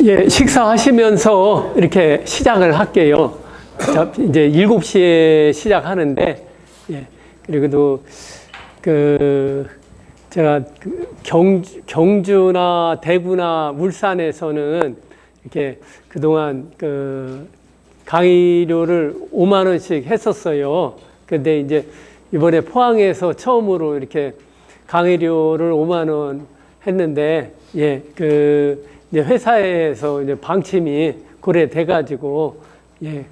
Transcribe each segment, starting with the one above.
예, 식사하시면서 이렇게 시작을 할게요. 자, 이제 7시에 시작하는데, 예, 그리고 제가 경주나 대구나 울산에서는 이렇게 그동안 강의료를 5만 원씩 했었어요. 근데 이제 이번에 포항에서 처음으로 이렇게 강의료를 5만 원 했는데, 예, 이제 회사에서 이제 방침이 고려돼가지고, 예,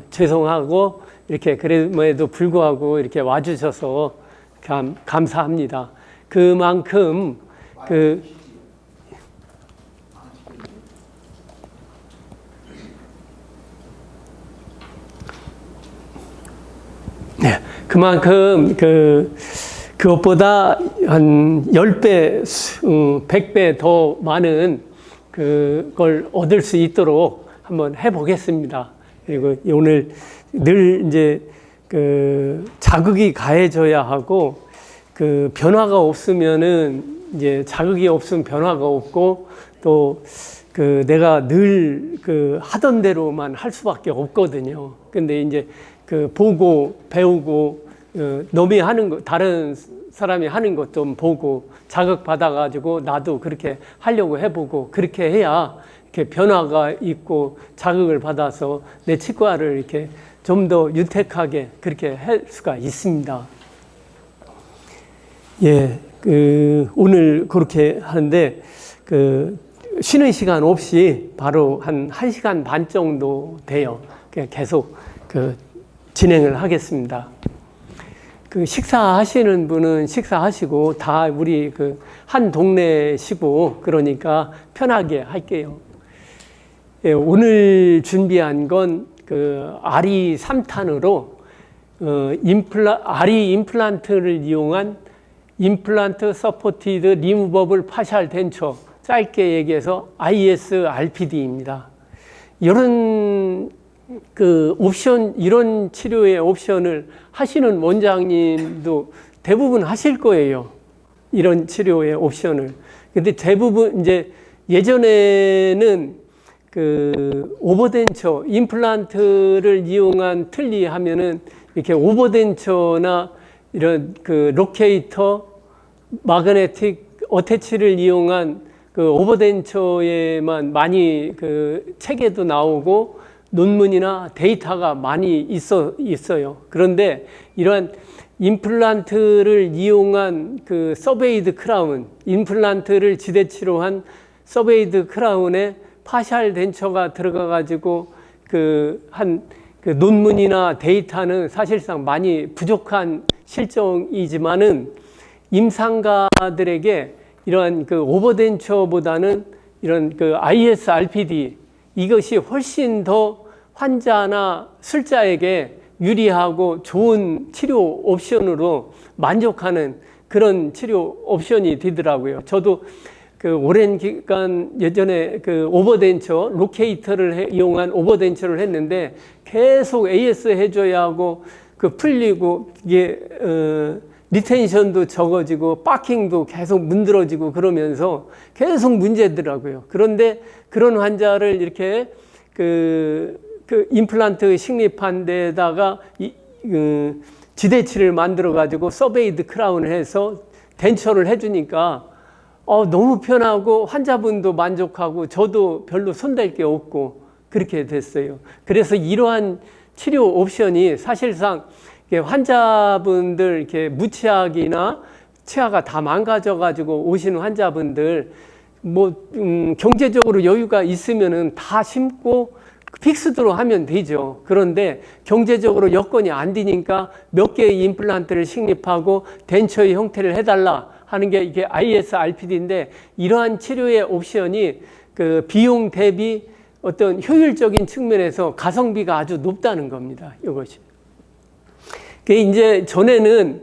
죄송하고, 이렇게 그럼에도 불구하고 이렇게 와주셔서 감사합니다. 그만큼, 네, 그만큼 그것보다 한 10배, 100배 더 많은 그걸 얻을 수 있도록 한번 해보겠습니다. 그리고 오늘 늘 이제 자극이 가해져야 하고, 변화가 없으면은 이제 자극이 없으면 변화가 없고, 또 내가 늘 하던 대로만 할 수밖에 없거든요. 근데 이제 보고 배우고, 남이 하는 거, 다른 사람이 하는 것 좀 보고 자극받아가지고 나도 그렇게 하려고 해보고, 그렇게 해야 이렇게 변화가 있고 자극을 받아서 내 치과를 이렇게 좀 더 윤택하게 그렇게 할 수가 있습니다. 예, 오늘 그렇게 하는데, 쉬는 시간 없이 바로 한 1시간 반 정도 돼요. 계속 진행을 하겠습니다. 식사하시는 분은 식사하시고, 다 우리 한 동네시고, 그러니까 편하게 할게요. 예, 오늘 준비한 건 아리 3탄으로 아리 임플란트를 이용한 임플란트 서포티드 리무버블 파셜 덴처, 짧게 얘기해서 ISRPD입니다. 이런 이런 치료의 옵션을 하시는 원장님도 대부분 하실 거예요. 이런 치료의 옵션을. 근데 대부분 이제 예전에는 오버덴처, 임플란트를 이용한 틀니 하면은 이렇게 오버덴처나 이런 로케이터, 마그네틱 어태치를 이용한 오버덴처에만 많이 책에도 나오고 논문이나 데이터가 많이 있어요. 그런데 이러한 임플란트를 이용한 서베이드 크라운, 임플란트를 지대치료한 서베이드 크라운에 파셜 덴처가 들어가가지고 논문이나 데이터는 사실상 많이 부족한 실정이지만은, 임상가들에게 이러한 오버덴처보다는 이런 ISRPD, 이것이 훨씬 더 환자나 술자에게 유리하고 좋은 치료 옵션으로 만족하는 그런 치료 옵션이 되더라고요. 저도 오랜 기간 예전에 오버덴처, 로케이터를 이용한 오버덴처를 했는데, 계속 AS 해줘야 하고, 풀리고, 이게, 리텐션도 적어지고, 파킹도 계속 문드러지고 그러면서 계속 문제더라고요. 그런데 그런 환자를 이렇게 임플란트 식립한 데다가 지대치를 만들어가지고 서베이드 크라운을 해서 덴처를 해주니까 너무 편하고 환자분도 만족하고 저도 별로 손댈 게 없고 그렇게 됐어요. 그래서 이러한 치료 옵션이 사실상 환자분들 이렇게 무치아기나 치아가 다 망가져가지고 오시는 환자분들 경제적으로 여유가 있으면은 다 심고 픽스드로 하면 되죠. 그런데 경제적으로 여건이 안 되니까 몇 개의 임플란트를 식립하고 덴처의 형태를 해달라 하는 게 이게 ISRPD인데, 이러한 치료의 옵션이 비용 대비 어떤 효율적인 측면에서 가성비가 아주 높다는 겁니다. 이것이. 이제 전에는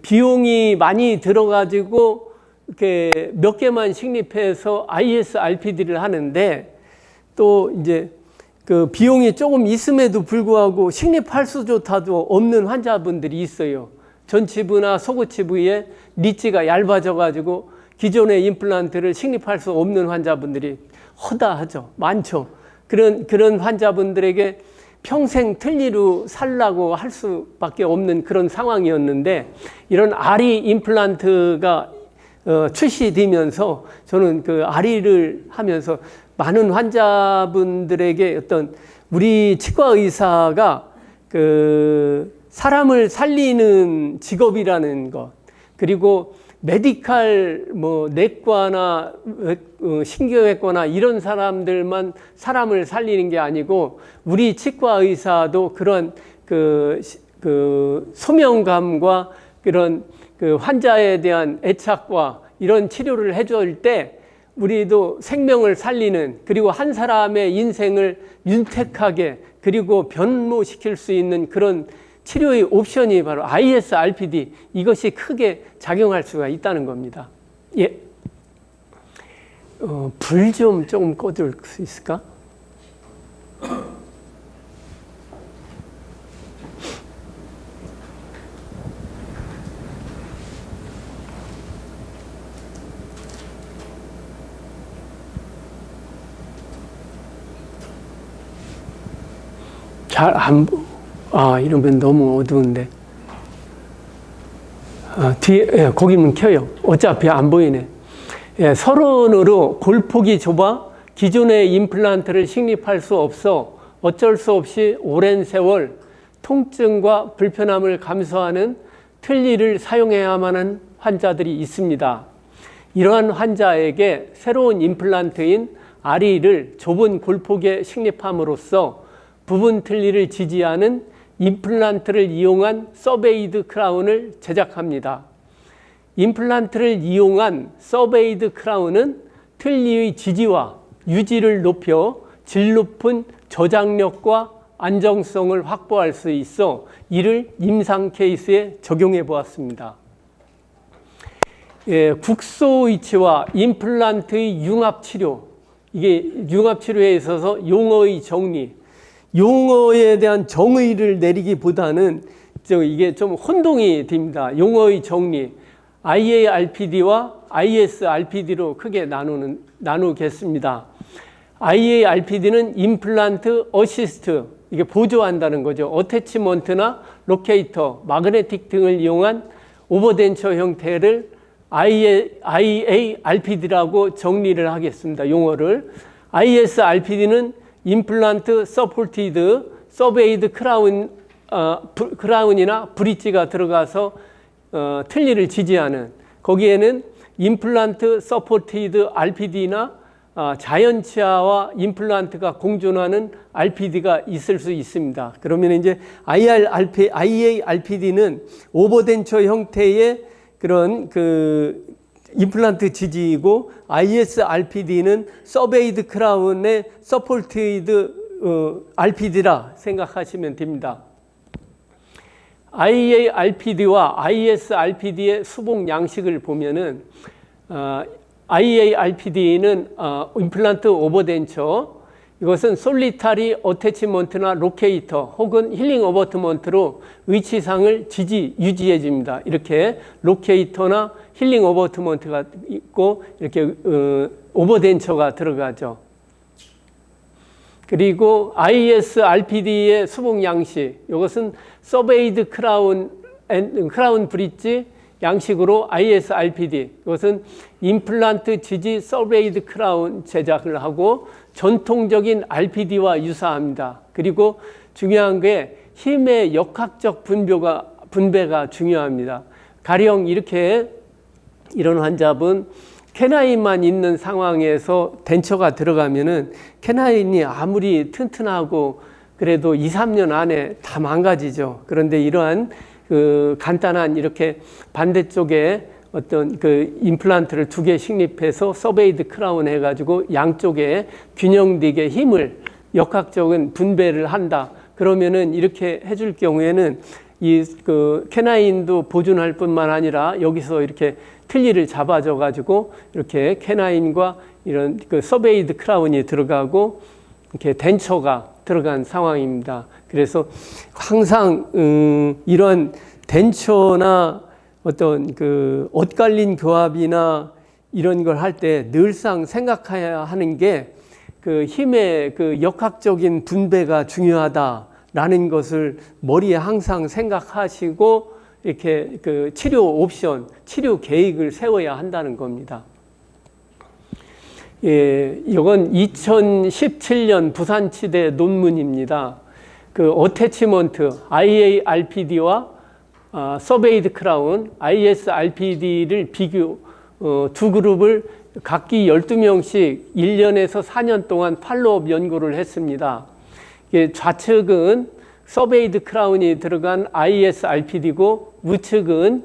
비용이 많이 들어가지고 이렇게 몇 개만 식립해서 ISRPD를 하는데, 또 이제 비용이 조금 있음에도 불구하고 식립할 수조차도 없는 환자분들이 있어요. 전치부나 소구치부에 리치가 얇아져 가지고 기존의 임플란트를 식립할 수 없는 환자분들이 허다하죠. 많죠. 그런 환자분들에게 평생 틀니로 살라고 할 수밖에 없는 그런 상황이었는데, 이런 아리 임플란트가 출시되면서 저는 그 아리를 하면서 많은 환자분들에게 어떤 우리 치과 의사가 그 사람을 살리는 직업이라는 것, 그리고 메디칼 뭐 내과나 신경외과나 이런 사람들만 사람을 살리는 게 아니고 우리 치과 의사도 그런 그 소명감과 그런 그 환자에 대한 애착과 이런 치료를 해줄 때 우리도 생명을 살리는, 그리고 한 사람의 인생을 윤택하게 그리고 변모시킬 수 있는 그런 치료의 옵션이 바로 ISRPD, 이것이 크게 작용할 수가 있다는 겁니다. 예. 불 좀 조금 꺼줄 수 있을까? 잘 안 보. 이러면 너무 어두운데. 뒤에, 예, 거기는 켜요. 어차피 안 보이네. 예, 서론으로 골폭이 좁아 기존의 임플란트를 식립할 수 없어 어쩔 수 없이 오랜 세월 통증과 불편함을 감수하는 틀니를 사용해야만 하는 환자들이 있습니다. 이러한 환자에게 새로운 임플란트인 아리를 좁은 골폭에 식립함으로써 부분 틀니를 지지하는 임플란트를 이용한 서베이드 크라운을 제작합니다. 임플란트를 이용한 서베이드 크라운은 틀니의 지지와 유지를 높여 질 높은 저장력과 안정성을 확보할 수 있어 이를 임상 케이스에 적용해 보았습니다. 예, 국소 위치와 임플란트의 융합 치료, 이게 융합 치료에 있어서 용어의 정리, 용어에 대한 정의를 내리기보다는 이게 좀 혼동이 됩니다. 용어의 정리, IARPD와 ISRPD로 크게 나누겠습니다. IARPD는 임플란트 어시스트, 이게 보조한다는 거죠. 어태치먼트나 로케이터, 마그네틱 등을 이용한 오버덴처 형태를 IARPD라고 정리를 하겠습니다. 용어를. ISRPD는 임플란트 서포티드 서베이드 크라운이나 브릿지가 들어가서 틀니를 지지하는, 거기에는 임플란트 서포티드 RPD나 자연치아와 임플란트가 공존하는 RPD가 있을 수 있습니다. 그러면 이제 IARPD는 오버덴처 형태의 그런 그 임플란트 지지이고, ISRPD는 서베이드 크라운의 서포티드 RPD라 생각하시면 됩니다. IARPD와 ISRPD의 수복 양식을 보면은 IARPD는 임플란트 오버덴처, 이것은 솔리타리 어태치먼트나 로케이터 혹은 힐링 어버트먼트로 위치상을 유지해 줍니다. 이렇게 로케이터나 힐링 어버트먼트가 있고 이렇게 오버덴처가 들어가죠. 그리고 ISRPD의 수복 양식, 이것은 서베이드 크라운 브릿지 양식으로 ISRPD, 이것은 임플란트 지지 서베이드 크라운 제작을 하고 전통적인 RPD와 유사합니다. 그리고 중요한 게 힘의 역학적 분배가 중요합니다. 가령 이런 환자분 캐나인만 있는 상황에서 덴처가 들어가면은 캐나인이 아무리 튼튼하고 그래도 2, 3년 안에 다 망가지죠. 그런데 이러한 그 간단한 이렇게 반대쪽에 어떤 그 임플란트를 2개 식립해서 서베이드 크라운 해가지고 양쪽에 균형되게 힘을 역학적인 분배를 한다. 그러면은 이렇게 해줄 경우에는 이 그 캐나인도 보존할 뿐만 아니라 여기서 이렇게 틀니를 잡아줘 가지고 이렇게 캐나인과 이런 그 서베이드 크라운이 들어가고 이렇게 덴처가 들어간 상황입니다. 그래서 항상 이런 덴처나 어떤 그 엇갈린 교합이나 이런 걸 할 때 늘상 생각해야 하는 게 그 힘의 그 역학적인 분배가 중요하다라는 것을 머리에 항상 생각하시고 이렇게 그 치료 옵션, 치료 계획을 세워야 한다는 겁니다. 예, 이건 2017년 부산치대 논문입니다. 그 어태치먼트 IARPD와 서베이드 크라운 ISRPD를 비교 두 그룹을 각기 12명씩 1년에서 4년 동안 팔로업 연구를 했습니다. 좌측은 서베이드 크라운이 들어간 ISRPD고 우측은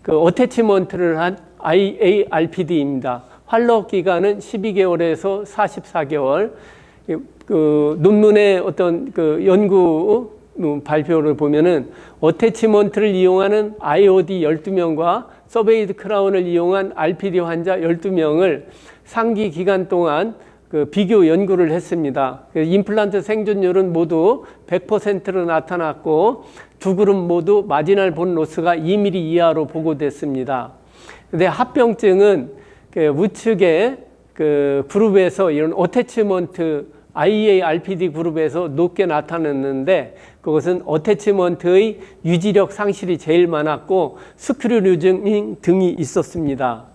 그 어태치먼트를 한 IARPD입니다. 팔로업 기간은 12개월에서 44개월. 그 논문의 어떤 그 연구 발표를 보면은 어태치먼트를 이용하는 IOD 12명과 서베이드 크라운을 이용한 RPD 환자 12명을 상기 기간 동안 그 비교 연구를 했습니다. 임플란트 생존율은 모두 100%로 나타났고 두 그룹 모두 마지널 본 로스가 2mm 이하로 보고됐습니다. 근데 합병증은 그 우측의 그 그룹에서 이런 어태치먼트 IARPD 그룹에서 높게 나타났는데 그것은 어태치먼트의 유지력 상실이 제일 많았고 스크류 루즈닝 등이 있었습니다.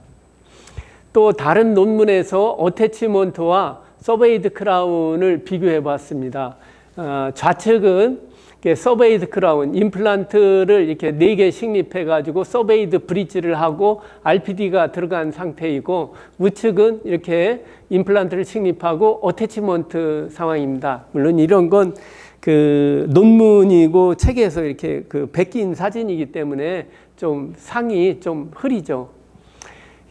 또 다른 논문에서 어태치먼트와 서베이드 크라운을 비교해 봤습니다. 좌측은 서베이드 크라운, 임플란트를 이렇게 4개 식립해 가지고 서베이드 브릿지를 하고 RPD가 들어간 상태이고 우측은 이렇게 임플란트를 식립하고 어태치먼트 상황입니다. 물론 이런 건 그 논문이고 책에서 이렇게 그 베낀 사진이기 때문에 좀 상이 좀 흐리죠.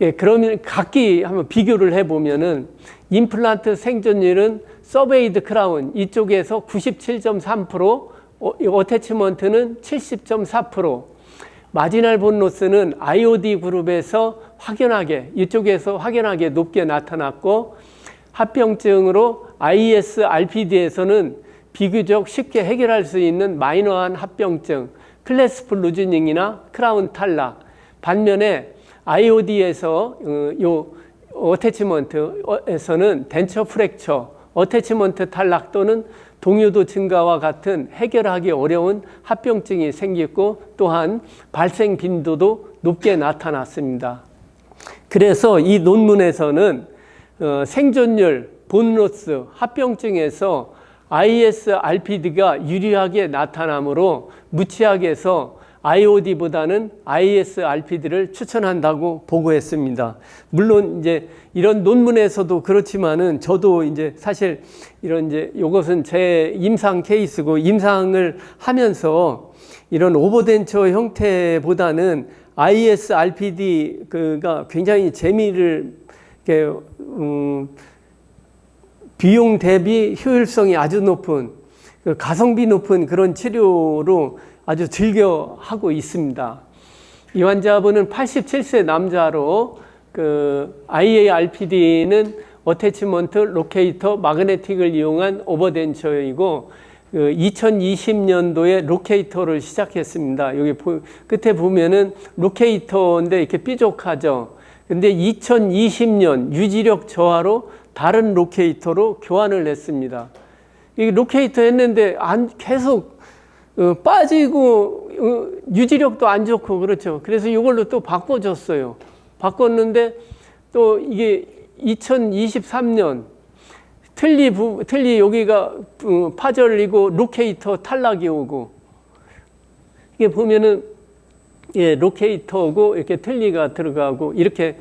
예, 그러면 각기 한번 비교를 해보면은 임플란트 생존율은 서베이드 크라운 이쪽에서 97.3%, 어태치먼트는 70.4%, 마지널 본 로스는 IOD 그룹에서 확연하게 이쪽에서 확연하게 높게 나타났고 합병증으로 ISRPD에서는 비교적 쉽게 해결할 수 있는 마이너한 합병증, 클래스프 루즈닝이나 크라운 탈락. 반면에 IOD에서 요 어태치먼트에서는 덴처 프랙처, 어태치먼트 탈락 또는 동요도 증가와 같은 해결하기 어려운 합병증이 생겼고 또한 발생 빈도도 높게 나타났습니다. 그래서 이 논문에서는 생존율, 본로스, 합병증에서 ISRPD가 유리하게 나타나므로 무치학에서 IOD보다는 ISRPD를 추천한다고 보고했습니다. 물론 이제 이런 논문에서도 그렇지만은 저도 이제 사실 이런 이제 이것은 제 임상 케이스고 임상을 하면서 이런 오버덴처 형태보다는 ISRPD가 굉장히 재미를 이렇게 비용 대비 효율성이 아주 높은 가성비 높은 그런 치료로 아주 즐겨 하고 있습니다. 이 환자분은 87세 남자로 그 IARPD는 어태치먼트, 로케이터, 마그네틱을 이용한 오버덴처이고 2020년도에 로케이터를 시작했습니다. 여기 끝에 보면은 로케이터인데 이렇게 삐죽하죠. 근데 2020년 유지력 저하로 다른 로케이터로 교환을 했습니다. 이 로케이터 했는데 계속 빠지고 유지력도 안 좋고 그렇죠. 그래서 이걸로 또 바꿔줬어요. 바꿨는데 또 이게 2023년 틀니 여기가 파절이고 로케이터 탈락이 오고 이게 보면은 예, 로케이터고 이렇게 틀니가 들어가고 이렇게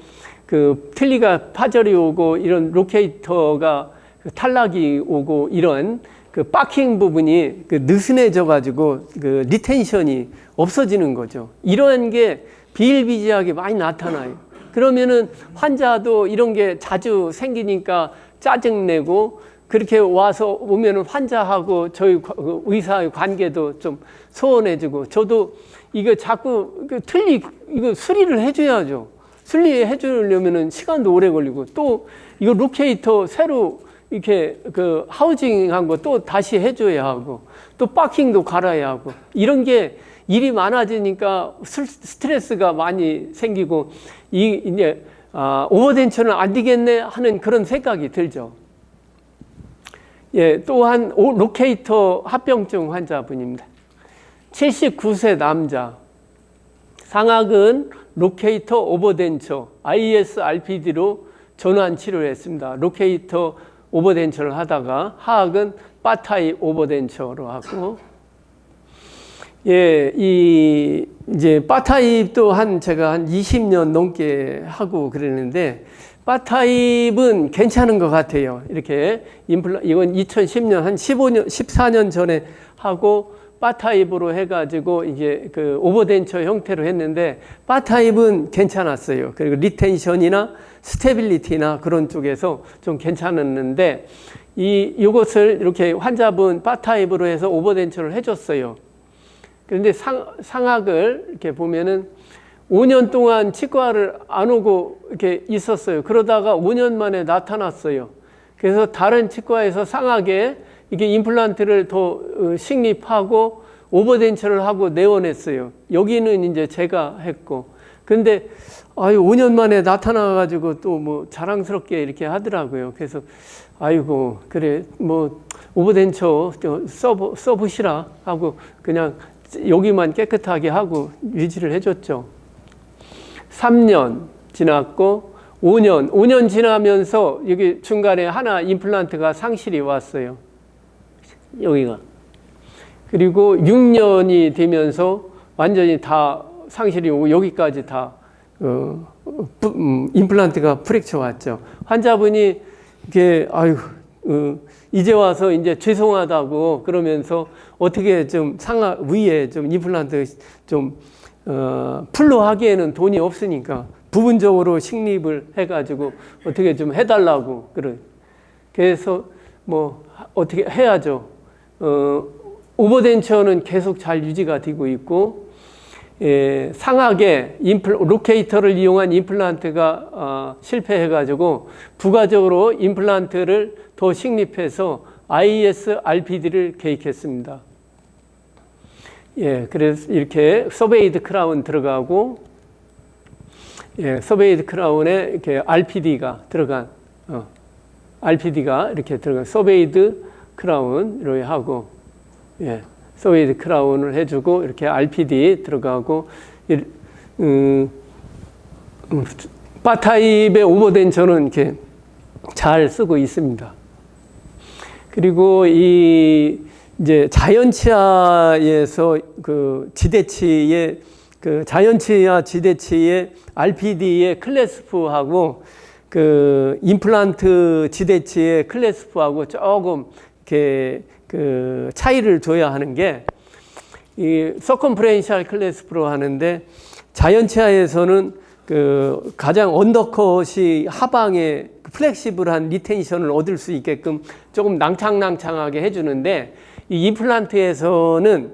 그 틀니가 파절이 오고 이런 로케이터가 탈락이 오고 이런 그 파킹 부분이 그 느슨해져 가지고 그 리텐션이 없어지는 거죠. 이런 게 비일비재하게 많이 나타나요. 그러면은 환자도 이런 게 자주 생기니까 짜증내고 그렇게 와서 오면은 환자하고 저희 의사의 관계도 좀 소원해지고 저도 이거 자꾸 틀니 이거 수리를 해줘야죠. 수리해 주려면은 시간도 오래 걸리고 또 이거 로케이터 새로 이렇게 그 하우징한 거 또 다시 해줘야 하고 또 파킹도 갈아야 하고 이런 게 일이 많아지니까 스트레스가 많이 생기고 이제 오버덴처는 안 되겠네 하는 그런 생각이 들죠. 예, 또한 로케이터 합병증 환자분입니다. 79세 남자. 상악은 로케이터 오버덴처 IS RPD로 전환 치료를 했습니다. 로케이터 오버덴처를 하다가 하악은 바타입 오버덴처로 하고, 예, 이제 바타입도 제가 한 20년 넘게 하고 그랬는데, 바타입은 괜찮은 것 같아요. 이렇게 이건 2010년 한 15년, 14년 전에 하고 바타입으로 해가지고 이제 그 오버덴처 형태로 했는데, 바타입은 괜찮았어요. 그리고 리텐션이나 스테빌리티나 그런 쪽에서 좀 괜찮았는데, 이것을 이렇게 환자분 바타입으로 해서 오버덴처를 해줬어요. 그런데 상악을 이렇게 보면은 5년 동안 치과를 안 오고 이렇게 있었어요. 그러다가 5년 만에 나타났어요. 그래서 다른 치과에서 상악에 이게 임플란트를 더 식립하고 오버덴처를 하고 내원했어요. 여기는 이제 제가 했고. 근데 5년 만에 나타나가지고 또 뭐 자랑스럽게 이렇게 하더라고요. 그래서 아이고 그래 뭐 오버덴처 써보시라 하고 그냥 여기만 깨끗하게 하고 유지를 해줬죠. 3년 지났고 5년 지나면서 여기 중간에 하나 임플란트가 상실이 왔어요. 여기가. 그리고 6년이 되면서 완전히 다 상실이 오고 여기까지 다 임플란트가 프랙처 왔죠. 환자분이 이게 이제 와서 이제 죄송하다고 그러면서 어떻게 좀 상하 위에 좀 임플란트 좀 풀로 하기에는 돈이 없으니까 부분적으로 식립을 해가지고 어떻게 좀 해달라고 그래서 뭐 어떻게 해야죠. 오버덴처는 계속 잘 유지가 되고 있고, 상악에 로케이터를 이용한 임플란트가 실패해가지고 부가적으로 임플란트를 더 식립해서 IS RPD를 계획했습니다. 예, 그래서 이렇게 서베이드 크라운 들어가고, 예, 서베이드 크라운에 이렇게 RPD가 들어간, RPD가 이렇게 들어간 서베이드 크라운으로 하고, 예, 서베이드 크라운을 해주고, 이렇게 RPD 들어가고, 바타입의 오버덴처는 이렇게 잘 쓰고 있습니다. 그리고 이제 자연치아에서 그 지대치의 그 자연치아 지대치의 RPD의 클래스프하고 그 임플란트 지대치의 클래스프하고 조금 이렇게 그 차이를 줘야 하는 게 이 서컴프렌셜 클래스프로 하는데 자연치아에서는 그 가장 언더컷이 하방에 플렉시블한 리텐션을 얻을 수 있게끔 조금 낭창낭창하게 해주는데 이 임플란트에서는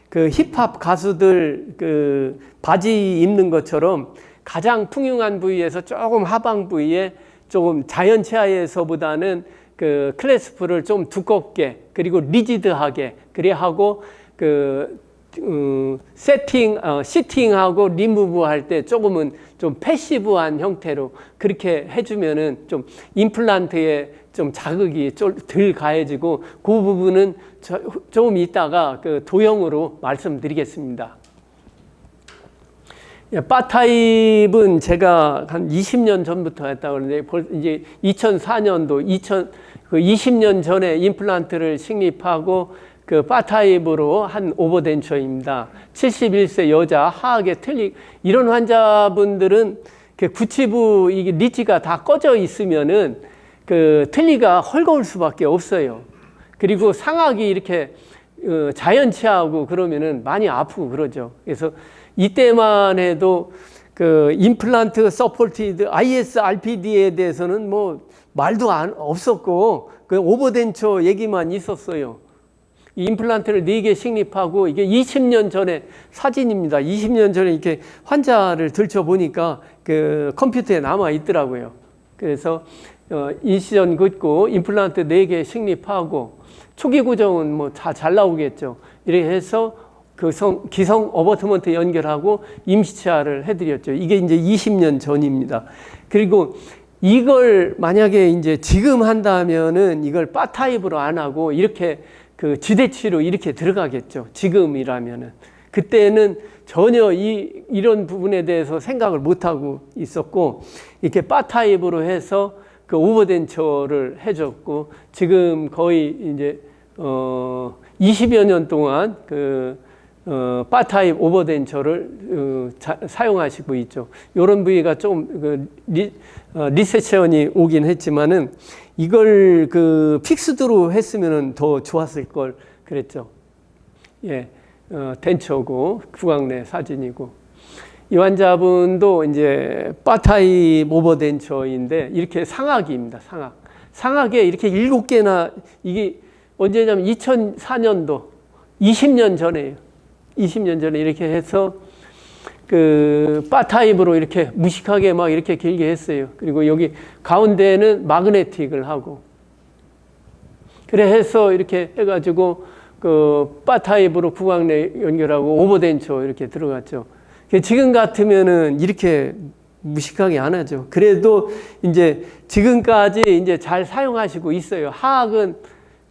그 힙합 가수들 그 바지 입는 것처럼 가장 풍요한 부위에서 조금 하방 부위에 조금 자연치아에서보다는 그 클래스프를 좀 두껍게 그리고 리지드하게 그래 하고 시팅하고 리무브 할 때 조금은 좀 패시브한 형태로 그렇게 해주면은 좀 임플란트에 좀 자극이 좀 덜 가해지고 그 부분은 조금 이따가 그 도형으로 말씀드리겠습니다. 바타입은 제가 한 20년 전부터 했다고 그러는데 이제 2004년도 20년 전에 임플란트를 식립하고 그 바타입으로 한 오버덴처입니다. 71세 여자 하악에 이런 환자분들은 그 구치부 이게 리치가 다 꺼져 있으면은 그 틀니가 헐거울 수밖에 없어요. 그리고 상악이 이렇게 자연치하고 그러면은 많이 아프고 그러죠. 그래서 이때만 해도 그 임플란트 서포티드 IS RPD에 대해서는 뭐 말도 없었고 그 오버덴처 얘기만 있었어요. 이 임플란트를 4개 식립하고 이게 20년 전에 사진입니다. 20년 전에 이렇게 환자를 들춰보니까 그 컴퓨터에 남아 있더라고요. 그래서 인시전 긋고 임플란트 4개 식립하고 초기 구정은 뭐 다 잘 나오겠죠. 이렇게 해서 그 기성 어버트먼트 연결하고 임시치아를 해드렸죠. 이게 이제 20년 전입니다. 그리고 이걸 만약에 이제 지금 한다면은 이걸 바 타입으로 안 하고 이렇게 그 지대치로 이렇게 들어가겠죠. 지금이라면은. 그때는 전혀 이런 부분에 대해서 생각을 못 하고 있었고, 이렇게 바 타입으로 해서 그 오버덴처를 해줬고, 지금 거의 이제 20여 년 동안 바 타입 오버덴처를 사용하시고 있죠. 이런 부위가 좀 리세션이 오긴 했지만은 이걸 픽스드로 했으면 더 좋았을 걸 그랬죠. 예, 덴처고 구강내 사진이고, 이 환자분도 이제 바 타입 오버덴처인데 이렇게 상악입니다. 상악에 이렇게 7개나, 이게 언제냐면 2004년도 20년 전에요. 20년 전에 이렇게 해서 바 타입으로 이렇게 무식하게 막 이렇게 길게 했어요. 그리고 여기 가운데는 마그네틱을 하고, 그래 해서 이렇게 해가지고 바 타입으로 구강내 연결하고 오버덴처 이렇게 들어갔죠. 지금 같으면은 이렇게 무식하게 안 하죠. 그래도 이제 지금까지 이제 잘 사용하시고 있어요. 하악은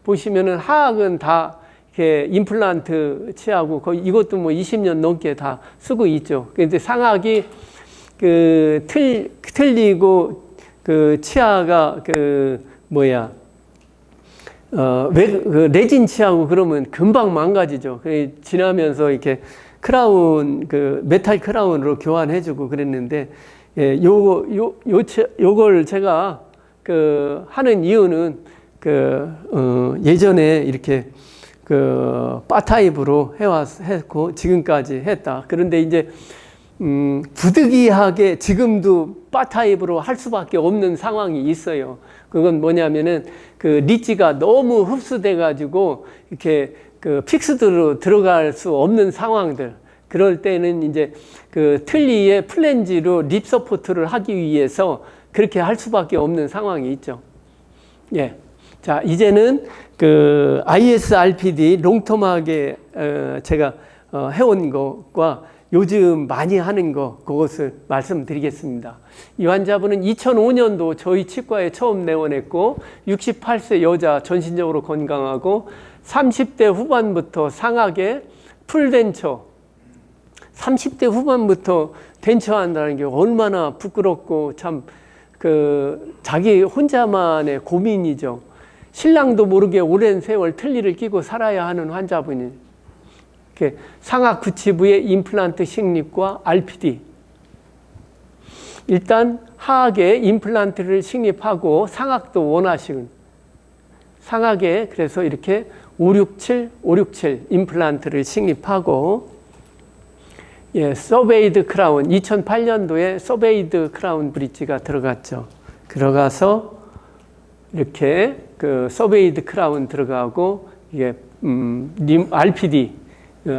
보시면은 하악은 다 이렇게 임플란트 치하고 거의 이것도 뭐 20년 넘게 다 쓰고 있죠. 근데 상악이 틀리고 치아가 레진 치하고 그러면 금방 망가지죠. 지나면서 이렇게 크라운, 메탈 크라운으로 교환해주고 그랬는데, 예, 요걸 제가 하는 이유는 예전에 이렇게 바 타입으로 했고 지금까지 했다. 그런데 이제 부득이하게 지금도 바 타입으로 할 수밖에 없는 상황이 있어요. 그건 뭐냐면은 리치가 너무 흡수돼 가지고 이렇게 픽스드로 들어갈 수 없는 상황들, 그럴 때는 이제 틀니에 플랜지로 립 서포트를 하기 위해서 그렇게 할 수밖에 없는 상황이 있죠. 예. 자, 이제는 ISRPD 롱텀하게 제가 해온 것과 요즘 많이 하는 그것을 말씀드리겠습니다. 이 환자분은 2005년도 저희 치과에 처음 내원했고, 68세 여자, 전신적으로 건강하고 30대 후반부터 상악에 풀덴처, 30대 후반부터 덴처 한다는 게 얼마나 부끄럽고 참 자기 혼자만의 고민이죠. 신랑도 모르게 오랜 세월 틀니를 끼고 살아야 하는 환자분이 상악 구치부의 임플란트 식립과 RPD, 일단 하악에 임플란트를 식립하고 상악도 원하시는 상악에 그래서 이렇게 567 임플란트를 식립하고, 예, 서베이드 크라운, 2008년도에 서베이드 크라운 브릿지가 들어갔죠. 들어가서 이렇게 서베이드 크라운 들어가고, 이게 RPD,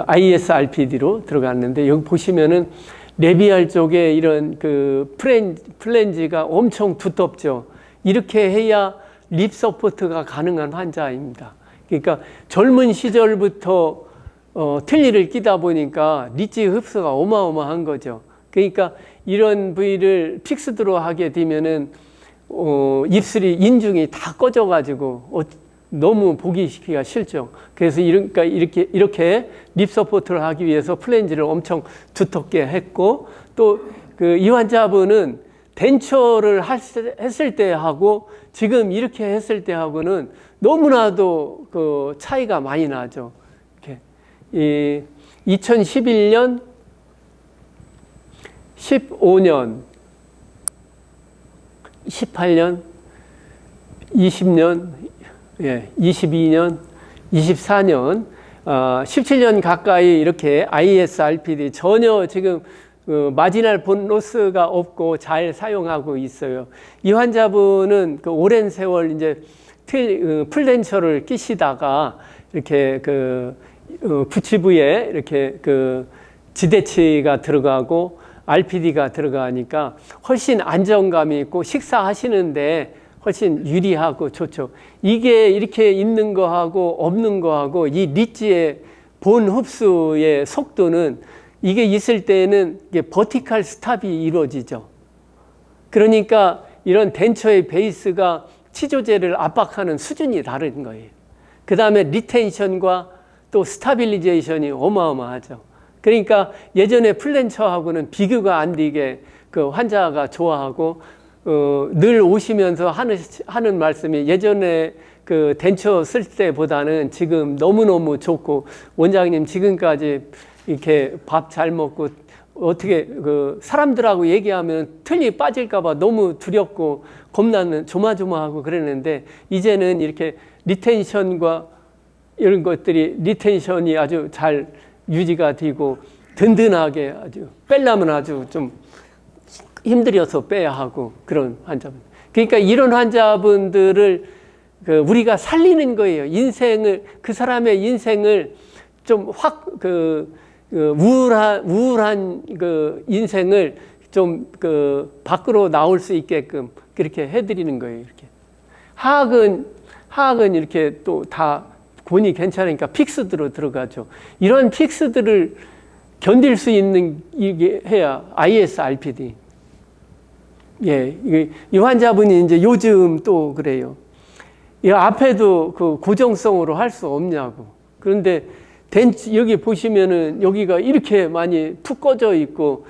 ISRPD로 들어갔는데, 여기 보시면은 레비알 쪽에 이런 플랜지가 엄청 두텁죠. 이렇게 해야 립 서포트가 가능한 환자입니다. 그러니까 젊은 시절부터 틀니를 끼다 보니까 리치 흡수가 어마어마한 거죠. 그러니까 이런 부위를 픽스드로 하게 되면은 입술이 인중이 다 꺼져가지고 너무 보기가 싫죠. 그래서 이렇게 립 서포트를 하기 위해서 플랜지를 엄청 두텁게 했고, 또 이 환자분은 덴처를 했을 때 하고 지금 이렇게 했을 때 하고는 너무나도 차이가 많이 나죠. 이렇게 2011년, 15년, 18년, 20년, 예, 22년, 24년, 17년 가까이 이렇게 ISRPD 전혀 지금 마지널 본 로스가 없고 잘 사용하고 있어요. 이 환자분은 오랜 세월 이제 풀덴처를 끼시다가 이렇게 구치부에 이렇게 지대치가 들어가고 RPD가 들어가니까 훨씬 안정감이 있고 식사하시는데 훨씬 유리하고 좋죠. 이게 이렇게 있는 거하고 없는 거하고 이 리치의 본 흡수의 속도는 이게 있을 때는 이게 버티컬 스탑이 이루어지죠. 그러니까 이런 덴처의 베이스가 치조제를 압박하는 수준이 다른 거예요. 그 다음에 리텐션과 또 스타빌리제이션이 어마어마하죠. 그러니까 예전에 플랜처하고는 비교가 안 되게 그 환자가 좋아하고 늘 오시면서 하는 말씀이 예전에 그 덴처 쓸 때보다는 지금 너무너무 좋고 원장님 지금까지 이렇게 밥 잘 먹고 어떻게 그 사람들하고 얘기하면 틀니 빠질까봐 너무 두렵고 겁나는 조마조마하고 그랬는데 이제는 이렇게 리텐션과 이런 것들이 리텐션이 아주 잘 유지가 되고 든든하게 아주 빼려면 아주 좀 힘들어서 빼야 하고 그런 환자분. 그러니까 이런 환자분들을 그 우리가 살리는 거예요. 인생을 그 사람의 인생을 좀 확 우울한 그 인생을 좀 그 밖으로 나올 수 있게끔 그렇게 해드리는 거예요. 이렇게 하악은 이렇게 또 다 곤이 괜찮으니까 픽스드로 들어가죠. 이런 픽스들을 견딜 수 있는 이게 해야 ISRPD. 예, 이 환자분이 이제 요즘 또 그래요. 이 앞에도 그 고정성으로 할 수 없냐고. 그런데 여기 보시면은 여기가 이렇게 많이 푹 꺼져 있고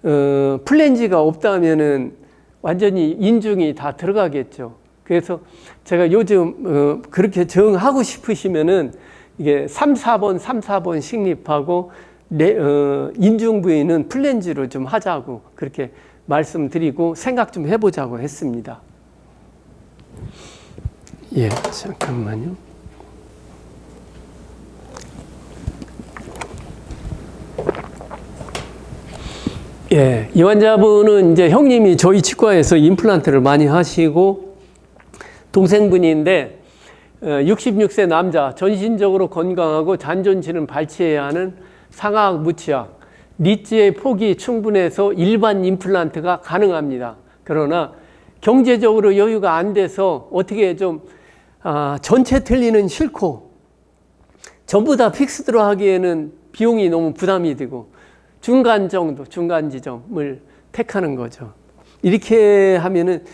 플랜지가 없다면은 완전히 인중이 다 들어가겠죠. 그래서 제가 요즘 그렇게 정하고 싶으시면은 이게 3, 4번 식립하고 인중 부위는 플랜지로 좀 하자고 그렇게 말씀드리고 생각 좀 해보자고 했습니다. 예, 잠깐만요. 예, 이 환자분은 이제 형님이 저희 치과에서 임플란트를 많이 하시고 동생분인데 66세 남자, 전신적으로 건강하고 잔존치는 발치해야 하는 상하악 무치악, 리치의 폭이 충분해서 일반 임플란트가 가능합니다. 그러나 경제적으로 여유가 안 돼서 어떻게 좀 전체 틀니는 싫고 전부 다 픽스드로 하기에는 비용이 너무 부담이 되고 중간 정도, 중간 지점을 택하는 거죠. 이렇게 하면은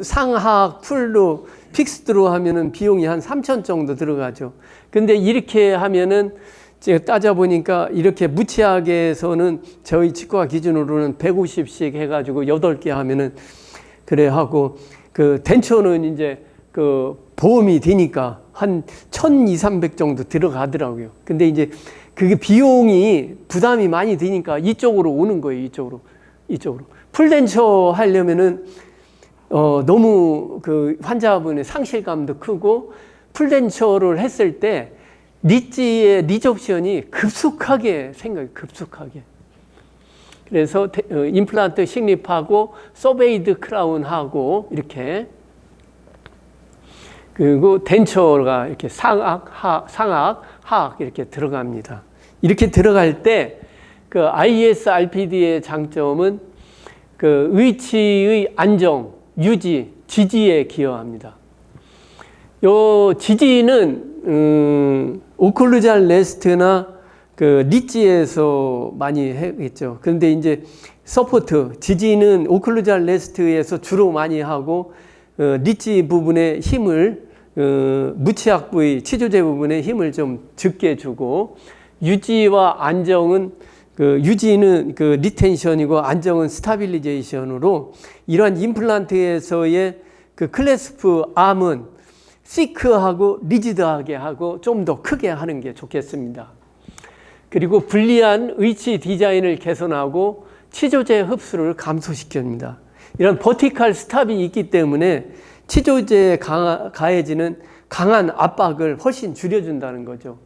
상하악 풀로 픽스드로 하면은 비용이 한 3천 정도 들어가죠. 근데 이렇게 하면은 제가 따져보니까 이렇게 무치하게에서는 저희 치과 기준으로는 150씩 해가지고 8개 하면은 그래 하고 그 덴처는 이제 그 보험이 되니까 한 1,200, 300 정도 들어가더라고요. 근데 이제 그게 비용이 부담이 많이 되니까 이쪽으로 오는 거예요. 이쪽으로. 풀덴처 하려면은 너무 그 환자분의 상실감도 크고 풀덴처를 했을 때 리치의 리접션이 급속하게 그래서 임플란트 식립하고 서베이드 크라운하고 이렇게 그리고 덴처가 이렇게 상악, 하악 이렇게 들어갑니다. 이렇게 들어갈 때 그 ISRPD의 장점은 그 위치의 안정, 유지, 지지에 기여합니다. 요 지지는 오클루잘 레스트나 그 리치에서 많이 했죠. 그런데 이제 서포트, 지지는 오클루잘 레스트에서 주로 많이 하고 리치 부분에 힘을 무치악 부위, 치조제 부분에 힘을 좀 적게 주고 유지와 안정은 유지는 그 리텐션이고 안정은 스타빌리제이션으로 이러한 임플란트에서의 그 클래스프 암은 시크하고 리지드하게 하고 좀 더 크게 하는 게 좋겠습니다. 그리고 불리한 의치 디자인을 개선하고 치조제 흡수를 감소시킵니다. 이런 버티컬 스탑이 있기 때문에 치조제에 가해지는 강한 압박을 훨씬 줄여준다는 거죠.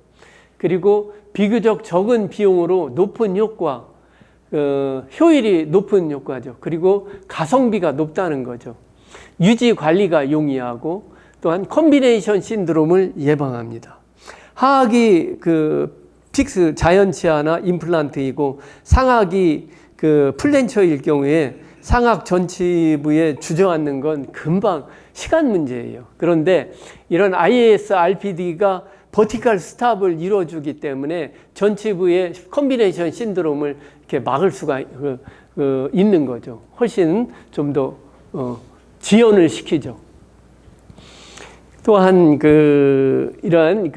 그리고 비교적 적은 비용으로 높은 효과, 효율이 높은 효과죠. 그리고 가성비가 높다는 거죠. 유지 관리가 용이하고 또한 콤비네이션 신드롬을 예방합니다. 하악이 그 픽스 자연치아나 임플란트이고 상악이 그 플랜처일 경우에 상악 전치부에 주저앉는 건 금방 시간 문제예요. 그런데 이런 ISRPD가 버티컬 스탑을 이루어주기 때문에 전치부의 콤비네이션 신드롬을 이렇게 막을 수가 있는 거죠. 훨씬 좀 더 지연을 시키죠. 또한 이러한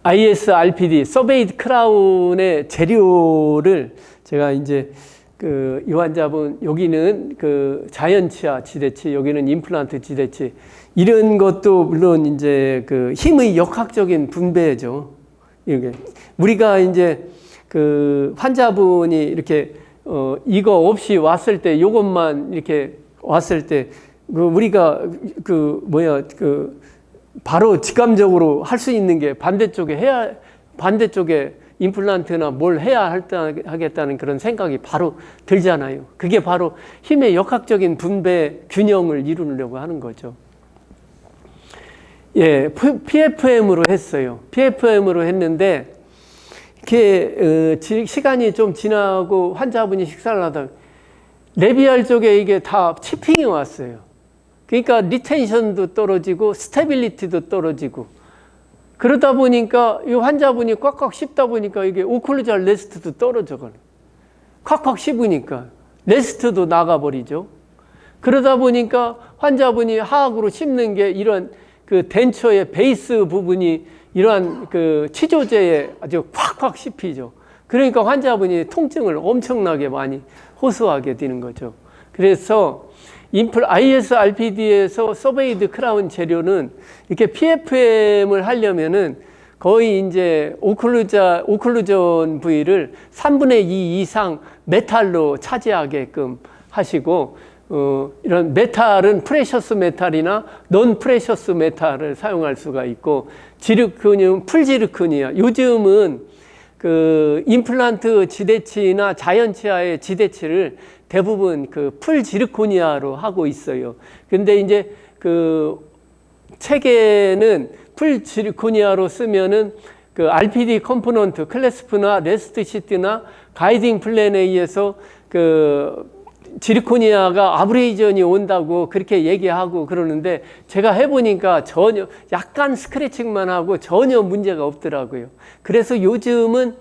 ISRPD 서베이드 크라운의 재료를 제가 이제 이 환자분 여기는 자연치아 지대치, 여기는 임플란트 지대치, 이런 것도 물론 이제 힘의 역학적인 분배죠. 이게 우리가 이제 환자분이 이렇게 이거 없이 왔을 때, 요것만 이렇게 왔을 때 우리가 바로 직감적으로 할 수 있는 게 반대쪽에 임플란트나 뭘 해야 하겠다는 그런 생각이 바로 들잖아요. 그게 바로 힘의 역학적인 분배 균형을 이루려고 하는 거죠. 예, PFM으로 했어요. PFM으로 했는데 이렇게 시간이 좀 지나고 환자분이 식사를 하다가 레비알 쪽에 이게 다 치핑이 왔어요. 그러니까 리텐션도 떨어지고 스테빌리티도 떨어지고, 그러다 보니까 이 환자분이 꽉꽉 씹다 보니까 이게 오클루잘 레스트도 떨어져가요. 꽉꽉 씹으니까 레스트도 나가버리죠. 그러다 보니까 환자분이 하악으로 씹는 게 이런 덴처의 베이스 부분이 이러한 치조제에 아주 콱콱 씹히죠. 그러니까 환자분이 통증을 엄청나게 많이 호소하게 되는 거죠. 그래서 ISRPD에서 서베이드 크라운 재료는 이렇게 PFM을 하려면은 거의 이제 오클루전 부위를 3분의 2 이상 메탈로 차지하게끔 하시고, 이런 메탈은 프레셔스 메탈이나 넌 프레셔스 메탈을 사용할 수가 있고, 지르코늄, 풀지르코니아. 요즘은 임플란트 지대치나 자연치아의 지대치를 대부분 풀지르코니아로 하고 있어요. 근데 이제 책에는 풀지르코니아로 쓰면은 RPD 컴포넌트, 클래스프나 레스트 시트나 가이딩 플랜에 의해서 지르코니아가 아브레이전이 온다고 그렇게 얘기하고 그러는데, 제가 해보니까 전혀 약간 스크래칭만 하고 전혀 문제가 없더라고요. 그래서 요즘은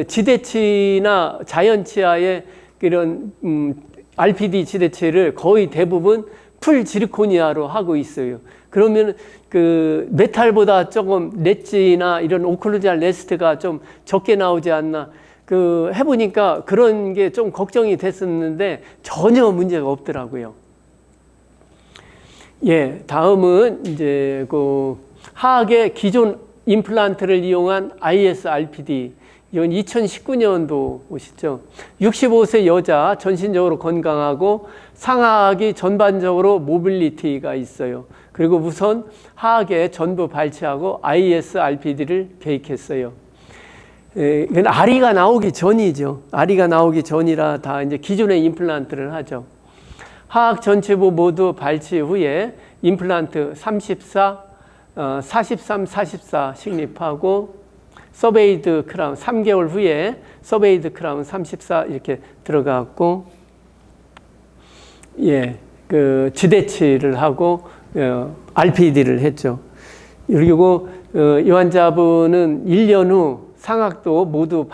지대치나 자연치아의 이런 RPD 지대치를 거의 대부분 풀 지르코니아로 하고 있어요. 그러면 메탈보다 조금 렛지나 이런 오클루잘 레스트가 좀 적게 나오지 않나, 해보니까 그런 게 좀 걱정이 됐었는데 전혀 문제가 없더라고요. 예, 다음은 이제 하악의 기존 임플란트를 이용한 ISRPD. 이건 2019년도 오시죠. 65세 여자, 전신적으로 건강하고 상하악이 전반적으로 모빌리티가 있어요. 그리고 우선 하악에 전부 발치하고 ISRPD를 계획했어요. 이건 아리가 나오기 전이죠. 아리가 나오기 전이라 다 이제 기존의 임플란트를 하죠. 하악 전체부 모두 발치 후에 임플란트 34, 43, 44 식립하고 서베이드 크라운 3개월 후에 서베이드 크라운 34 이렇게 들어갔고, 예, 지대치를 하고 RPD를 했죠. 그리고 이 환자분은 1년 후 상악도 모두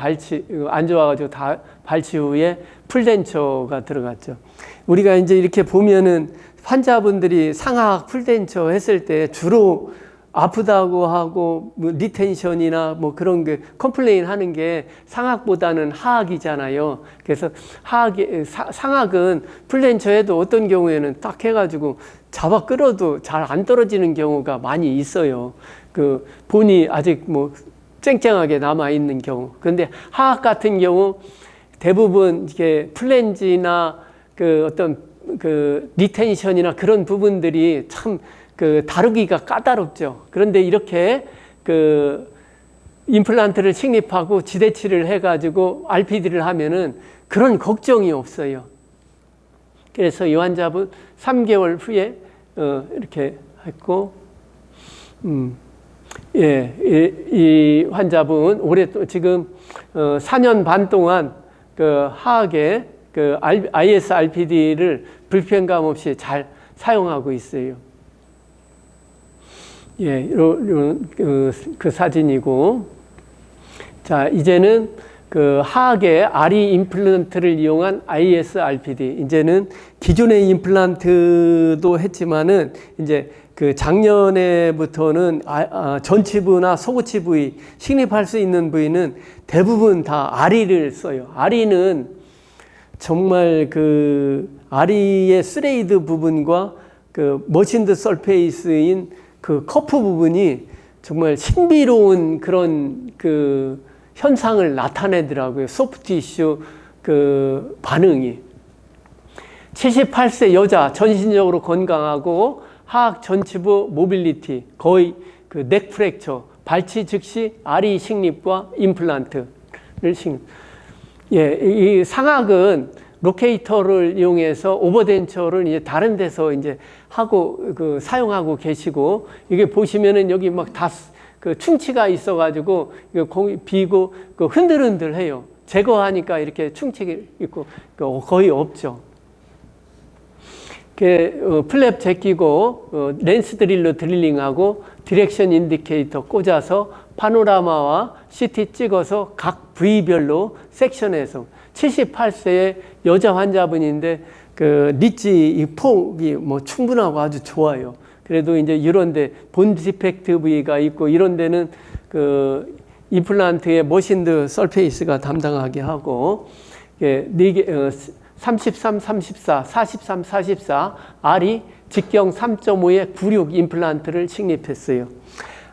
안 좋아가지고 다 발치 후에 풀덴처가 들어갔죠. 우리가 이제 이렇게 보면은 환자분들이 상악 풀덴처 했을 때 주로 아프다고 하고 리텐션이나 그런 게 컴플레인 하는 게 상악보다는 하악이잖아요. 그래서 상악은 풀덴처에도 어떤 경우에는 딱 해가지고 잡아 끌어도 잘 안 떨어지는 경우가 많이 있어요. 본이 아직 쨍쨍하게 남아 있는 경우. 그런데 하악 같은 경우 대부분 이게 플랜지나 어떤 리텐션이나 그런 부분들이 참 다루기가 까다롭죠. 그런데 이렇게 임플란트를 식립하고 지대치를 해가지고 RPD를 하면은 그런 걱정이 없어요. 그래서 이 환자분 3개월 후에 이렇게 했고, 예, 이 환자분 올해 또 지금 4년 반 동안 하악의 ISRPD를 불편감 없이 잘 사용하고 있어요. 예, 그 사진이고, 자, 이제는 그 하악의 RE 임플란트를 이용한 ISRPD. 이제는 기존의 임플란트도 했지만은 이제 그 작년에부터는 전치부나 소구치 부위, 식립할 수 있는 부위는 대부분 다 RE를 써요. RE는 정말 그 RE의 스레이드 부분과 그 머신드 설페이스인 그 커프 부분이 정말 신비로운 그런 그 현상을 나타내더라고요. 소프트 티슈 그 반응이. 78세 여자, 전신적으로 건강하고 하악 전치부 모빌리티, 거의 그 넥 프랙처, 발치 즉시 RE 식립과 임플란트를 식립. 예, 이 상악은 로케이터를 이용해서 오버덴처를 이제 다른 데서 이제 하고 그 사용하고 계시고, 이게 보시면은 여기 막 다 그 충치가 있어가지고 이거 비고 그 흔들흔들해요. 제거하니까 이렇게 충치가 있고 거의 없죠. 플랩 제끼고 렌스 드릴로 드릴링하고 디렉션 인디케이터 꽂아서 파노라마와 CT 찍어서 각 부위별로 섹션해서 78세의 여자 환자분인데 그 리치 이 폭이 뭐 충분하고 아주 좋아요. 그래도 이제 이런데 본 디펙트 부위가 있고 이런 데는 그 임플란트의 머신드 설페이스가 담당하게 하고, 네 개 33, 34, 43, 44 RE 직경 3.5의 96 임플란트를 식립했어요.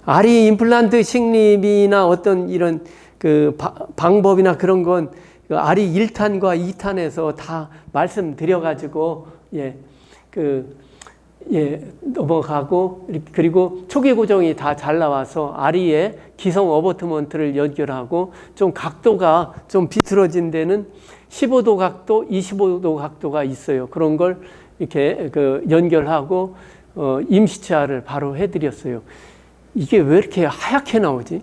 RE 임플란트 식립이나 어떤 이런 그 방법이나 그런 건 RE 1탄과 2탄에서 다 말씀드려가지고 넘어가고, 그리고 초기 고정이 다 잘 나와서 RE에 기성 어버트먼트를 연결하고 좀 각도가 좀 비틀어진 데는 15도 각도, 25도 각도가 있어요. 그런 걸 이렇게 그 연결하고 임시치아를 바로 해드렸어요. 이게 왜 이렇게 하얗게 나오지?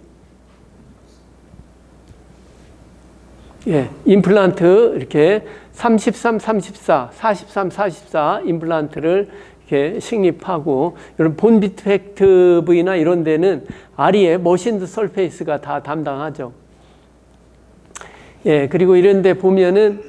예, 임플란트 이렇게 33, 34, 43, 44 임플란트를 이렇게 식립하고, 이런 본 디펙트 부위나 이런 데는 RE의 머신드 설페이스가 다 담당하죠. 예, 그리고 이런 데 보면은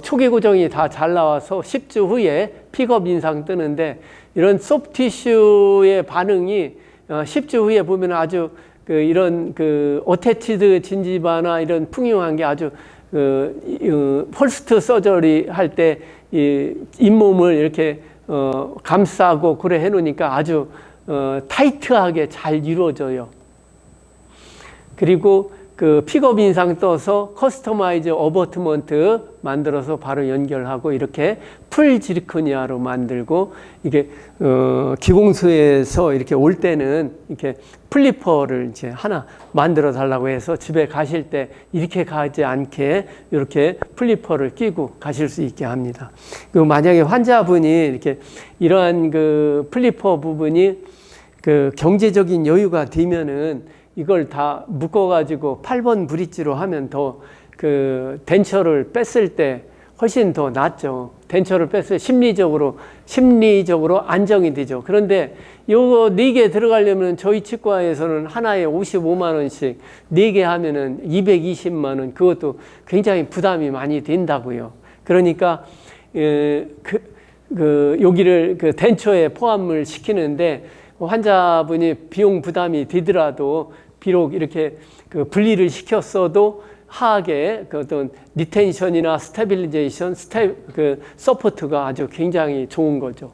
초기 고정이 다 잘 나와서 10주 후에 픽업 인상 뜨는데, 이런 소프트 티슈의 반응이 10주 후에 보면 아주 이런 어태치드 진지바나 이런 풍요한 게 아주 펄스트 서저리 할 때 이 잇몸을 이렇게 감싸고 그래 해놓으니까 아주 타이트하게 잘 이루어져요. 그리고 그 픽업 인상 떠서 커스터마이즈 어버트먼트 만들어서 바로 연결하고, 이렇게 풀 지르코니아로 만들고, 이게 기공소에서 이렇게 올 때는 이렇게 플리퍼를 이제 하나 만들어 달라고 해서 집에 가실 때 이렇게 가지 않게 이렇게 플리퍼를 끼고 가실 수 있게 합니다. 그 만약에 환자분이 이렇게 이러한 그 플리퍼 부분이 그 경제적인 여유가 되면은 이걸 다 묶어가지고 8번 브릿지로 하면 더 그 덴처를 뺐을 때 훨씬 더 낫죠. 덴처를 뺐을 때 심리적으로 안정이 되죠. 그런데 요거 4개 들어가려면 저희 치과에서는 하나에 55만 원씩 4개 하면은 220만 원, 그것도 굉장히 부담이 많이 된다고요. 그러니까 여기를 그 덴처에 포함을 시키는데 환자분이 비용 부담이 되더라도 비록 이렇게 그 분리를 시켰어도 하악의 그 어떤 리텐션이나 스테빌리제이션, 서포트가 아주 굉장히 좋은 거죠.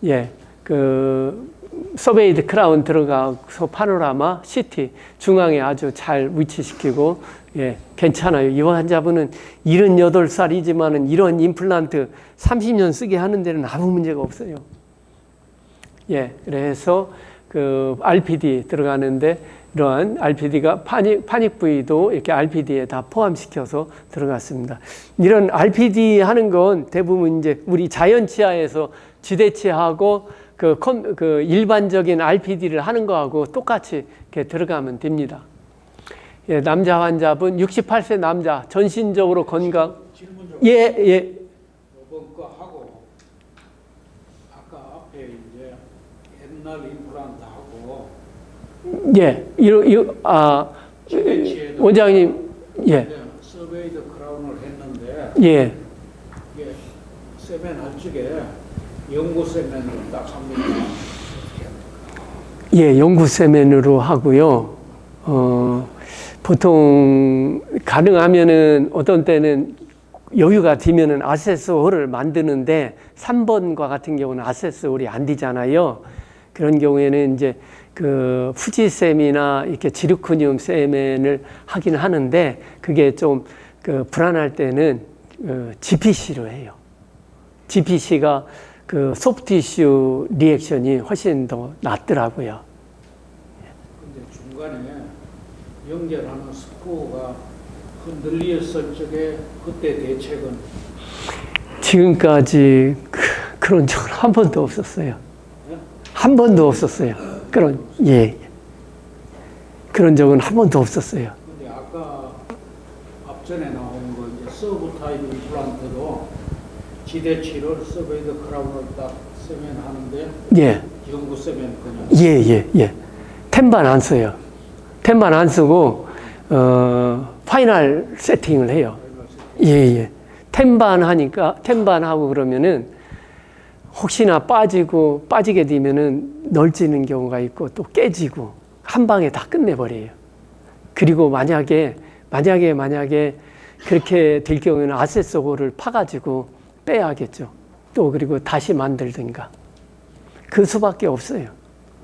예, 그 서베이드 크라운 들어가서 파노라마, CT 중앙에 아주 잘 위치시키고, 예, 괜찮아요. 이 환자분은 78살이지만은 이런 임플란트 30년 쓰게 하는 데는 아무 문제가 없어요. 예, 그래서 그 RPD 들어가는데, 이러한 RPD가 파닉 부위도 이렇게 RPD에 다 포함시켜서 들어갔습니다. 이런 RPD 하는 건 대부분 이제 우리 자연치아에서 지대치하고 그 일반적인 RPD를 하는 거하고 똑같이 이렇게 들어가면 됩니다. 예, 남자 환자분 68세 남자, 전신적으로 건강. 예. 이번 거 하고 아까 앞에 이제 옛날 임플란트 하고 예, 지대치에도 원장님, 예, 네, 서베이드 크라운을 했는데 예, 이게 세면 할 적에 연구 세면으로 딱 합니다. 예, 연구 세면으로 하고요. 보통 가능하면은 어떤 때는 여유가 되면은 아세스홀을 만드는데 3번과 같은 경우는 아세스홀이 안 되잖아요. 그런 경우에는 이제 그 후지세미나 이렇게 지르코늄 세면을 하긴 하는데 그게 좀 그 불안할 때는 GPC로 해요. GPC가 그 소프티슈 리액션이 훨씬 더 낫더라고요. 근데 중간에 연결하는 스크루가 흔들렸을 적에 그때 대책은 지금까지 그런 적은 한 번도 없었어요. 한 번도 없었어요. 예. 그런 적은 한 번도 없었어요. 근데 아까 앞전에 나온 거 이제 서브 타입 임플란트도 지대치를 서베이드 크라운을 딱 세면 하는데 예. 연구 세면 그냥 예. 텐반 안 써요. 텐반 안 쓰고, 파이널 세팅을 해요. 예. 텐반 하고 그러면은 혹시나 빠지게 되면은 널지는 경우가 있고 또 깨지고 한 방에 다 끝내버려요. 그리고 만약에 그렇게 될 경우에는 아세스홀을 파가지고 빼야겠죠. 또 그리고 다시 만들든가. 그 수밖에 없어요.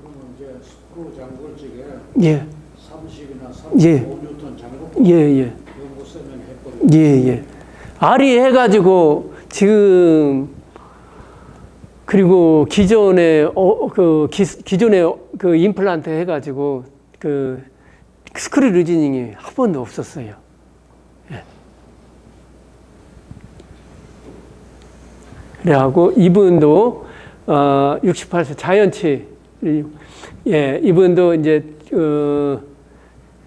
그러면 이제 스크루 잠글 적에 예. 30이나 예. 35뉴턴 잠글 예. 연구 세면 해버리고 예. 아리 해가지고 지금 그리고 기존에 그 임플란트 해가지고 그 스크류 루즈닝이 한 번도 없었어요. 예. 그래하고 이분도 68세 자연치, 예, 이분도 이제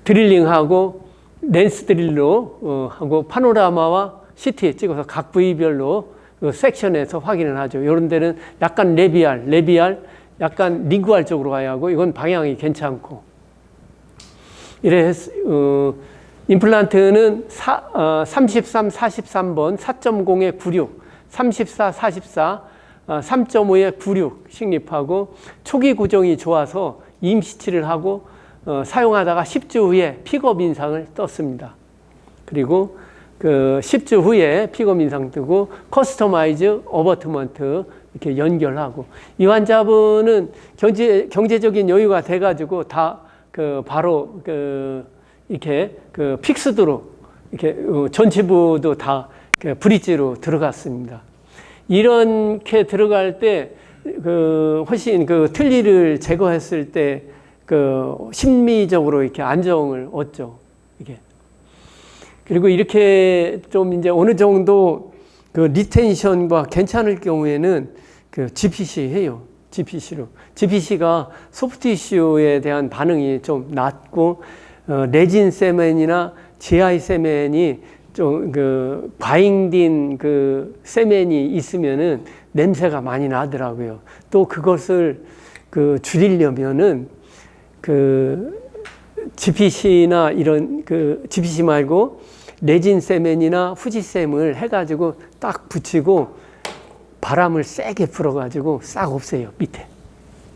드릴링하고 렌스 드릴로 하고 파노라마와 CT 찍어서 각 부위별로 그 섹션에서 확인을 하죠. 이런 데는 약간 레비알, 약간 링구알 쪽으로 가야 하고 이건 방향이 괜찮고. 이래 임플란트는 33, 43번 4.0에 96, 34, 44, 3.5에 96 식립하고 초기 고정이 좋아서 임시치를 하고 사용하다가 10주 후에 픽업 인상을 떴습니다. 그리고 그 10주 후에 픽업 인상 뜨고 커스터마이즈 어버트먼트 이렇게 연결하고 이 환자분은 경제적인 여유가 돼가지고 다 그 바로 그 이렇게 그 픽스드로 이렇게 전치부도 다 브릿지로 들어갔습니다. 이렇게 들어갈 때 그 훨씬 그 틀니를 제거했을 때 그 심리적으로 이렇게 안정을 얻죠. 이게. 그리고 이렇게 좀 이제 어느 정도 그 리텐션과 괜찮을 경우에는 그 GPC 해요. GPC로. GPC가 소프티슈에 대한 반응이 좀 낮고, 레진 세멘이나 GI 세멘이 좀 그 바잉딘 그 세멘이 있으면은 냄새가 많이 나더라고요. 또 그것을 그 줄이려면은 그 GPC나 이런 그 GPC 말고 레진 세멘이나 후지셈을 해가지고 딱 붙이고 바람을 세게 불어가지고 싹 없애요.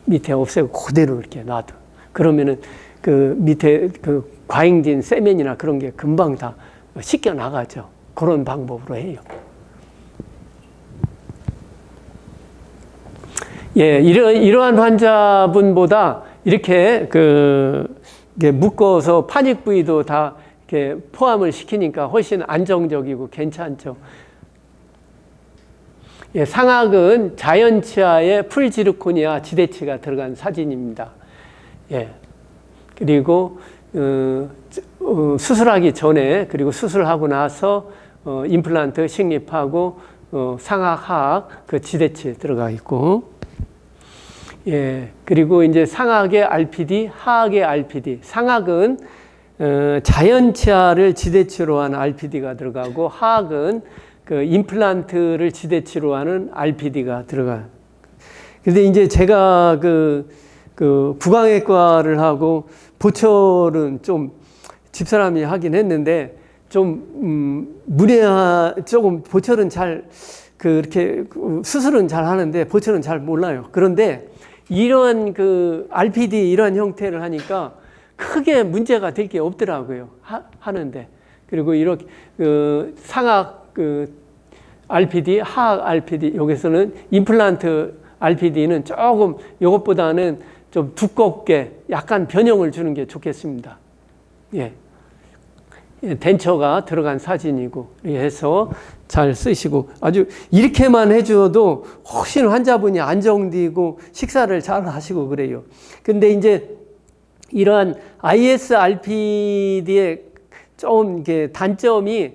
밑에 없애고 그대로 이렇게 놔둬. 그러면은 그 밑에 그 과잉된 세면이나 그런 게 금방 다 씻겨 나가죠. 그런 방법으로 해요. 예, 이러한 환자분보다 이렇게 묶어서 파닉 부위도 다 이렇게 포함을 시키니까 훨씬 안정적이고 괜찮죠. 예, 상악은 자연치아에 풀지르코니아 지대치가 들어간 사진입니다. 예. 그리고 수술하기 전에 그리고 수술하고 나서 임플란트 식립하고 상악 하악 그 지대치 들어가 있고, 예. 그리고 이제 상악의 RPD, 하악의 RPD. 상악은 자연치아를 지대치로 하는 RPD가 들어가고, 하악은 그 임플란트를 지대치로 하는 RPD가 들어가. 근데 이제 제가 그 구강외과를 하고 보철은 좀 집사람이 하긴 했는데 좀 조금 보철은 잘 그렇게 수술은 잘 하는데 보철은 잘 몰라요. 그런데 이러한 그 RPD 이러한 형태를 하니까 크게 문제가 될 게 없더라고요. 하는데 그리고 이렇게 그 상악 그 RPD, 하악 RPD 여기서는 임플란트 RPD는 조금 이것보다는 좀 두껍게 약간 변형을 주는 게 좋겠습니다. 예. 덴처가 들어간 사진이고 해서 잘 쓰시고 아주 이렇게만 해줘도 훨씬 환자분이 안정되고 식사를 잘 하시고 그래요. 근데 이제 이러한 ISRPD의 좀 이게 단점이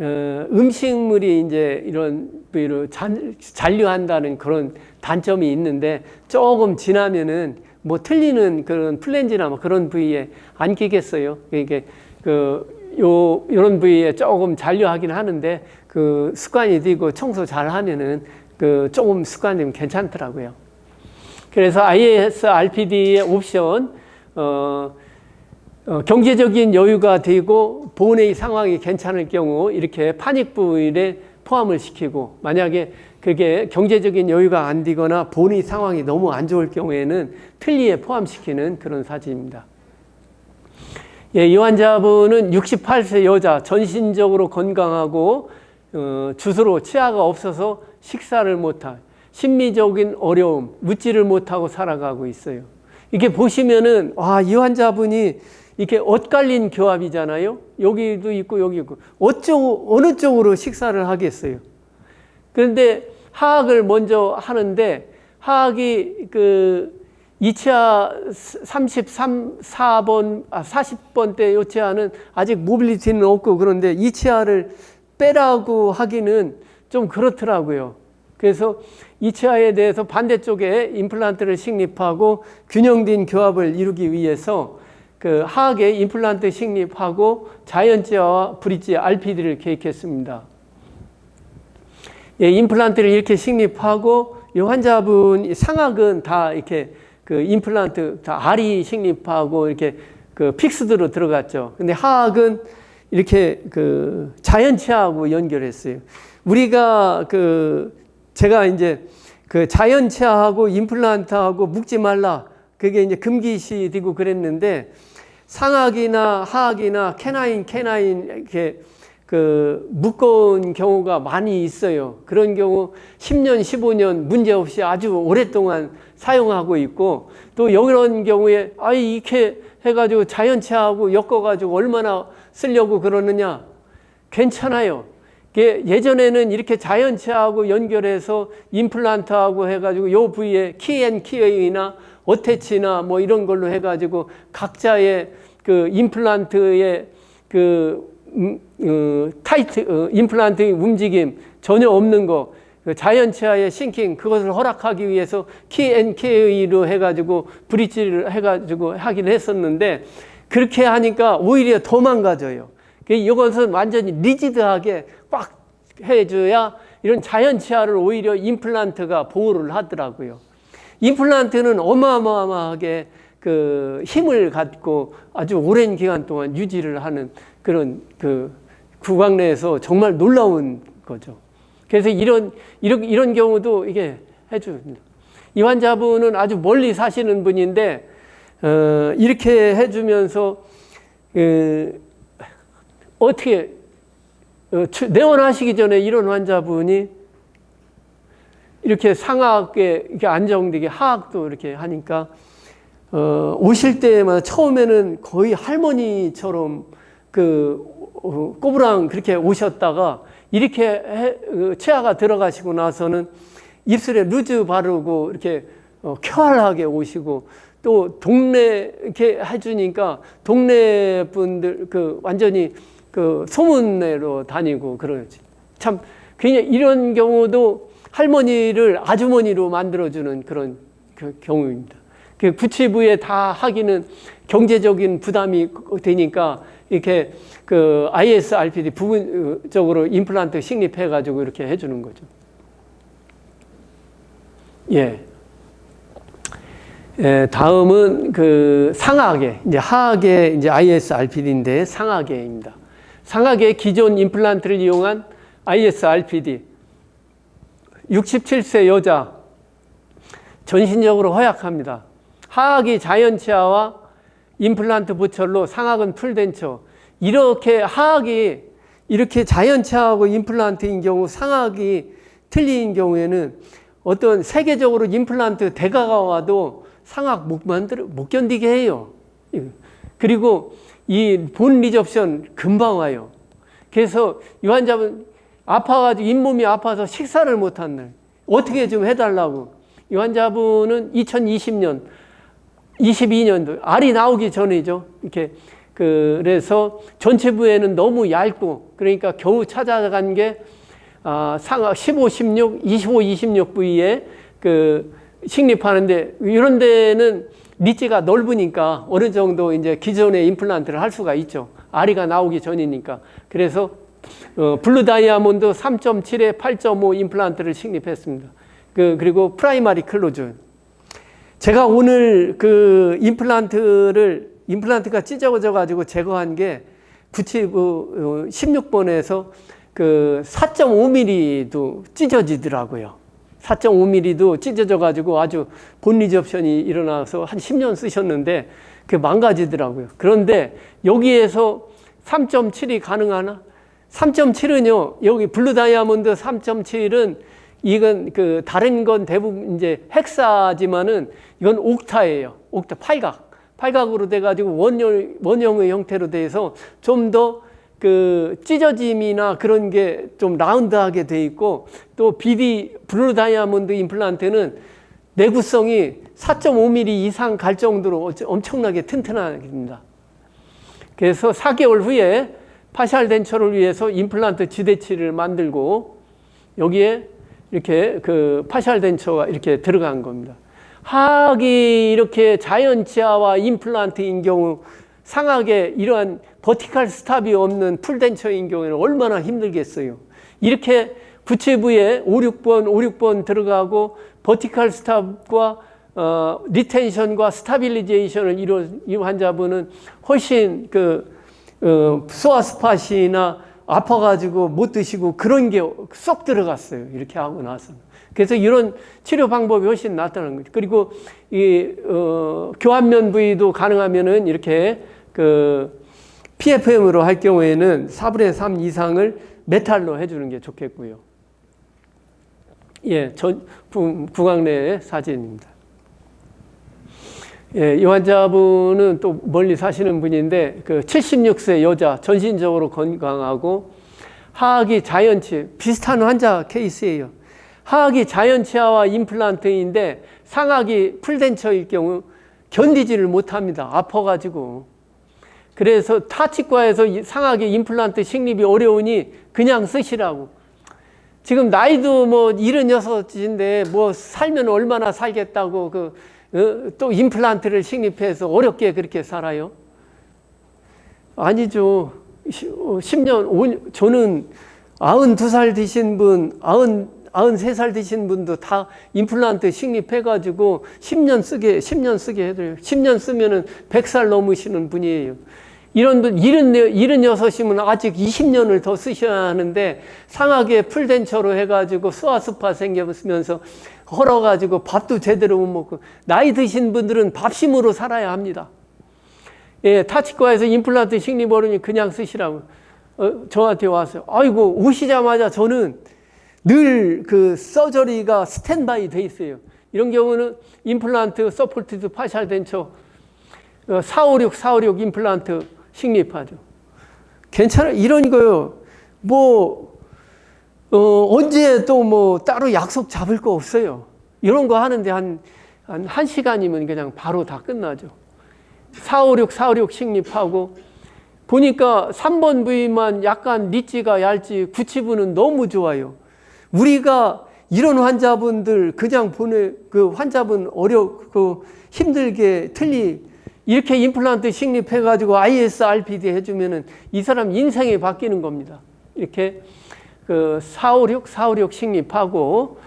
음식물이 이제 이런 부위로 잔류한다는 그런 단점이 있는데 조금 지나면은 뭐 틀리는 그런 플랜지나 뭐 그런 부위에 안 끼겠어요. 이게 요런 부위에 조금 잔류하긴 하는데 그 습관이 되고 청소 잘 하면은 그 조금 습관이면 괜찮더라고요. 그래서 ISRPD의 옵션, 경제적인 여유가 되고 본의 상황이 괜찮을 경우 이렇게 파닉 부위에 포함을 시키고 만약에 그게 경제적인 여유가 안 되거나 본의 상황이 너무 안 좋을 경우에는 틀니에 포함시키는 그런 사진입니다. 예, 이 환자분은 68세 여자, 전신적으로 건강하고 주스로 치아가 없어서 식사를 못한 심리적인 어려움, 묻지를 못하고 살아가고 있어요. 이렇게 보시면은 이 환자분이 이렇게 엇갈린 교합이잖아요. 여기도 있고 여기 있고 어느 쪽으로 식사를 하겠어요. 그런데 하악을 먼저 하는데 하악이 그 2치아 40번 때 요 치아는 아직 모빌리티는 없고 그런데 2치아를 빼라고 하기는 좀 그렇더라고요. 그래서 2치아에 대해서 반대쪽에 임플란트를 식립하고 균형된 교합을 이루기 위해서 그 하악에 임플란트 식립하고 자연치아와 브릿지 RPD를 계획했습니다. 예, 임플란트를 이렇게 식립하고 이 환자분 상악은 다 이렇게 그 임플란트 다 R이 식립하고 이렇게 그 픽스드로 들어갔죠. 근데 하악은 이렇게 그 자연치아하고 연결했어요. 우리가 제가 이제 그 자연치아하고 임플란트하고 묶지 말라. 그게 이제 금기시 되고 그랬는데 상악이나 하악이나 캐나인 이렇게 묶어온 경우가 많이 있어요. 그런 경우 10년, 15년 문제없이 아주 오랫동안 사용하고 있고 또 이런 경우에 이렇게 해가지고 자연치아하고 엮어가지고 얼마나 쓰려고 그러느냐. 괜찮아요. 예전에는 이렇게 자연치아하고 연결해서 임플란트하고 해가지고 요 부위에 키앤키웨이나 어태치나 뭐 이런 걸로 해가지고 각자의 그 임플란트의 임플란트의 움직임 전혀 없는 거, 자연치아의 싱킹 그것을 허락하기 위해서 키앤키웨이로 해가지고 브릿지를 해가지고 하긴 했었는데 그렇게 하니까 오히려 더 망가져요. 이것은 완전히 리지드하게 꽉 해줘야 이런 자연치아를 오히려 임플란트가 보호를 하더라고요. 임플란트는 어마어마하게 그 힘을 갖고 아주 오랜 기간 동안 유지를 하는 그런 구강 내에서 정말 놀라운 거죠. 그래서 이런 경우도 이게 해줍니다. 이 환자분은 아주 멀리 사시는 분인데 이렇게 해주면서 어떻게 내원하시기 전에 이런 환자분이 이렇게 상하악에 이렇게 안정되게 하악도 이렇게 하니까 오실 때마다 처음에는 거의 할머니처럼 꼬부랑 그렇게 오셨다가 이렇게 치아가 들어가시고 나서는 입술에 루즈 바르고 이렇게 쾌활하게 오시고 또 동네 이렇게 해주니까 동네 분들 완전히 소문내로 다니고 그러지. 참 그냥 이런 경우도 할머니를 아주머니로 만들어주는 그런 경우입니다. 구치부에 다 하기는 경제적인 부담이 되니까 이렇게 ISRPD 부분적으로 임플란트 식립해가지고 이렇게 해주는 거죠. 예. 다음은 그 상하계, 이제 하하계 이제 ISRPD인데 상하계입니다. 상하계 기존 임플란트를 이용한 ISRPD 67세 여자 전신적으로 허약합니다. 하악이 자연치아와 임플란트 보철로 상악은 풀덴처. 이렇게 하악이 이렇게 자연치아하고 임플란트인 경우 상악이 틀린 경우에는 어떤 세계적으로 임플란트 대가가 와도 상악 못 견디게 해요. 그리고 이 본 리접션 금방 와요. 그래서 이 환자분 아파가지고 잇몸이 아파서 식사를 못한 날 어떻게 좀 해달라고. 이 환자분은 2020년 22년도 알이 나오기 전이죠. 이렇게 그래서 전체 부에는 너무 얇고 그러니까 겨우 찾아간 게 상악 15, 16, 25, 26 부위에 그 식립하는데 이런 데는 니치가 넓으니까 어느 정도 이제 기존의 임플란트를 할 수가 있죠. 아리가 나오기 전이니까. 그래서 블루 다이아몬드 3.7에 8.5 임플란트를 식립했습니다. 그리고 프라이머리 클로즈. 제가 오늘 그 임플란트가 찢어져 가지고 제거한 게 구치부 16번에서 그 4.5mm도 찢어지더라고요. 4.5mm도 찢어져 가지고 아주 본 리접션이 일어나서 한 10년 쓰셨는데 그게 망가지더라고요. 그런데 여기에서 3.7이 가능하나? 3.7은요, 여기 블루 다이아몬드 3.7은 이건 그 다른 건 대부분 이제 헥사지만은 이건 옥타예요. 옥타 팔각으로 돼가지고 원형의 형태로 돼서 좀 더 그 찢어짐이나 그런 게 좀 라운드하게 돼 있고 또 블루 다이아몬드 임플란트는 내구성이 4.5mm 이상 갈 정도로 엄청나게 튼튼합니다. 그래서 4개월 후에 파샬 덴처를 위해서 임플란트 지대치를 만들고 여기에 이렇게 그 파샬 덴처가 이렇게 들어간 겁니다. 하악이 이렇게 자연치아와 임플란트인 경우 상하게 이러한 버티컬 스탑이 없는 풀덴처인 경우에는 얼마나 힘들겠어요. 이렇게 구체부에 5, 6번 들어가고 버티컬 스탑과 리텐션과 스타빌리제이션을 이룬 이 환자분은 훨씬 소아스팟이나 아파가지고 못 드시고 그런 게 쏙 들어갔어요. 이렇게 하고 나서. 그래서 이런 치료 방법이 훨씬 낫다는 거죠. 그리고 교환면 부위도 가능하면은 이렇게 PFM으로 할 경우에는 4분의 3 이상을 메탈로 해주는 게 좋겠고요. 예, 구강내의 사진입니다. 예, 이 환자분은 또 멀리 사시는 분인데 76세 여자 전신적으로 건강하고 하악이 자연치 비슷한 환자 케이스예요. 하악이 자연치아와 임플란트인데 상악이 풀덴처일 경우 견디지를 못합니다. 아파가지고. 그래서 타치과에서 상악이 임플란트 식립이 어려우니 그냥 쓰시라고. 지금 나이도 뭐 76인데 뭐 살면 얼마나 살겠다고 또 임플란트를 식립해서 어렵게 그렇게 살아요? 아니죠. 10년, 저는 92살 드신 분, 93살 드신 분도 다 임플란트 식립해가지고 10년 쓰게 해드려요. 10년 쓰면은 100살 넘으시는 분이에요. 이런 분, 76이면 아직 20년을 더 쓰셔야 하는데 상하게 풀덴처로 해가지고 소아스파 생기면서 헐어가지고 밥도 제대로 못 먹고 나이 드신 분들은 밥심으로 살아야 합니다. 예, 타치과에서 임플란트 식립 어려우니 그냥 쓰시라고 저한테 왔어요. 아이고 오시자마자 저는 늘 서저리가 스탠바이 돼 있어요. 이런 경우는 임플란트 서포티드 파샬 덴처 456 임플란트 식립하죠. 괜찮아요. 이런 거요. 언제 또 뭐 따로 약속 잡을 거 없어요. 이런 거 하는데 한 1시간이면 그냥 바로 다 끝나죠. 456 식립하고 보니까 3번 부위만 약간 니찌가 얇지 구치부는 너무 좋아요. 우리가 이런 환자분들 그냥 환자분 힘들게 이렇게 임플란트 식립해가지고 ISRPD 해주면은 이 사람 인생이 바뀌는 겁니다. 이렇게 456 식립하고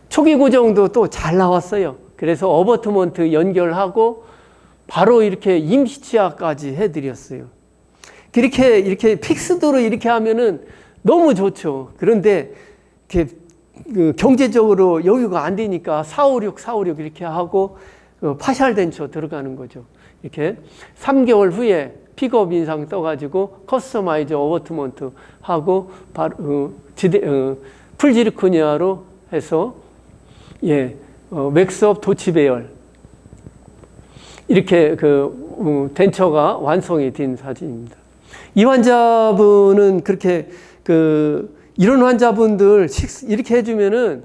초기 고정도 또 잘 나왔어요. 그래서 어버트먼트 연결하고 바로 이렇게 임시치아까지 해드렸어요. 이렇게 픽스드로 이렇게 하면은 너무 좋죠. 그런데 이렇게 경제적으로 여유가 안 되니까 456 이렇게 하고 파샬 덴처 들어가는 거죠. 이렇게 3개월 후에 픽업 인상 떠가지고 커스터마이즈 어버트먼트 하고 바로 풀지르코니아로 해서 맥스업 도치배열 이렇게 덴처가 완성이 된 사진입니다. 이 환자분은 그렇게 이런 환자분들 이렇게 해주면은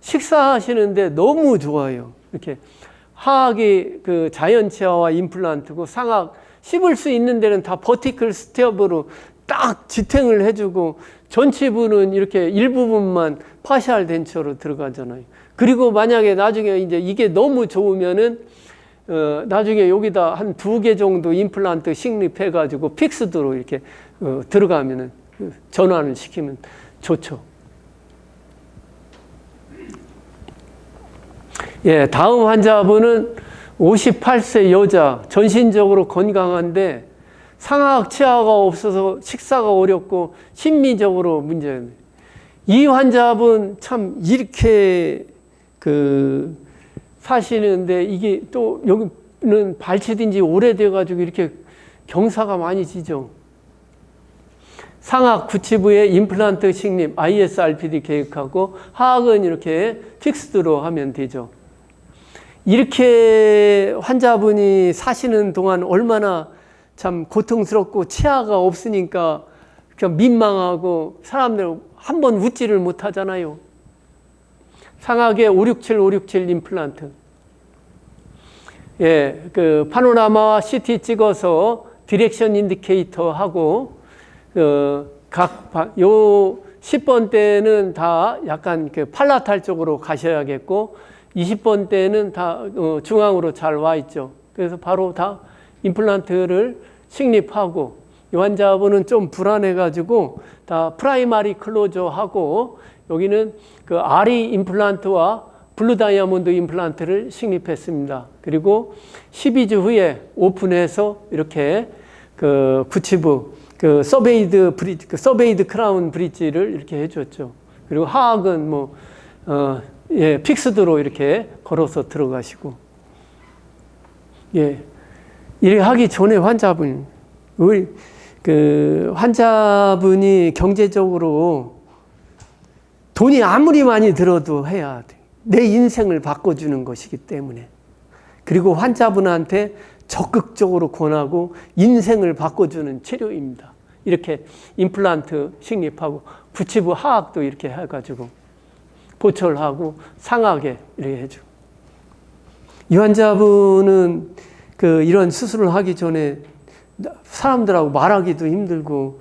식사하시는데 너무 좋아요. 이렇게 하악이 자연치아와 임플란트고 상악 씹을 수 있는 데는 다 버티클 스텝으로 딱 지탱을 해주고 전치부는 이렇게 일부분만 파샬 덴처로 들어가잖아요. 그리고 만약에 나중에 이제 이게 너무 좋으면은 나중에 여기다 한 2개 정도 임플란트 식립해가지고 픽스드로 이렇게 들어가면은 전환을 시키면 좋죠. 다음 환자분은 58세 여자, 전신적으로 건강한데 상악 치아가 없어서 식사가 어렵고 심미적으로 문제입니다. 이 환자분 참 이렇게 사시는데 이게 또 여기는 발치된 지 오래돼가지고 이렇게 경사가 많이 지죠. 상악 구치부에 임플란트 식립 ISRPD 계획하고 하악은 이렇게 픽스드로 하면 되죠. 이렇게 환자분이 사시는 동안 얼마나 참 고통스럽고 치아가 없으니까 그냥 민망하고 사람들 한 번 웃지를 못하잖아요. 상악의 567 임플란트. 파노라마 CT 찍어서 디렉션 인디케이터 하고 요 10번 때는 다 약간 팔라탈 쪽으로 가셔야겠고 20번 때는 다 중앙으로 잘 와 있죠. 그래서 바로 다 임플란트를 식립하고 이 환자분은 좀 불안해가지고 다 프라이마리 클로저 하고 여기는 아리 임플란트와 블루 다이아몬드 임플란트를 식립했습니다. 그리고 12주 후에 오픈해서 이렇게 구치부 서베이드 크라운 브릿지를 이렇게 해줬죠. 그리고 하악은 픽스드로 이렇게 걸어서 들어가시고, 이렇게 하기 전에 환자분이 경제적으로 돈이 아무리 많이 들어도 해야 돼. 내 인생을 바꿔주는 것이기 때문에. 그리고 환자분한테 적극적으로 권하고 인생을 바꿔주는 치료입니다. 이렇게 임플란트 식립하고 구치부 하악도 이렇게 해가지고 보철하고 상하게 이렇게 해주고. 이 환자분은 이런 수술을 하기 전에 사람들하고 말하기도 힘들고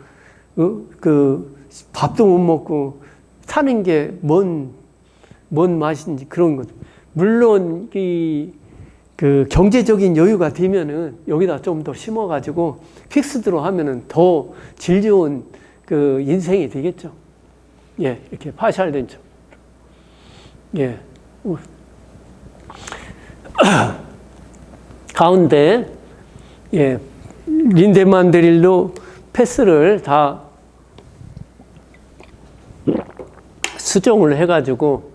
밥도 못 먹고 사는 게 뭔 맛인지 그런 것. 물론 경제적인 여유가 되면은 여기다 좀 더 심어가지고 픽스드로 하면은 더 질 좋은 인생이 되겠죠. 이렇게 파샬 덴처. 가운데 린데만 드릴로 패스를 다 수정을 해가지고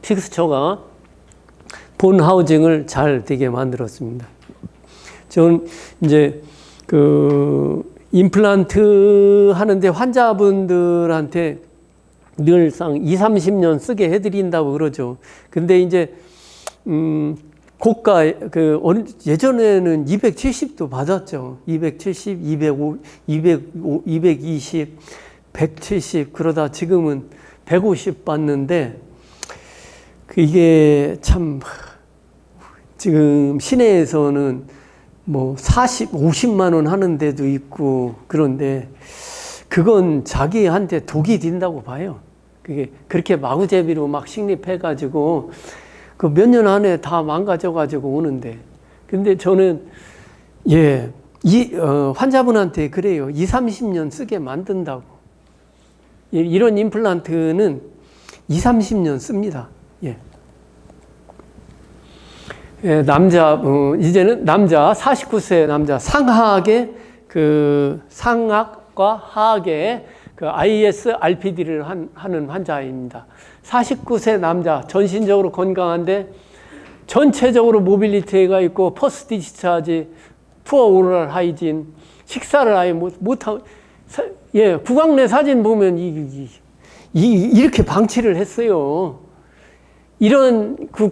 픽스처가 본 하우징을 잘 되게 만들었습니다. 저는 이제 임플란트 하는데 환자분들한테 늘상 20-30년 쓰게 해드린다고 그러죠. 근데 이제 고가 예전에는 270도 받았죠. 270, 205, 220, 170 그러다 지금은 150 받는데 이게 참 지금 시내에서는 50만 원 하는 데도 있고 그런데 그건 자기한테 독이 된다고 봐요. 그게 그렇게 마구제비로 막 식립해가지고 몇 년 안에 다 망가져가지고 오는데. 근데 저는 환자분한테 그래요. 20-30년 쓰게 만든다고. 이런 임플란트는 20-30년 씁니다. 예, 이제는 남자, 49세 남자, 상악과 하악의 그 IS-RPD를 하는 환자입니다. 49세 남자, 전신적으로 건강한데 전체적으로 모빌리티가 있고 포스트 디스차지, 푸어 오럴 하이진, 식사를 아예 못하고, 예, 구강내 사진 보면 이렇게 방치를 했어요. 이런 그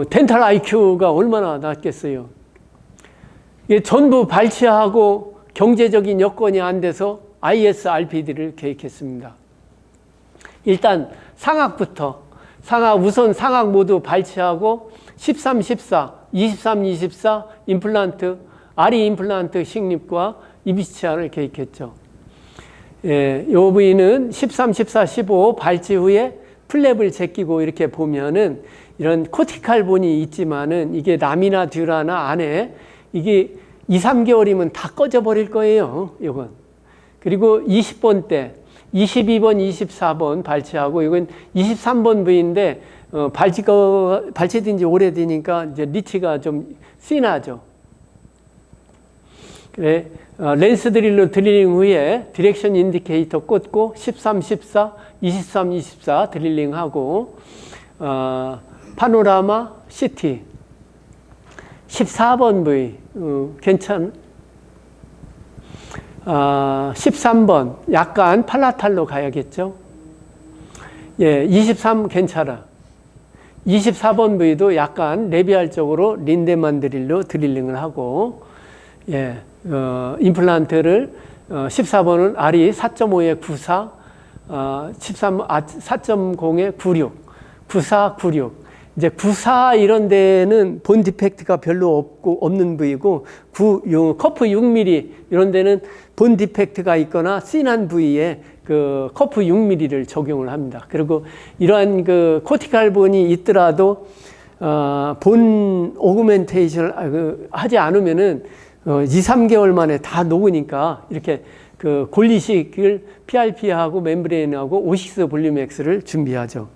덴탈 IQ가 얼마나 낮겠어요. 이게 전부 발치하고 경제적인 여건이 안 돼서 IS-RPD를 계획했습니다. 일단 상악부터, 우선 상악 모두 발치하고 13, 14, 23, 24 임플란트, 아리 임플란트 식립과 이비치아를 계획했죠. 예, 요 부위는 13, 14, 15 발치 후에 플랩을 제끼고 이렇게 보면은 이런 코티칼 본이 있지만은 이게 라미나 듀라나 안에 이게 2, 3개월이면 다 꺼져 버릴 거예요. 이건. 그리고 20번 때 22번, 24번 발치하고 이건 23번 부위인데 발치된 지 오래되니까 이제 리치가 좀 씬하죠. 그래, 렌스 드릴로 드릴링 후에 디렉션 인디케이터 꽂고 13, 14, 23, 24 드릴링하고 파노라마 CT 14번 부위 괜찮. 13번 약간 팔라탈로 가야겠죠. 예, 23 괜찮아. 24번 부위도 약간 레비알 쪽으로 린데만 드릴로 드릴링을 하고, 예, 임플란트를 14번은 R이 4.5에 94, 4.0에 96, 94, 96. 이제 94 이런 데는 본 디펙트가 별로 없는 부위고, 커프 6mm 이런 데는 본 디펙트가 있거나 씬한 부위에 그 커프 6mm를 적용을 합니다. 그리고 이러한 그 코티칼 본이 있더라도 본 오그멘테이션을 하지 않으면은 2, 3개월 만에 다 녹으니까 이렇게 그 골리식을 PRP하고 멤브레인하고 오식스 볼륨엑스를 준비하죠.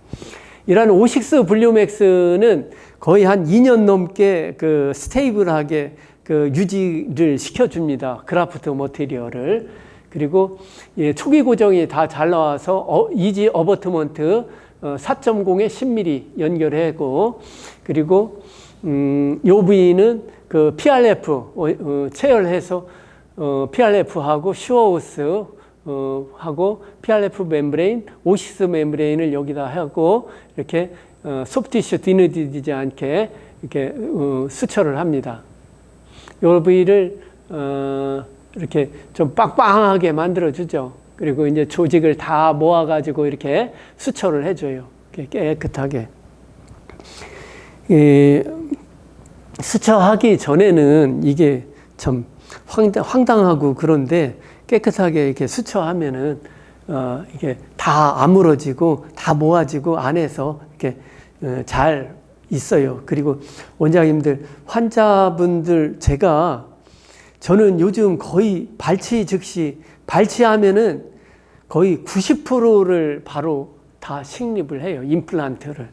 이러한 오식스 볼륨엑스는 거의 한 2년 넘게 그 스테이블하게 그 유지를 시켜줍니다. 그라프트 머티리얼을. 그리고 예, 초기 고정이 다 잘 나와서 이지 어버트먼트 4.0에 10mm 연결하고, 그리고 요 부위는 그 PRF 체열해서 PRF하고 슈어우스 하고 PRF 멤브레인, 오시스 멤브레인을 여기다 하고 이렇게 소프티슈 뒤느지지 않게 이렇게 수처를 합니다. 이 부위를 이렇게 좀 빵빵하게 만들어 주죠. 그리고 이제 조직을 다 모아가지고 이렇게 수처를 해줘요. 깨끗하게. 수처하기 전에는 이게 참 황당하고 그런데 깨끗하게 이렇게 수처하면은 이게 다 아물어지고 다 모아지고 안에서 이렇게 잘 있어요. 그리고 원장님들, 환자분들 저는 요즘 거의 발치 즉시 발치하면은 거의 90%를 바로 다 식립을 해요. 임플란트를.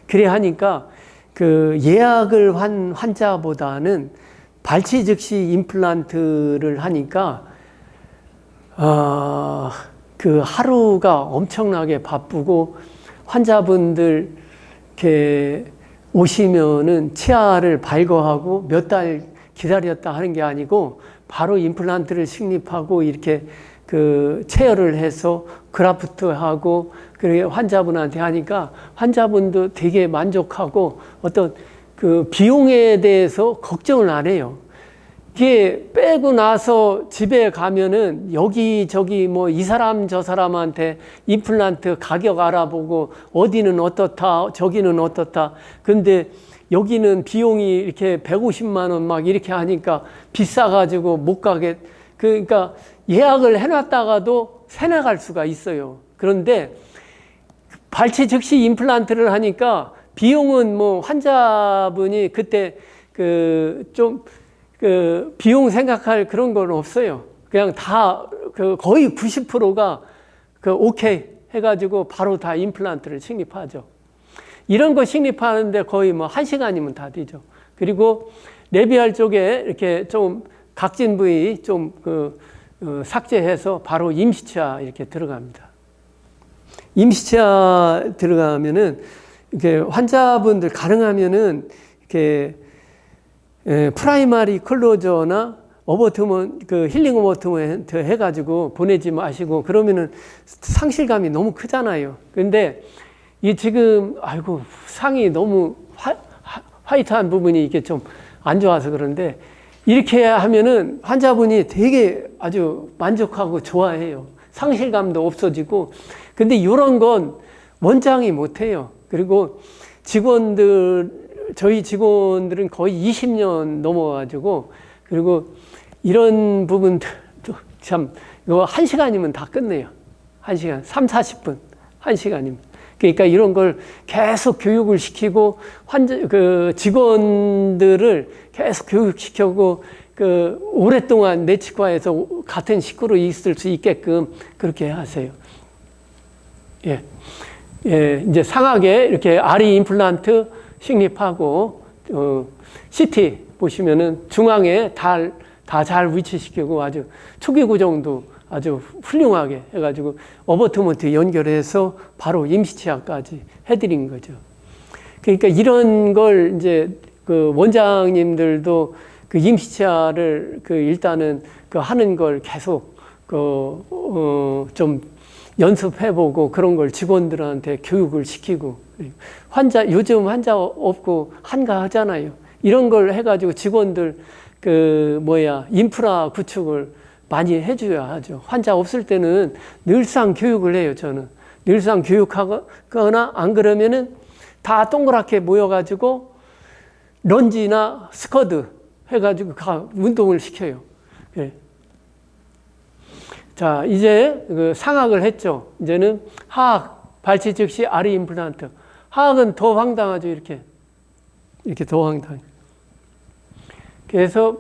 그래 하니까 그 예약을 한 환자보다는 발치 즉시 임플란트를 하니까 그 하루가 엄청나게 바쁘고, 환자분들 이렇게 오시면은 치아를 발거하고 몇 달 기다렸다 하는 게 아니고 바로 임플란트를 식립하고 이렇게 그 체열을 해서 그라프트하고 그리고 환자분한테 하니까 환자분도 되게 만족하고 어떤 그 비용에 대해서 걱정을 안 해요. 이게 빼고 나서 집에 가면은 여기저기 뭐 이 사람 저 사람한테 임플란트 가격 알아보고 어디는 어떻다 저기는 어떻다. 근데 여기는 비용이 이렇게 150만 원 막 이렇게 하니까 비싸가지고 못 가게. 그러니까 예약을 해놨다가도 새나갈 수가 있어요. 그런데 발치 즉시 임플란트를 하니까 비용은 뭐 환자분이 그때 비용 생각할 그런 건 없어요. 그냥 다 거의 90%가 오케이 해가지고 바로 다 임플란트를 식립하죠. 이런 거 식립하는데 거의 뭐 1시간이면 다 되죠. 그리고 레비알 쪽에 이렇게 좀 각진 부위 좀 삭제해서 바로 임시치아 이렇게 들어갑니다. 임시치아 들어가면은 이렇게 환자분들 가능하면은 이렇게 프라이머리 클로저나 어버트먼트 힐링 어버트먼트 해가지고 보내지 마시고 그러면은 상실감이 너무 크잖아요. 근데 이 지금 아이고 상이 너무 화이트한 부분이 이게 좀 안 좋아서 그런데 이렇게 하면은 환자분이 되게 아주 만족하고 좋아해요. 상실감도 없어지고. 근데 이런 건 원장이 못해요. 그리고 저희 직원들은 거의 20년 넘어가지고, 그리고 이런 부분도 참, 이거 1시간이면 다 끝내요. 1시간, 3, 40분, 1시간이면. 그러니까 이런 걸 계속 교육을 시키고, 직원들을 계속 교육시키고, 오랫동안 내 치과에서 같은 식구로 있을 수 있게끔 그렇게 하세요. 예. 예, 이제 상하게 이렇게 아리 임플란트 식립하고, CT 보시면은 중앙에 다 잘 위치시키고 아주 초기 구정도 아주 훌륭하게 해가지고 어버트먼트 연결해서 바로 임시치아까지 해드린 거죠. 그러니까 이런 걸 이제 원장님들도 임시치아를 일단은 하는 걸 계속 좀 연습해보고 그런 걸 직원들한테 교육을 시키고 요즘 환자 없고 한가하잖아요. 이런 걸 해가지고 직원들 인프라 구축을 많이 해줘야 하죠. 환자 없을 때는 늘상 교육을 해요, 저는. 늘상 교육하거나 안 그러면은 다 동그랗게 모여가지고 런지나 스쿼드 해가지고 운동을 시켜요. 네. 자, 이제 상악을 했죠. 이제는 하악, 발치 즉시 아리 임플란트. 하악은 더 황당하죠, 이렇게 더 황당해요. 그래서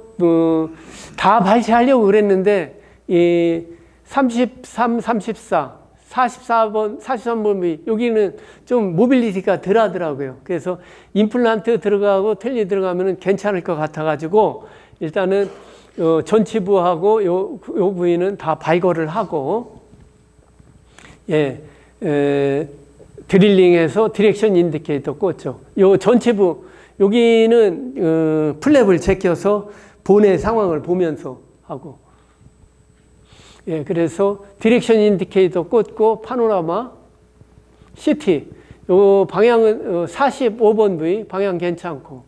다 발치하려고 그랬는데 이 33, 34, 44번, 43번 여기는 좀 모빌리티가 덜 하더라고요. 그래서 임플란트 들어가고 텔리 들어가면 괜찮을 것 같아가지고 일단은 전치부하고 요 부위는 다 발걸을 하고 드릴링해서 디렉션 인디케이터 꽂죠. 요 전치부 여기는 플랩을 제껴서 본의 상황을 보면서 하고, 그래서 디렉션 인디케이터 꽂고 파노라마, CT, 요 방향은 45번 부위 방향 괜찮고,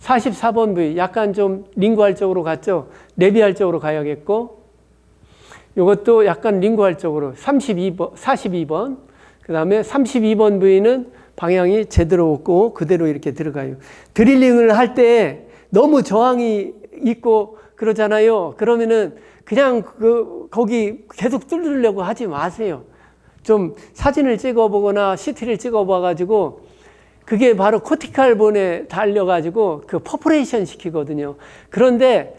44번 부위 약간 좀 링구알 쪽으로 갔죠. 레비알 쪽으로 가야겠고, 요것도 약간 링구알 쪽으로 42번, 그 다음에 32번 부위는 방향이 제대로 없고 그대로 이렇게 들어가요. 드릴링을 할 때 너무 저항이 있고 그러잖아요. 그러면은 그냥 거기 계속 뚫으려고 하지 마세요. 좀 사진을 찍어보거나 CT를 찍어봐가지고 그게 바로 코티칼본에 달려가지고 퍼포레이션 시키거든요. 그런데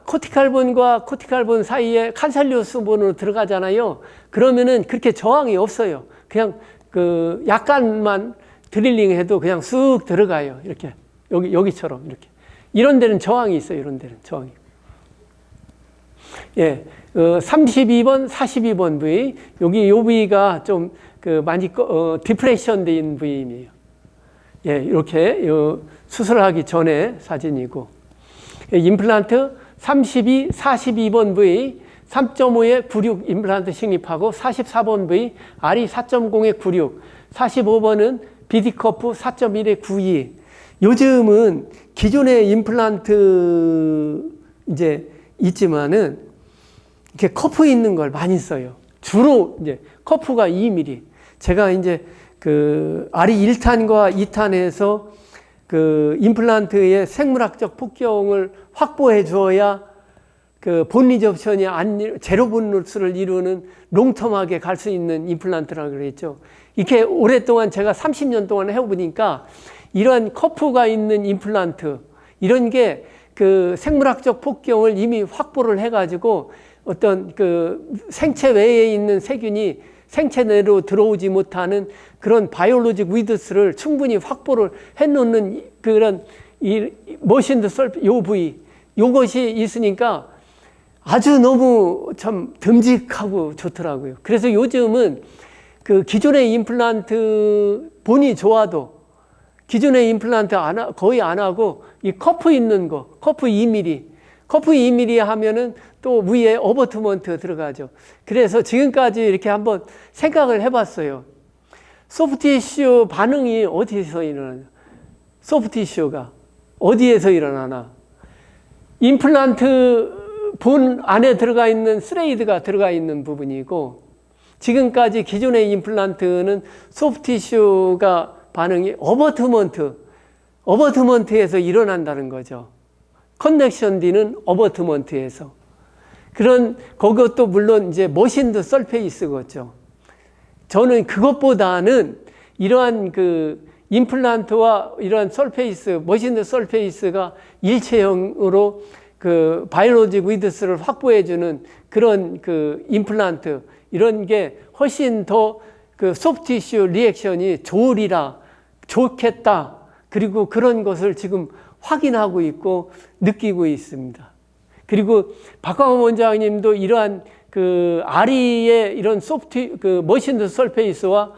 코티칼본과 코티칼본 사이에 칸살리우스본으로 들어가잖아요. 그러면은 그렇게 저항이 없어요. 그냥 약간만 드릴링 해도 그냥 쑥 들어가요. 이렇게. 여기처럼 이렇게. 이런 데는 저항이 있어요. 이런 데는 저항이. 32번, 42번 부위. 요 부위가 좀 많이 디프레션 된 부위예요. 이렇게 수술하기 전에 사진이고. 임플란트 32, 42번 부위. 3.5에 96 임플란트 식립하고 44번 부위 아리 4.0에 96, 45번은 비디커프 4.1에 92. 요즘은 기존의 임플란트 이제 있지만은 이렇게 커프 있는 걸 많이 써요. 주로 이제 커프가 2mm. 제가 이제 아리 1탄과 2탄에서 임플란트의 생물학적 폭경을 확보해 줘야 본리접션이 제로 본루스를 이루는 롱텀하게 갈 수 있는 임플란트라고 그랬죠. 이렇게 오랫동안 제가 30년 동안 해보니까 이러한 커프가 있는 임플란트, 이런 게 생물학적 폭경을 이미 확보를 해가지고 어떤 생체 외에 있는 세균이 생체 내로 들어오지 못하는 그런 바이올로직 위드스를 충분히 확보를 해놓는 그런 이 머신드 설페 요 부위 요것이 있으니까 아주 너무 참 듬직하고 좋더라고요. 그래서 요즘은 그 기존의 임플란트 본이 좋아도 기존의 임플란트 거의 안 하고 이 커프 있는 거, 커프 2mm 하면은 또 위에 어버트먼트 들어가죠. 그래서 지금까지 이렇게 한번 생각을 해봤어요. 소프트티슈 반응이 어디서 일어나냐? 소프트티슈가 어디에서 일어나나? 임플란트 본 안에 들어가 있는 스레이드가 들어가 있는 부분이고, 지금까지 기존의 임플란트는 소프트티슈가 반응이 어버트먼트에서 일어난다는 거죠. 커넥션 D는 어버트먼트에서. 그것도 물론 이제 머신드 설페이스겠죠. 저는 그것보다는 이러한 그 임플란트와 이러한 설페이스, 머신드 설페이스가 일체형으로 그 바이올로직 위드스를 확보해주는 그런 그 임플란트, 이런 게 훨씬 더 그 소프티슈 리액션이 좋겠다. 그리고 그런 것을 지금 확인하고 있고 느끼고 있습니다. 그리고 박광호 원장님도 이러한 그 아리의 이런 그 머신드 설페이스와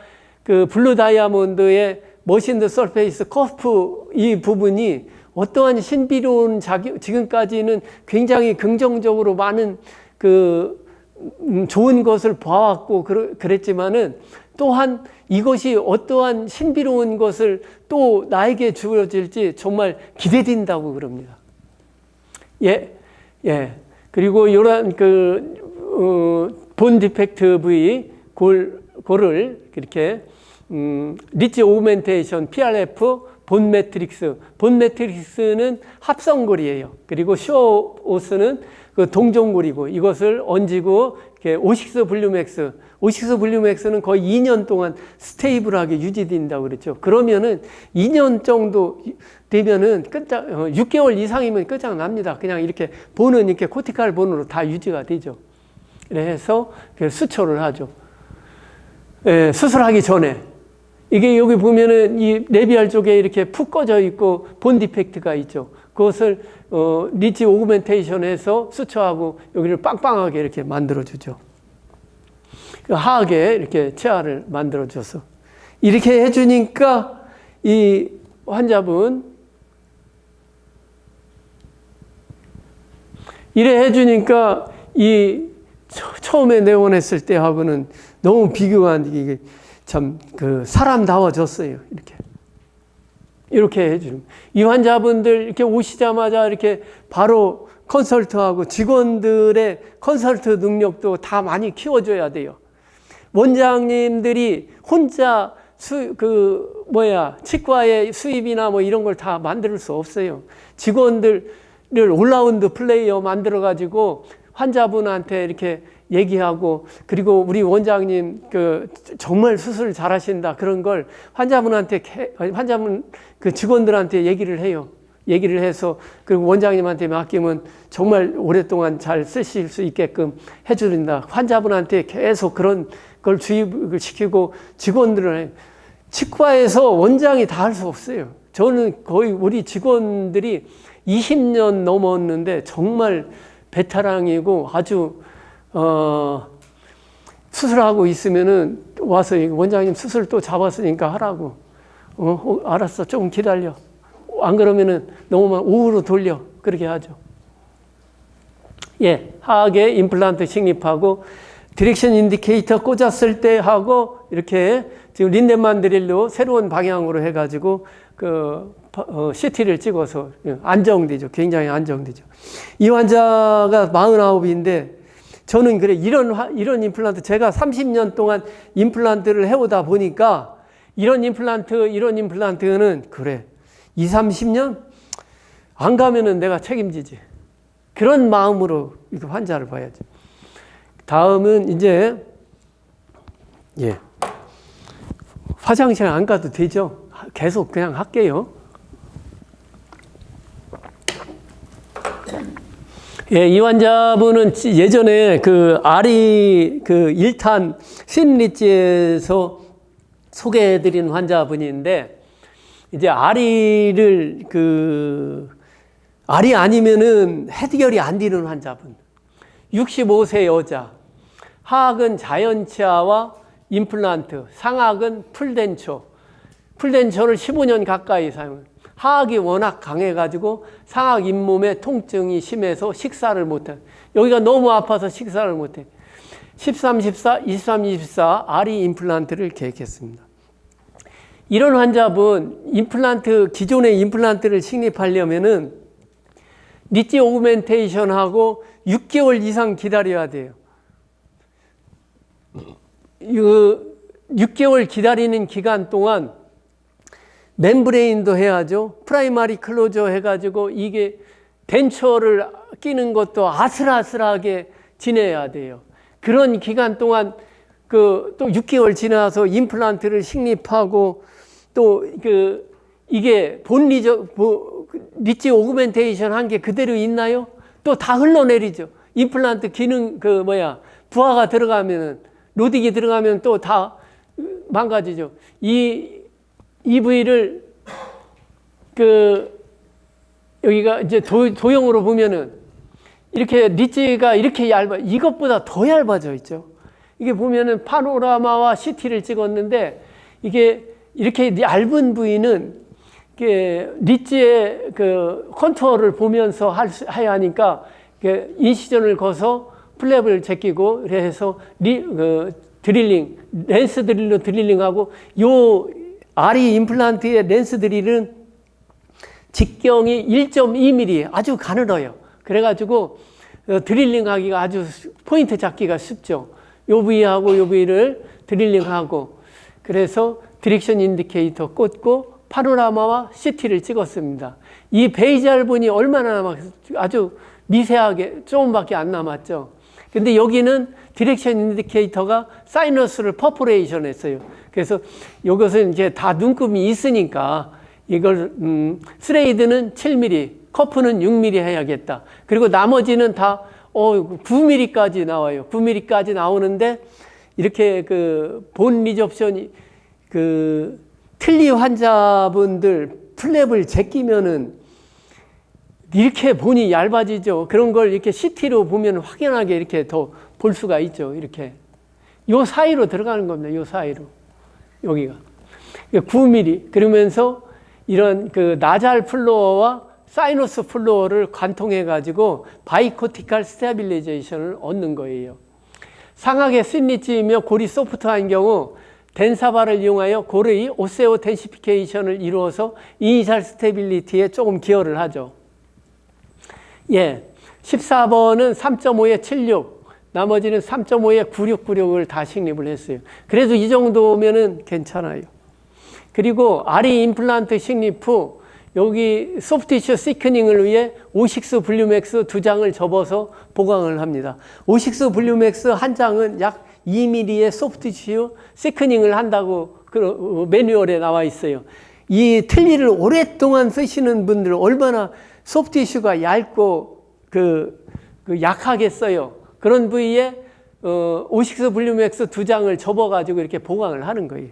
그 블루 다이아몬드의 머신드 설페이스 커프 이 부분이 어떠한 신비로운 지금까지는 굉장히 긍정적으로 많은 그 좋은 것을 봐왔고 그랬지만은 또한 이것이 어떠한 신비로운 것을 또 나에게 주어질지 정말 기대된다고 그럽니다. 예. 그리고 이러한 본 디펙트 부위 골을 이렇게 리치 오그멘테이션 PRF 본 매트릭스는 합성골이에요. 그리고 쇼오스는 그 동종골이고, 이것을 얹고 오식스 블루맥스는 거의 2년 동안 스테이블하게 유지된다고 그랬죠. 그러면은 2년 정도 되면은 6개월 이상이면 끝장납니다. 그냥 이렇게 본은 이렇게 코티칼 본으로 다 유지가 되죠. 그래서 수초를 하죠. 예, 수술하기 전에. 이게 여기 보면은 이 레비알 쪽에 이렇게 푹 꺼져 있고 본 디펙트가 있죠. 그것을 리치 오그멘테이션해서 수초하고 여기를 빵빵하게 이렇게 만들어주죠. 하하게 이렇게 치아를 만들어줘서 이렇게 해주니까 이 환자분 이래 해주니까 이 처음에 내원했을 때하고는 너무 비교가 이게 참 그 사람다워졌어요. 이렇게 해주는. 이 환자분들 이렇게 오시자마자 이렇게 바로 컨설트하고 직원들의 컨설트 능력도 다 많이 키워줘야 돼요. 원장님들이 혼자 치과의 수입이나 뭐 이런 걸 다 만들 수 없어요. 직원들을 올라운드 플레이어 만들어가지고 환자분한테 이렇게 얘기하고, 그리고 우리 원장님 정말 수술 잘하신다 그런 걸 환자분 그 직원들한테 얘기를 해요. 얘기를 해서 그리고 원장님한테 맡기면 정말 오랫동안 잘 쓰실 수 있게끔 해주린다. 환자분한테 계속 그런 걸 주입을 시키고 직원들을 치과에서 원장이 다 할 수 없어요. 저는 거의 우리 직원들이 20년 넘었는데 정말 베테랑이고 아주 수술하고 있으면은 와서 원장님 수술 또 잡았으니까 하라고. 알았어, 조금 기다려. 안 그러면은 너무만 오후로 돌려. 그렇게 하죠. 예, 하악에 임플란트 식립하고 디렉션 인디케이터 꽂았을 때 하고 이렇게 지금 린덴만 드릴로 새로운 방향으로 해가지고 CT를 찍어서 안정되죠. 굉장히 안정되죠. 이 환자가 49인데 저는 그래 이런 임플란트 제가 30년 동안 임플란트를 해오다 보니까 이런 임플란트는 그래 20-30년 안 가면은 내가 책임지지. 그런 마음으로 이렇게 환자를 봐야지. 다음은 이제 화장실 안 가도 되죠. 계속 그냥 할게요. 예, 이 환자분은 예전에 그 아리 그 1탄 신리지에서 소개해드린 환자분인데, 이제 아리를 아리 아니면은 해결이 안 되는 환자분. 65세 여자. 하악은 자연치아와 임플란트, 상악은 풀덴처. 풀덴처를 15년 가까이 사용. 하악이 워낙 강해가지고 상악 잇몸에 통증이 심해서 식사를 못해. 여기가 너무 아파서 식사를 못해. 13, 14, 23, 24 아리 임플란트를 계획했습니다. 이런 환자분, 임플란트, 기존의 임플란트를 식립하려면은 리치 오그멘테이션하고 6개월 이상 기다려야 돼요. 6개월 기다리는 기간 동안 멤브레인도 해야죠. 프라이머리 클로저 해가지고 이게 덴처를 끼는 것도 아슬아슬하게 지내야 돼요. 그런 기간 동안 또 6개월 지나서 임플란트를 식립하고 또 이게 리치 오그멘테이션 한 게 그대로 있나요? 또 다 흘러내리죠. 임플란트 기능 부하가 들어가면은 로딩이 들어가면 또 다 망가지죠. 이 부위를 여기가 이제 도형으로 보면은 이렇게 리치가 이렇게 이것보다 더 얇아져 있죠. 이게 보면은 파노라마와 CT를 찍었는데 이게 이렇게 얇은 부위는 리치의 컨투어를 보면서 해야 하니까 인시전을 거서 플랩을 제끼고 그래서 드릴링, 렌스 드릴로 드릴링하고 요 아리 임플란트의 렌스 드릴은 직경이 1.2mm 아주 가늘어요. 그래가지고 드릴링하기가 아주 포인트 잡기가 쉽죠. 요 부위하고 요 부위를 드릴링하고 그래서 디렉션 인디케이터 꽂고 파노라마와 CT를 찍었습니다. 이 베이잘본이 얼마나 남았어요? 아주 미세하게 조금밖에 안 남았죠. 근데 여기는 디렉션 인디케이터가 사이너스를 퍼포레이션 했어요. 그래서 이것은 이제 다 눈금이 있으니까 이걸 스레이드는 7mm, 커프는 6mm 해야겠다. 그리고 나머지는 다 9mm까지 나와요. 9mm까지 나오는데 이렇게 본 리접션이 틀니 환자분들 플랩을 제끼면은 이렇게 본이 얇아지죠. 그런 걸 이렇게 CT로 보면 확연하게 이렇게 더 볼 수가 있죠. 이렇게. 요 사이로 들어가는 겁니다. 요 사이로. 여기가. 9mm. 그러면서 이런 나잘 플로어와 사이너스 플로어를 관통해가지고 바이코티칼 스테빌리제이션을 얻는 거예요. 상악의 신리치이며 골이 소프트한 경우 덴사바를 이용하여 골의 오세오 덴시피케이션을 이루어서 이니셜 스테빌리티에 조금 기여를 하죠. 예. 14번은 3.5에 76, 나머지는 3.5에 9696을 다 식립을 했어요. 그래도 이 정도면은 괜찮아요. 그리고 아리 임플란트 식립 후 여기 소프티슈 시크닝을 위해 오식스 블루맥스 2장을 접어서 보강을 합니다. 오식스 블루맥스 한 장은 약 2mm의 소프티슈 시크닝을 한다고 매뉴얼에 나와 있어요. 이 틀니를 오랫동안 쓰시는 분들 얼마나 소프티슈가 얇고 약하겠어요. 그런 부위에 오식스 블루맥스 2장을 접어가지고 이렇게 보강을 하는 거예요.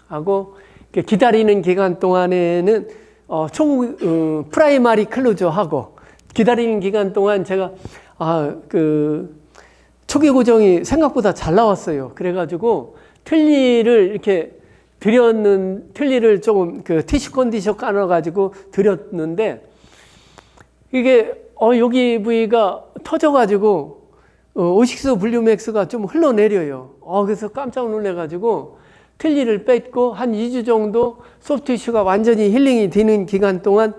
하고 기다리는 기간 동안에는 프라이머리 클로저 하고 기다리는 기간 동안 제가 초기 고정이 생각보다 잘 나왔어요. 그래가지고 틀니를 이렇게 틀니를 조금 티슈 컨디션 깔아가지고 드렸는데 이게 여기 부위가 터져가지고 오식스 블루맥스가 좀 흘러내려요. 그래서 깜짝 놀래가지고 틀니를 뺐고 한 2주 정도 소프티슈가 완전히 힐링이 되는 기간 동안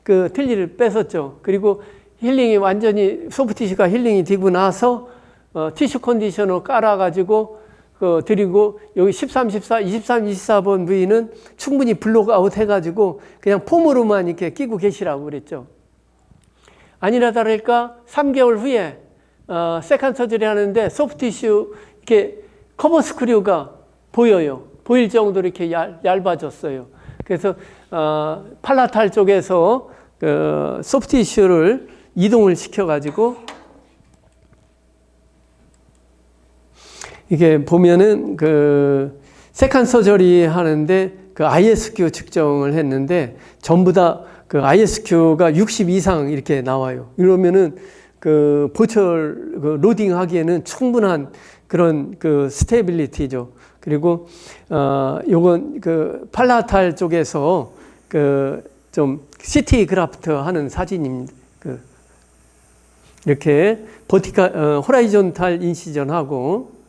틀니를 뺐었죠. 그리고 힐링이 완전히 소프티슈가 힐링이 되고 나서 티슈 컨디셔너 깔아가지고 드리고 여기 13, 14, 23, 24번 부위는 충분히 블록아웃 해가지고 그냥 폼으로만 이렇게 끼고 계시라고 그랬죠. 아니나 다를까 3개월 후에 세컨 서저리 하는데 소프티슈 이렇게 커버 스크류가 보여요. 보일 정도로 이렇게 얇아졌어요. 그래서 팔라탈 쪽에서 소프티슈를 이동을 시켜가지고 이게 보면은 그 세컨 서저리 하는데 그 ISQ 측정을 했는데 전부 다 그 ISQ가 60 이상 이렇게 나와요. 이러면은 그 보철 그 로딩 하기에는 충분한 그런 그 스테빌리티죠. 그리고 요건 그 팔라탈 쪽에서 그 좀 CT 그래프트 하는 사진입니다. 그 이렇게 버티칼 호라이존탈 인시전하고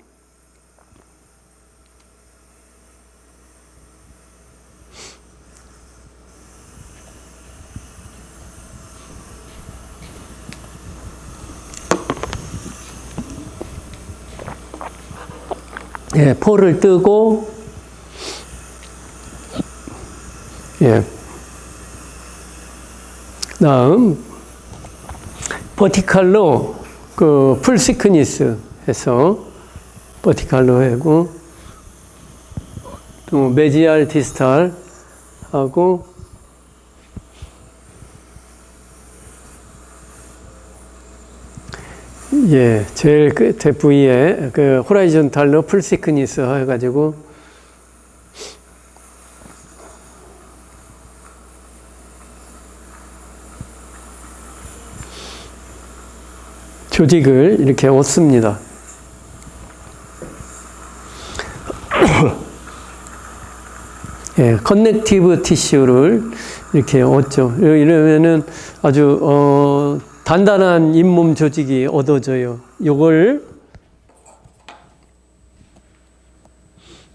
예, 폴을 뜨고 예. 다음 버티칼로 그 풀 시크니스 해서 버티칼로 하고 또 메지알 디스탈 하고 예, 제일 끝에 부위에 그 호라이존탈로 풀 시크니스 해가지고 조직을 이렇게 얻습니다. 예, 커넥티브 티슈를 이렇게 얻죠. 이러면은 아주 단단한 잇몸 조직이 얻어져요. 요걸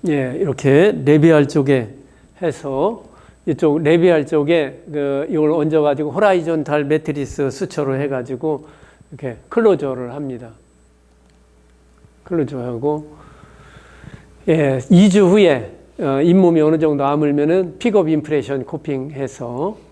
예, 이렇게 레비알 쪽에 해서 이쪽 레비알 쪽에 이걸 얹어가지고 호라이존탈 매트리스 수초로 해가지고 이렇게 클로저를 합니다. 클로저하고 예, 2주 후에 잇몸이 어느 정도 아물면은 픽업 임프레션 코핑해서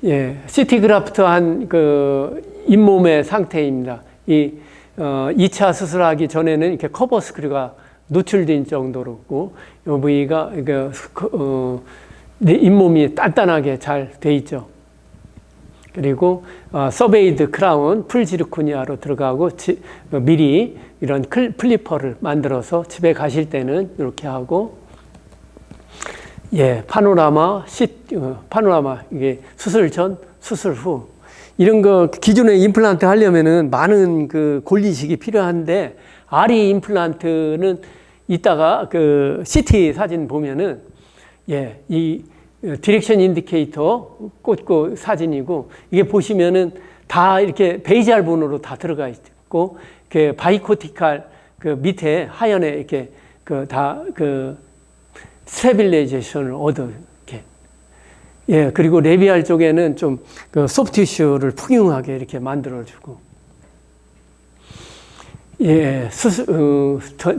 예, CT 그래프트한 그 잇몸의 상태입니다. 이 2차 수술하기 전에는 이렇게 커버 스크류가 노출된 정도로고 이 부위가 잇몸이 단단하게 잘 돼 있죠. 그리고 서베이드 크라운 풀지르코니아로 들어가고 미리 이런 플리퍼를 만들어서 집에 가실 때는 이렇게 하고 예, 파노라마 이게 수술 전, 수술 후 이런 거 기존에 임플란트 하려면은 많은 그 골리식이 필요한데 RE 임플란트는 이따가 그 CT 사진 보면은 예, 이 디렉션 인디케이터 꽂고 사진이고 이게 보시면은 다 이렇게 베이지알 본으로 다 들어가 있고 그 바이코티칼 그 밑에 하얀에 이렇게 그 스테빌라이제이션을 얻어 이렇게 예, 그리고 레비알 쪽에는 좀 그 소프티슈를 풍용하게 이렇게 만들어주고 예,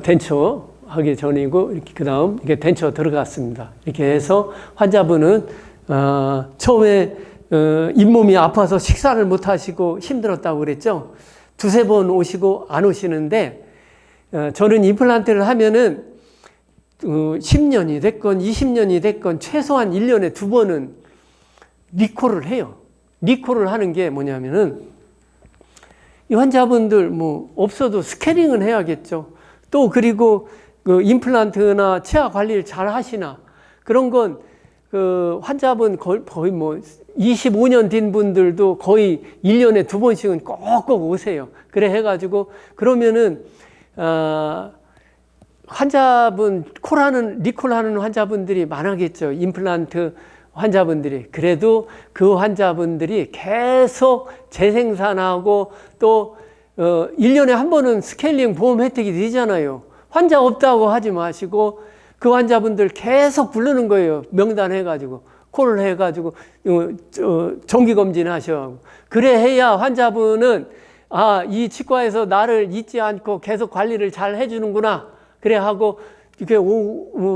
덴처 하기 전이고 이렇게 그다음 이게 덴처 들어갔습니다. 이렇게 해서 환자분은 처음에 잇몸이 아파서 식사를 못 하시고 힘들었다고 그랬죠. 두세 번 오시고 안 오시는데 저는 임플란트를 하면은 10년이 됐건 20년이 됐건 최소한 1년에 2번은 리콜을 해요. 리콜을 하는 게 뭐냐면은 이 환자분들 뭐 없어도 스캐닝은 해야겠죠. 또 그리고 그 임플란트나 치아 관리를 잘 하시나 그런 건 그 환자분 거의 뭐 25년 된 분들도 거의 1년에 2번씩은 꼭꼭 오세요. 그래 해가지고 그러면은 환자분 리콜하는 환자분들이 많았겠죠. 임플란트 환자분들이. 그래도 그 환자분들이 계속 재생산하고 또 1년에 한 번은 스케일링 보험 혜택이 되잖아요. 환자 없다고 하지 마시고 그 환자분들 계속 부르는 거예요. 명단 해가지고 콜을 해가지고 정기검진 하셔. 그래 해야 환자분은 이 치과에서 나를 잊지 않고 계속 관리를 잘 해주는구나. 그래 하고 이렇게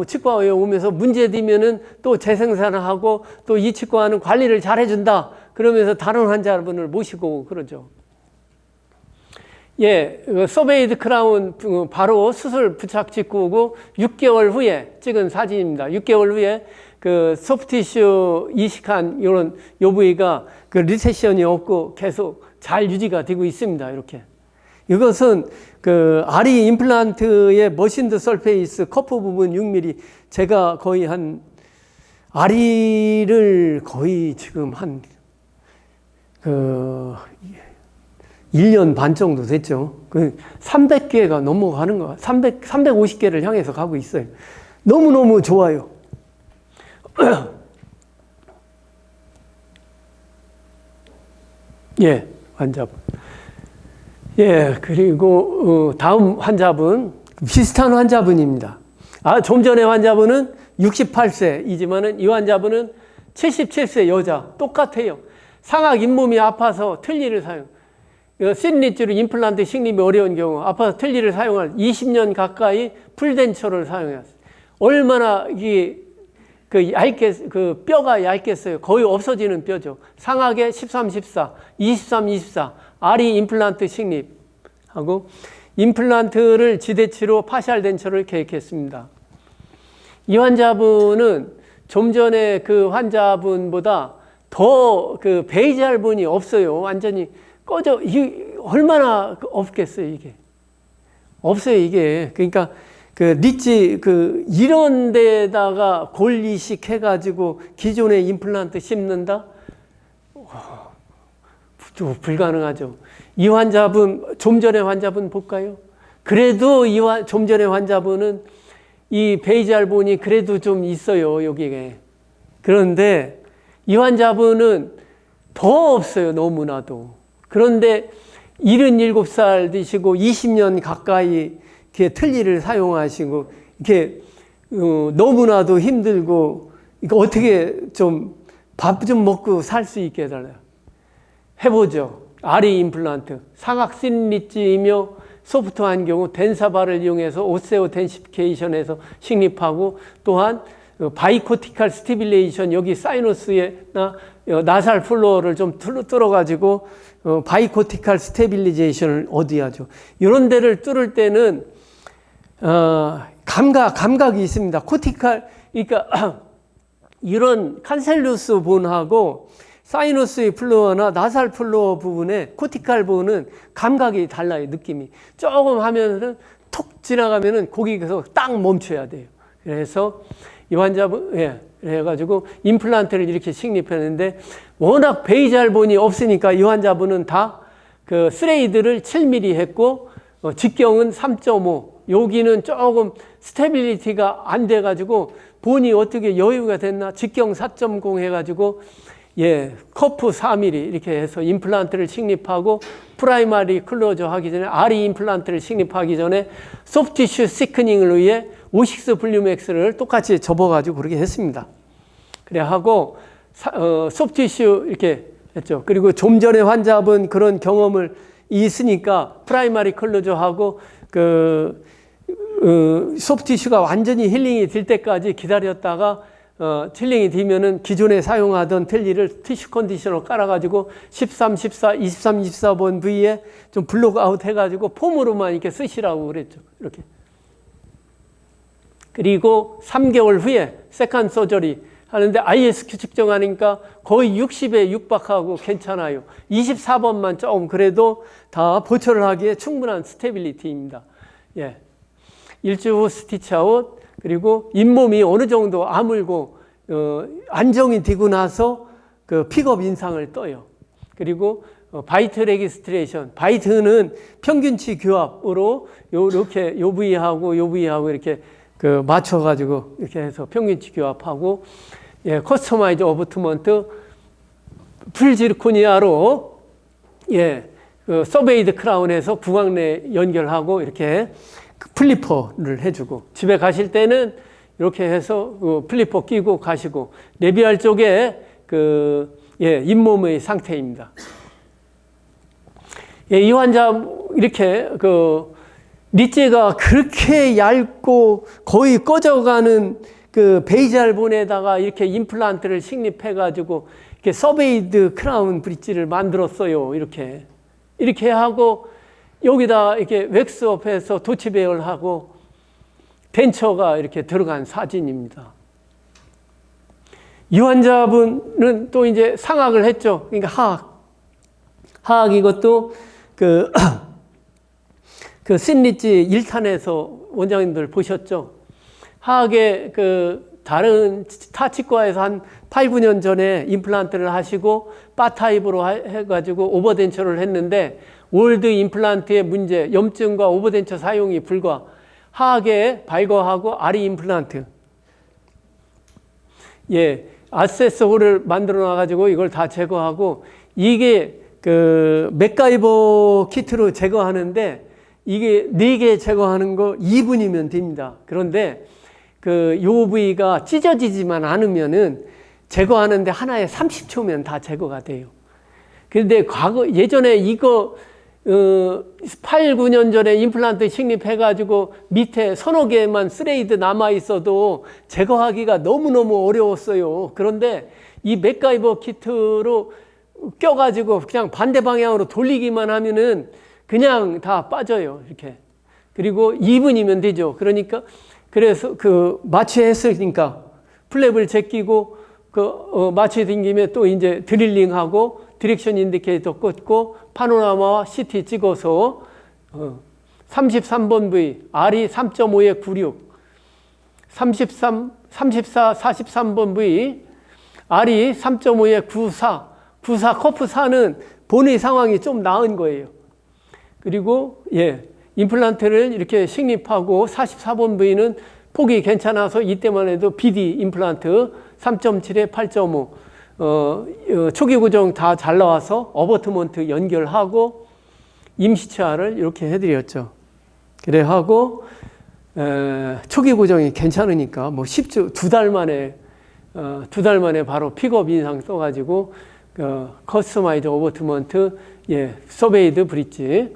치과에 오면서 문제 되면은 또 재생산을 하고 또 이 치과는 관리를 잘 해준다. 그러면서 다른 환자분을 모시고 그러죠. 예, 서베이드 크라운 바로 수술 부착 직후고 6개월 후에 찍은 사진입니다. 6개월 후에 그 소프티슈 이식한 이런 요 부위가 그 리세션이 없고 계속 잘 유지가 되고 있습니다. 이렇게. 이것은 그 아리 임플란트의 머신드 설페이스 커프 부분 6mm 제가 거의 한 아리를 거의 지금 한 그 1년 반 정도 됐죠. 그 300개가 넘어가는 거, 350개를 향해서 가고 있어요. 너무너무 좋아요. 예, 환자분. 예, 그리고 다음 환자분 비슷한 환자분입니다. 좀 전에 환자분은 68세이지만은 이 환자분은 77세 여자 똑같아요. 상악 잇몸이 아파서 틀니를 사용. 시리즈로 임플란트 식립이 어려운 경우 아파서 틀니를 사용할 20년 가까이 풀덴처를 사용했어요. 얼마나 이게 그 뼈가 얇겠어요. 거의 없어지는 뼈죠. 상악에 13, 14, 23, 24 아리 임플란트 식립하고 임플란트를 지대치로 파샬 덴처를 계획했습니다. 이 환자분은 좀 전에 그 환자분보다 더 그 베이지알본이 없어요. 완전히 꺼져. 얼마나 없겠어요, 이게. 없어요, 이게. 그러니까 그 리치 이런 데다가 골 이식 해가지고 기존의 임플란트 심는다? 불가능하죠. 이 환자분, 좀 전에 환자분 볼까요? 그래도 좀 전에 환자분은 이 베이지알본이 그래도 좀 있어요, 여기에. 그런데 이 환자분은 더 없어요, 너무나도. 그런데 77살 되시고 20년 가까이 이렇게 틀니를 사용하시고 이렇게 너무나도 힘들고 이거 어떻게 좀 밥 좀 먹고 살 수 있게 해달라요. 해보죠. 아리 임플란트 상악 시리즈이며 소프트한 경우 덴사바를 이용해서 오세오 덴시피케이션에서 식립하고 또한 바이코티칼 스티빌레이션 여기 사이너스에나 나살 플로어를 좀 뚫어가지고 바이코티칼 스테빌리제이션을 얻어야죠. 이런 데를 뚫을 때는 감각이 있습니다. 코티칼 그러니까 이런 칸셀루스 본하고 사이너스의 플로어나 나살 플로어 부분에 코티칼 부분은 감각이 달라요. 느낌이 조금 하면은 톡 지나가면은 거기서 딱 멈춰야 돼요. 그래서 이 환자분 그래가지고 임플란트를 이렇게 식립했는데 워낙 베이지알본이 없으니까 이 환자분은 다 그 스레이드를 7mm 했고 직경은 3.5 여기는 조금 스테빌리티가 안 돼가지고 본이 어떻게 여유가 됐나 직경 4.0 해가지고 커프 4mm 이렇게 해서 임플란트를 식립하고 프라이머리 클로저 하기 전에 아리 임플란트를 식립하기 전에 소프티슈 시크닝을 위해 오식스 블루맥스를 똑같이 접어가지고 그렇게 했습니다. 그래 하고 소프티슈 이렇게 했죠. 그리고 좀 전에 환자분 그런 경험을 있으니까 프라이머리 클로저하고 소프티슈가 완전히 힐링이 될 때까지 기다렸다가 힐링이 되면은 기존에 사용하던 틀니를 티슈 컨디셔너 깔아가지고 13, 14, 23, 24번 부위에 좀 블록 아웃 해가지고 폼으로만 이렇게 쓰시라고 그랬죠. 이렇게. 그리고 3개월 후에 세컨 서저리 하는데 ISQ 측정하니까 거의 60에 육박하고 괜찮아요. 24번만 조금 그래도 다 보철을 하기에 충분한 스테빌리티입니다. 일주 후 스티치 아웃 그리고 잇몸이 어느 정도 아물고 안정이 되고 나서 그 픽업 인상을 떠요. 그리고 바이트 레기스트레이션 바이트는 평균치 교합으로 요렇게 요 부위하고 요 부위하고 이렇게 맞춰가지고 이렇게 해서 평균치 교합하고 커스터마이즈 어부트먼트 풀지르코니아로 서베이드 크라운에서 구강내 연결하고 이렇게 플리퍼를 해주고 집에 가실 때는 이렇게 해서 플리퍼 끼고 가시고 레비알 쪽에 잇몸의 상태입니다. 이 환자 이렇게 리제가 그렇게 얇고 거의 꺼져가는 베이지알본에다가 이렇게 임플란트를 식립해가지고 이렇게 서베이드 크라운 브릿지를 만들었어요. 이렇게 하고 여기다 이렇게 웩스업해서 도치 배열하고 덴처가 이렇게 들어간 사진입니다. 이 환자분은 또 이제 상학을 했죠. 그러니까 하악 이것도 그 신리지 1탄에서 원장님들 보셨죠? 하악의 그 다른 타치과에서 한 8, 9년 전에 임플란트를 하시고 바타입으로 해가지고 오버덴처를 했는데 올드 임플란트의 문제, 염증과 오버덴처 사용이 불가. 하악에 발거하고 아리 임플란트. 예, 아세스홀을 만들어 놔가지고 이걸 다 제거하고 이게 그 맥가이버 키트로 제거하는데 이게 4개 제거하는 거 2분이면 됩니다. 그런데 그 요 부위가 찢어지지만 않으면은 제거하는데 하나에 30초면 다 제거가 돼요. 그런데 예전에 이거 8, 9년 전에 임플란트 식립해가지고 밑에 서너 개만 스레이드 남아있어도 제거하기가 너무너무 어려웠어요. 그런데 이 맥가이버 키트로 껴가지고 그냥 반대 방향으로 돌리기만 하면은 그냥 다 빠져요. 이렇게. 그리고 2분이면 되죠. 그래서 그 마취했으니까 플랩을 제끼고 마취된 김에 또 이제 드릴링하고 디렉션 인디케이터 꽂고 파노라마와 CT 찍어서 33번 부위 R이 3.5에 96 34, 43번 부위 R이 3.5에 94 커프 4는 본의 상황이 좀 나은 거예요. 그리고 임플란트를 이렇게 식립하고 44번 부위는 폭이 괜찮아서 이때만 해도 BD 임플란트 3.7에 8.5 초기 고정 다 잘 나와서 어버트먼트 연결하고 임시치아를 이렇게 해드렸죠. 그래 하고 초기 고정이 괜찮으니까 뭐 10주 2달 만에 바로 픽업 인상 써가지고 커스터마이즈 어버트먼트 서베이드 브릿지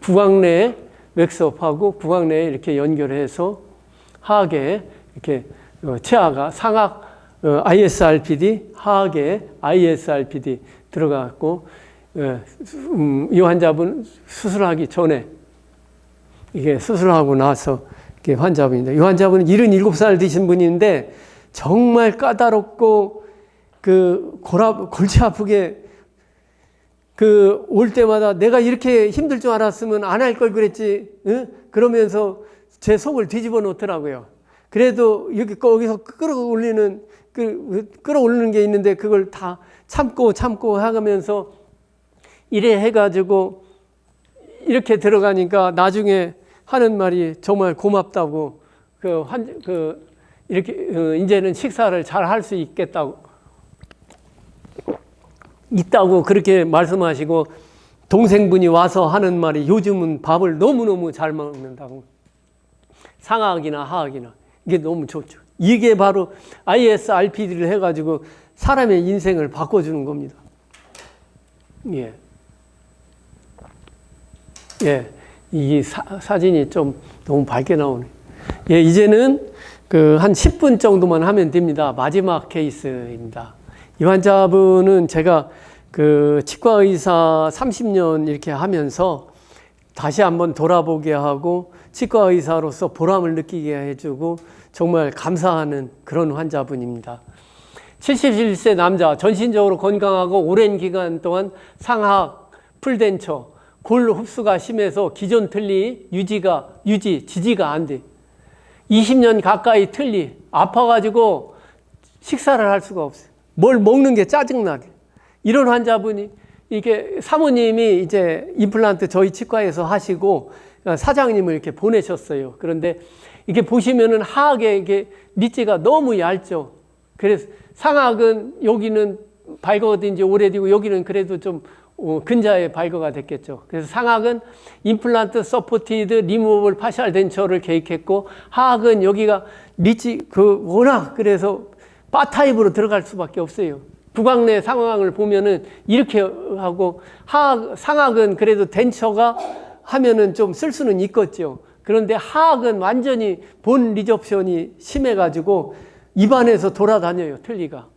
구강내에 웩스업하고 구강내에 이렇게 연결해서 하악에 이렇게 치아가 상악 ISRPD, 하악에 ISRPD 들어갔고 이 환자분 수술하기 전에 이게 수술하고 나서 이게 환자분입니다. 이 환자분은 77살 되신 분인데 정말 까다롭고 골치 아프게 올 때마다 내가 이렇게 힘들 줄 알았으면 안 할 걸 그랬지, 응? 그러면서 제 속을 뒤집어 놓더라고요. 그래도 여기 거기서 끌어올리는 게 있는데 그걸 다 참고 하면서 이래 해가지고 이렇게 들어가니까 나중에 하는 말이 정말 고맙다고 이렇게 이제는 식사를 잘 할 수 있다고 그렇게 말씀하시고 동생분이 와서 하는 말이 요즘은 밥을 너무너무 잘 먹는다고. 상하악이나 하악이나 이게 너무 좋죠. 이게 바로 ISRPD를 해가지고 사람의 인생을 바꿔주는 겁니다. 이 사진이 좀 너무 밝게 나오네. 이제는 한 10분 정도만 하면 됩니다. 마지막 케이스입니다. 이 환자분은 제가 치과 의사 30년 이렇게 하면서 다시 한번 돌아보게 하고 치과 의사로서 보람을 느끼게 해주고 정말 감사하는 그런 환자분입니다. 71세 남자, 전신적으로 건강하고 오랜 기간 동안 상악, 풀덴처, 골 흡수가 심해서 기존 틀니 지지가 안 돼. 20년 가까이 틀니 아파가지고 식사를 할 수가 없어요. 뭘 먹는 게 짜증나게. 이런 환자분이 이게 사모님이 이제 임플란트 저희 치과에서 하시고 사장님을 이렇게 보내셨어요. 그런데 이게 보시면은 하악에 이게 니지가 너무 얇죠. 그래서 상악은 여기는 발거가 오래되고 여기는 그래도 좀 근자에 발거가 됐겠죠. 그래서 상악은 임플란트 서포티드 리무버블 파셜 덴처를 계획했고 하악은 여기가 니지 워낙 그래서 바 타입으로 들어갈 수밖에 없어요. 구강내 상황을 보면은 이렇게 하고 상악은 그래도 덴처가 하면은 좀 쓸 수는 있겠죠. 그런데 하악은 완전히 본 리접션이 심해가지고 입안에서 돌아다녀요, 틀니가.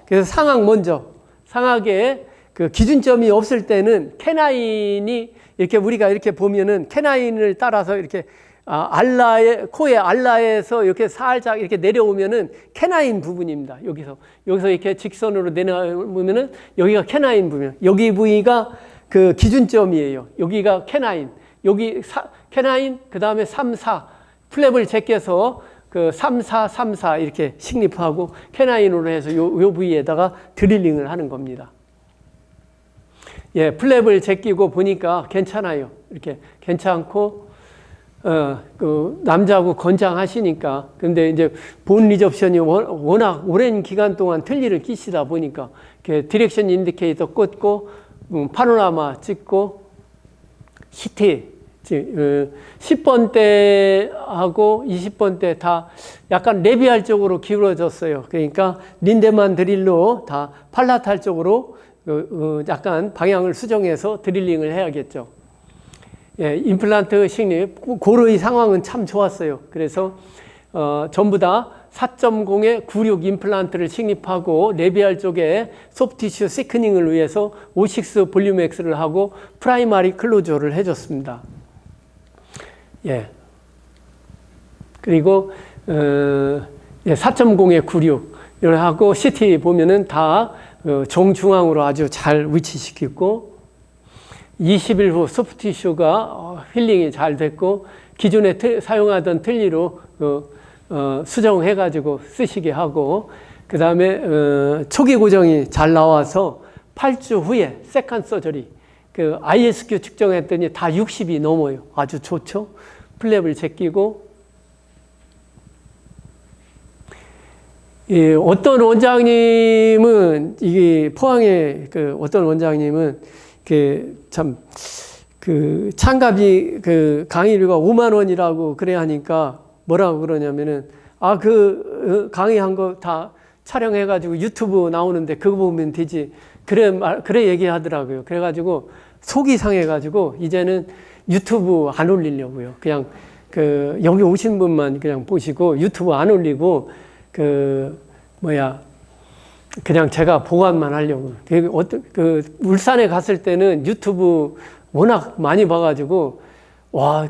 그래서 상악 먼저. 상악에 그 기준점이 없을 때는 캐나인이 이렇게 우리가 이렇게 보면은 캐나인을 따라서 이렇게 알라의 코의 알라에서 이렇게 살짝 이렇게 내려오면은 캐나인 부분입니다. 여기서 이렇게 직선으로 내려오면은 여기가 캐나인 부분. 여기 부위가 그 기준점이에요. 여기가 캐나인. 여기 캐나인 그다음에 3, 4 플랩을 제껴서 그 3, 4, 3, 4 이렇게 식립하고 캐나인으로 해서 요 부위에다가 드릴링을 하는 겁니다. 예, 플랩을 제끼고 보니까 괜찮아요. 이렇게 괜찮고, 그, 남자하고 건장하시니까. 근데 이제 본 리접션이 워낙 오랜 기간 동안 틀니를 끼시다 보니까, 이렇게 디렉션 인디케이터 꽂고, 파노라마 찍고, 시티, 10번 대하고 20번 대 다 약간 레비알 쪽으로 기울어졌어요. 그러니까 린데만 드릴로 다 팔라탈 쪽으로 약간 방향을 수정해서 드릴링을 해야겠죠. 예, 임플란트 식립, 고르의 상황은 참 좋았어요. 그래서 전부 다 4.0의 96 임플란트를 식립하고 레비알 쪽에 소프티슈 시크닝을 위해서 O6 볼륨엑스를 하고 프라이머리 클로저를 해줬습니다. 예. 그리고 4.0의 96을 하고 CT 보면은 다 정중앙으로 아주 잘 위치시켰고 20일 후 소프티슈가 힐링이 잘 됐고 기존에 사용하던 틀니로 수정해가지고 쓰시게 하고 그 다음에 초기 고정이 잘 나와서 8주 후에 세컨 서저리 그 ISQ 측정했더니 다 60이 넘어요. 아주 좋죠. 플랩을 제끼고 예, 어떤 원장님은 이게 포항의 그 어떤 원장님은 그 참 그 참가비 그 강의료가 5만 원이라고 그래 하니까 뭐라고 그러냐면은 그 강의한 거 다 촬영해 가지고 유튜브 나오는데 그거 보면 되지. 그래 얘기하더라고요. 그래 가지고 속이 상해 가지고 이제는 유튜브 안 올리려고요. 그냥 그 여기 오신 분만 그냥 보시고 유튜브 안 올리고 그냥 제가 보관만 하려고. 울산에 갔을 때는 유튜브 워낙 많이 봐가지고, 와,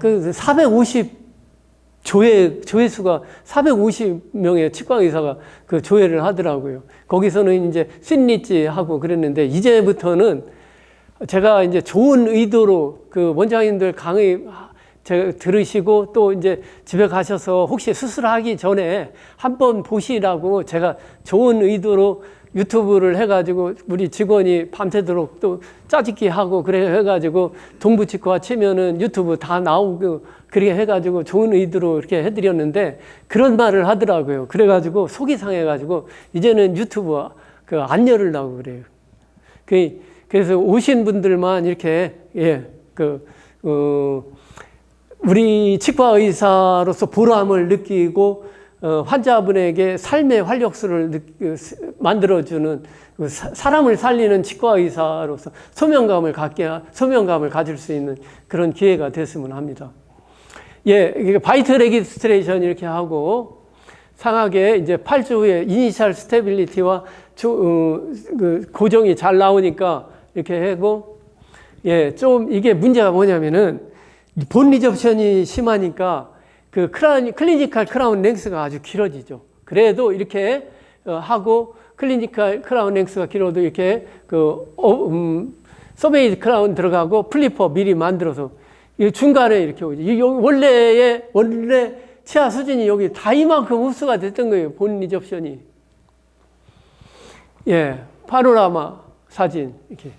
조회수가 450명의 치과의사가 그 조회를 하더라고요. 거기서는 이제 윷리찌 하고 그랬는데, 이제부터는 제가 이제 좋은 의도로 그 원장님들 강의 제가 들으시고 또 이제 집에 가셔서 혹시 수술하기 전에 한번 보시라고 제가 좋은 의도로 유튜브를 해가지고 우리 직원이 밤새도록 또 짜집기 하고 그래 해가지고 동부치과 치면은 유튜브 다 나오고 그렇게 해가지고 좋은 의도로 이렇게 해드렸는데 그런 말을 하더라고요. 그래가지고 속이 상해가지고 이제는 유튜브 안 열으려고 그래요. 그래서 오신 분들만 이렇게 우리 치과 의사로서 보람을 느끼고 환자분에게 삶의 활력소를 만들어주는 사람을 살리는 치과 의사로서 소명감을 가질 수 있는 그런 기회가 됐으면 합니다. 예, 바이트 레기스트레이션 이렇게 하고 상하게 이제 8주 후에 이니셜 스테빌리티와 고정이 잘 나오니까 이렇게 하고 예, 좀 이게 문제가 뭐냐면은 본 리접션이 심하니까 클리니컬 크라운 랭스가 아주 길어지죠. 그래도 이렇게 하고 클리니컬 크라운 랭스가 길어도 이렇게 서베이드 크라운 들어가고 플리퍼 미리 만들어서 중간에 이렇게 오죠. 원래 치아 수준이 여기 다 이만큼 흡수가 됐던 거예요. 본 리접션이. 예, 파노라마 사진 이렇게.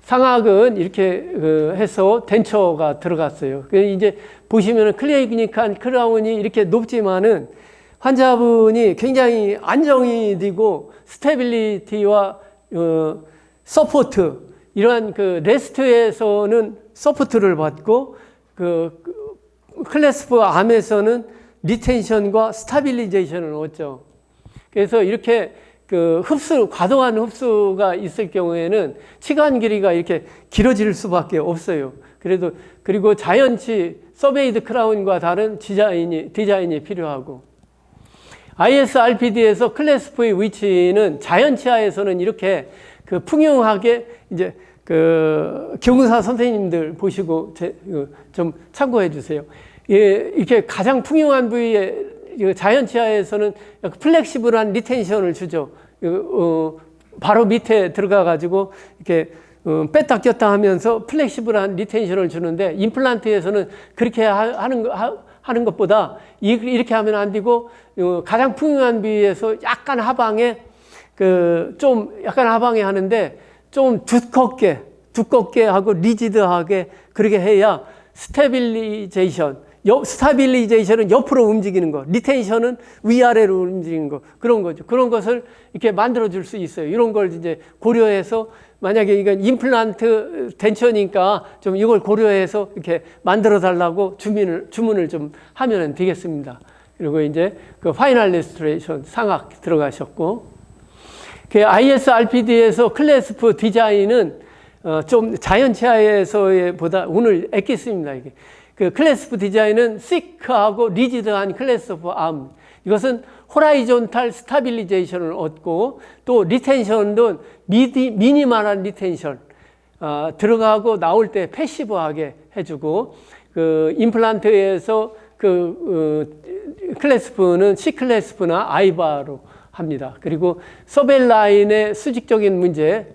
상악은 이렇게 해서 덴처가 들어갔어요. 이제 보시면은 클리니컬 크라운이 이렇게 높지만은 환자분이 굉장히 안정이 되고 스테빌리티와 서포트 이러한 레스트에서는 서포트를 받고 클래스프 암에서는 리텐션과 스타빌리제이션을 얻죠. 그래서 이렇게 과도한 흡수가 있을 경우에는 치관 길이가 이렇게 길어질 수밖에 없어요. 그리고 자연치, 서베이드 크라운과 다른 디자인이 필요하고. ISRPD에서 클래스프의 위치는 자연치아에서는 이렇게 그 풍요하게 이제 그 교구사 선생님들 보시고 좀 참고해 주세요. 예, 이렇게 가장 풍요한 부위에 자연 치아에서는 플렉시블한 리텐션을 주죠. 바로 밑에 들어가 가지고 이렇게 뺐다 꼈다 하면서 플렉시블한 리텐션을 주는데 임플란트에서는 그렇게 하는 것보다 이렇게 하면 안 되고 가장 풍요한 부위에서 약간 하방에 좀 약간 하방에 하는데 좀 두껍게 하고 리지드하게 그렇게 해야 스타빌리제이션은 옆으로 움직이는 거, 리텐션은 위아래로 움직이는 거, 그런 거죠. 그런 것을 이렇게 만들어 줄 수 있어요. 이런 걸 이제 고려해서 만약에 이건 임플란트 덴처니까 좀 이걸 고려해서 이렇게 만들어 달라고 주문을 좀 하면 되겠습니다. 그리고 이제 그 파이널 레스토레이션 상악 들어가셨고, 그 ISRPD에서 클래스프 디자인은 좀 자연 치아에서의 보다 오늘 엑기스입니다. 이게 그 클래스프 디자인은 시크하고 리지드한 클래스프 암. 이것은 호라이존탈 스타빌리제이션을 얻고 또 리텐션도 미니멀한 리텐션 들어가고 나올 때 패시브하게 해주고 그 임플란트에서 클래스프는 C클래스프나 아이바로 합니다. 그리고 서벨라인의 수직적인 문제,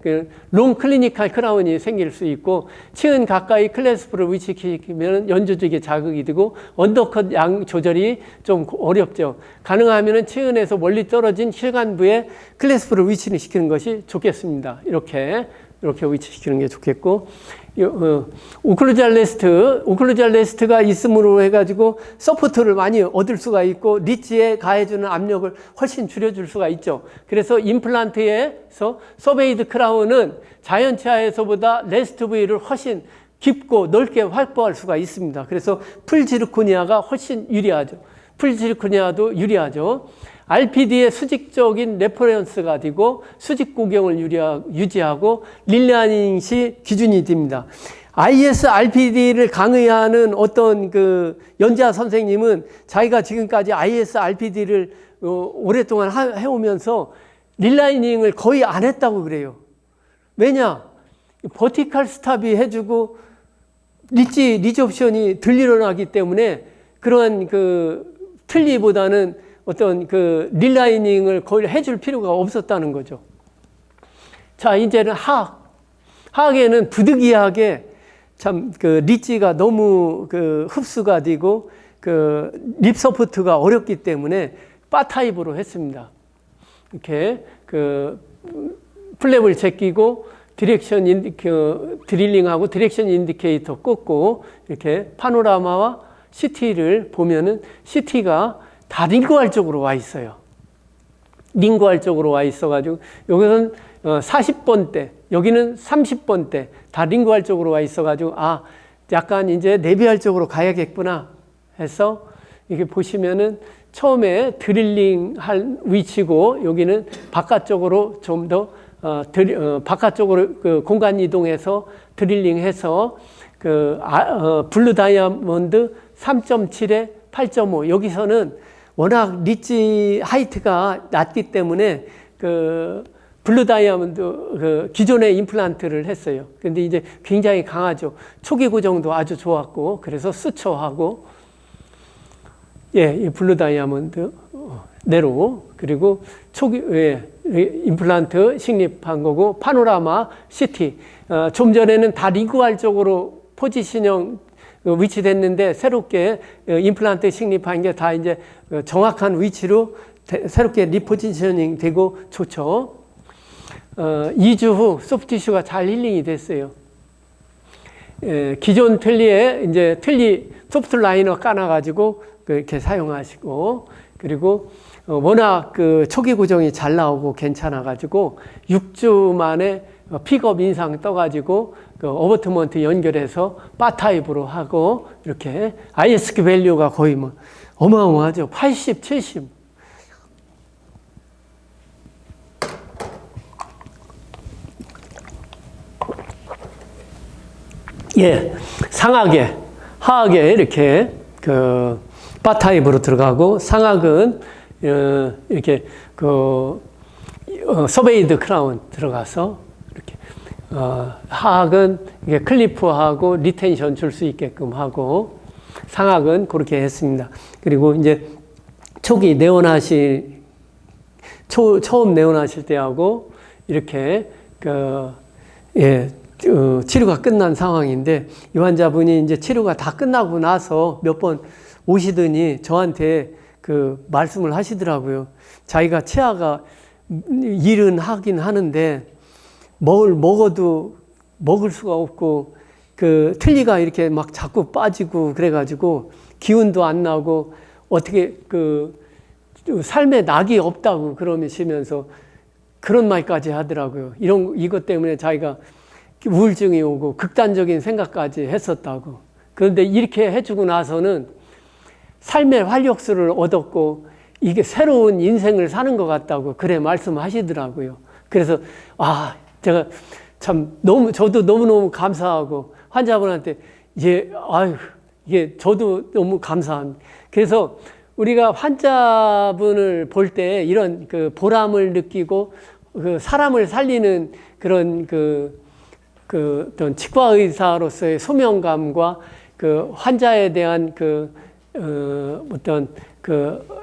롱 클리니컬 크라운이 생길 수 있고 치은 가까이 클래스프를 위치시키면 연조직에 자극이 되고 언더컷 양 조절이 좀 어렵죠. 가능하면 치은에서 멀리 떨어진 힐관부에 클래스프를 위치시키는 것이 좋겠습니다. 이렇게 위치시키는 게 좋겠고, 오클루잘 레스트가 있음으로 해가지고 서포트를 많이 얻을 수가 있고 리치에 가해주는 압력을 훨씬 줄여줄 수가 있죠. 그래서 임플란트에서 서베이드 크라운은 자연 치아에서보다 레스트 부위를 훨씬 깊고 넓게 확보할 수가 있습니다. 그래서 풀지르코니아가 훨씬 유리하죠. 풀지르코니아도 유리하죠. RPD의 수직적인 레퍼런스가 되고 수직 구경을 유지하고 릴라닝 시 기준이 됩니다. ISRPD를 강의하는 어떤 그 연자 선생님은 자기가 지금까지 ISRPD를 오랫동안 해오면서 릴라이닝을 거의 안 했다고 그래요. 왜냐? 버티컬 스탑이 해주고 리접션이 덜 일어나기 때문에 그러한 그 틀니보다는 어떤 그 릴라이닝을 거의 해줄 필요가 없었다는 거죠. 자, 이제는 하악에는 부득이하게 참 그 리치가 너무 그 흡수가 되고 그 립 서포트가 어렵기 때문에 바 타입으로 했습니다. 이렇게 그 플랩을 제끼고 드릴링하고 디렉션 인디케이터 꽂고 이렇게 파노라마와 CT를 보면은 CT가 다 링구알 쪽으로 와 있어요. 링구알 쪽으로 와 있어가지고 여기는 40번대, 여기는 30번대 다 링구알 쪽으로 와 있어가지고 약간 이제 내비알 쪽으로 가야겠구나 해서 이렇게 보시면은 처음에 드릴링 할 위치고 여기는 바깥쪽으로 좀 더 바깥쪽으로 그 공간 이동해서 드릴링해서 블루 다이아몬드 3.7에 8.5 여기서는 워낙 리치 하이트가 낮기 때문에 그 블루 다이아몬드 기존의 임플란트를 했어요. 근데 이제 굉장히 강하죠. 초기 고정도 아주 좋았고 그래서 수초하고 이 블루 다이아몬드 네로 그리고 초기 임플란트 식립한 거고 파노라마 CT 좀 전에는 다 리구알 쪽으로 포지션형 위치됐는데 새롭게 임플란트 식립한 게 다 이제 정확한 위치로 새롭게 리포지셔닝 되고 좋죠. 2주 후 소프티슈가 잘 힐링이 됐어요. 기존 틀니에 이제 틀니 소프트 라이너 까놔가지고 이렇게 사용하시고 그리고 워낙 그 초기 고정이 잘 나오고 괜찮아가지고 6주 만에 픽업 인상 떠가지고 어버트먼트 연결해서 바 타입으로 하고 이렇게 ISQ 밸류가 거의 뭐 어마어마하죠. 80, 70. 상하게, 하하게 이렇게 바 타입으로 들어가고 상악은 이렇게 서베이드 크라운 들어가서 하악은 이게 클리프하고 리텐션 줄 수 있게끔 하고, 상악은 그렇게 했습니다. 그리고 이제 초기 네오나시, 처음 네오나실 때하고 이렇게 치료가 끝난 상황인데, 이 환자분이 이제 치료가 다 끝나고 나서 몇 번 오시더니 저한테 그 말씀을 하시더라고요. 자기가 치아가 일은 하긴 하는데 뭘 먹어도 먹을 수가 없고, 그 틀니가 이렇게 막 자꾸 빠지고 그래가지고 기운도 안 나고 어떻게 그 삶에 낙이 없다고 그러시면서 그런 말까지 하더라고요. 이것 때문에 자기가 우울증이 오고 극단적인 생각까지 했었다고. 그런데 이렇게 해주고 나서는 삶의 활력소를 얻었고 이게 새로운 인생을 사는 것 같다고 그래 말씀하시더라고요. 그래서 제가 참 저도 너무너무 감사하고 환자분한테 이게 저도 너무 감사합니다. 그래서 우리가 환자분을 볼 때 이런 그 보람을 느끼고 그 사람을 살리는 그런 어떤 치과 의사로서의 소명감과 그 환자에 대한 어떤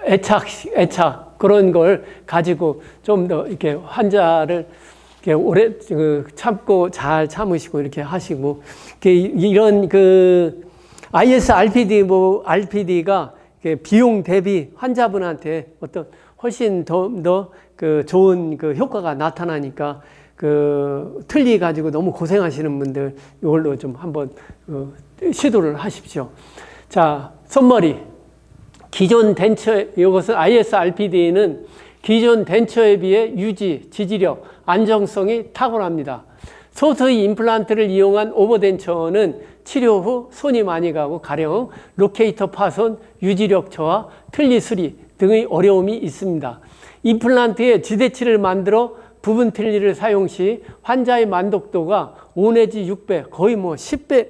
애착 그런 걸 가지고 좀 더 이렇게 환자를 이렇게 오래 참고 잘 참으시고 이렇게 하시고, 이런 IS RPD가 비용 대비 환자분한테 어떤 훨씬 더 좋은 효과가 나타나니까 틀니 가지고 너무 고생하시는 분들 이걸로 좀 한번 시도를 하십시오. 자, 손머리. 기존 덴처, 이것은 IS RPD는 기존 덴처에 비해 유지, 지지력, 안정성이 탁월합니다. 소수의 임플란트를 이용한 오버덴처는 치료 후 손이 많이 가고 가령 로케이터 파손, 유지력 저하, 틀니 수리 등의 어려움이 있습니다. 임플란트에 지대치를 만들어 부분 틀니를 사용 시 환자의 만족도가 5 내지 6배, 거의 10배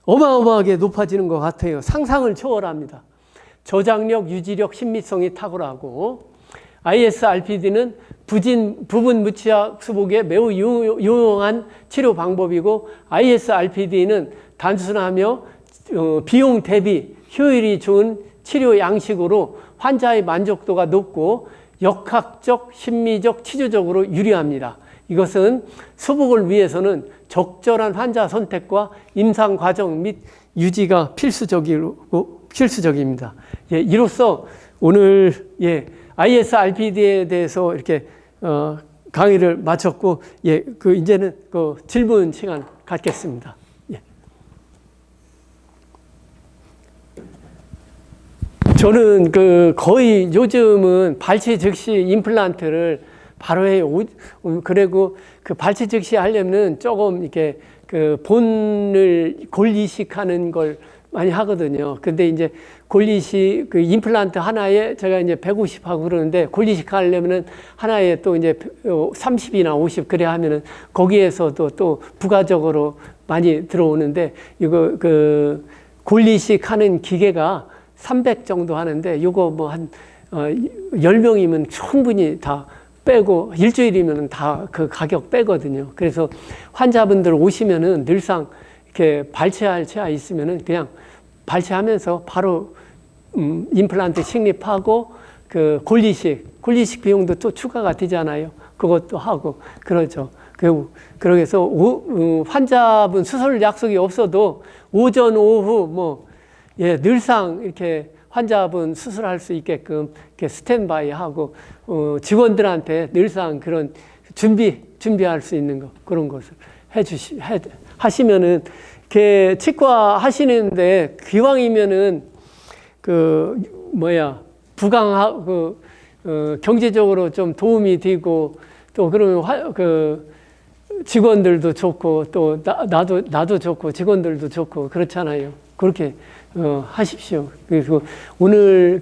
어마어마하게 높아지는 것 같아요. 상상을 초월합니다. 저장력, 유지력, 신미성이 탁월하고, IS RPD는 부분 무치약 수복에 매우 유용한 치료 방법이고, IS RPD는 단순하며 비용 대비 효율이 좋은 치료 양식으로 환자의 만족도가 높고 역학적, 심미적, 치료적으로 유리합니다. 이것은 수복을 위해서는 적절한 환자 선택과 임상 과정 및 유지가 필수적입니다. 이로써 오늘 IS RPD에 대해서 이렇게 강의를 마쳤고, 이제는 질문 시간 갖겠습니다. 저는 거의 요즘은 발치 즉시 임플란트를 바로 해요. 그리고 발치 즉시 하려면 조금 이렇게 본을 골이식하는 걸 많이 하거든요. 근데 이제 골이식 임플란트 하나에 제가 이제 150 하고 그러는데, 골이식 하려면은 하나에 또 이제 30이나 50 그래 하면은 거기에서도 또 부가적으로 많이 들어오는데, 이거 골이식 하는 기계가 300 정도 하는데, 이거 한 10명이면 충분히 다 빼고 일주일이면 다 그 가격 빼거든요. 그래서 환자분들 오시면은 늘상 이렇게 발치할 치아 있으면은 그냥 발치하면서 바로 임플란트 식립하고 골리식 비용도 또 추가가 되잖아요. 그것도 하고 그러죠. 그래서 환자분 수술 약속이 없어도 오전 오후 늘상 이렇게 환자분 수술할 수 있게끔 이렇게 스탠바이 하고 직원들한테 늘상 그런 준비할 수 있는 거, 그런 것을 하시면은 이렇게 치과 하시는데 기왕이면은 경제적으로 좀 도움이 되고, 또 그러면 직원들도 좋고 또 나도 좋고 직원들도 좋고 그렇잖아요. 그렇게 하십시오. 그리고 오늘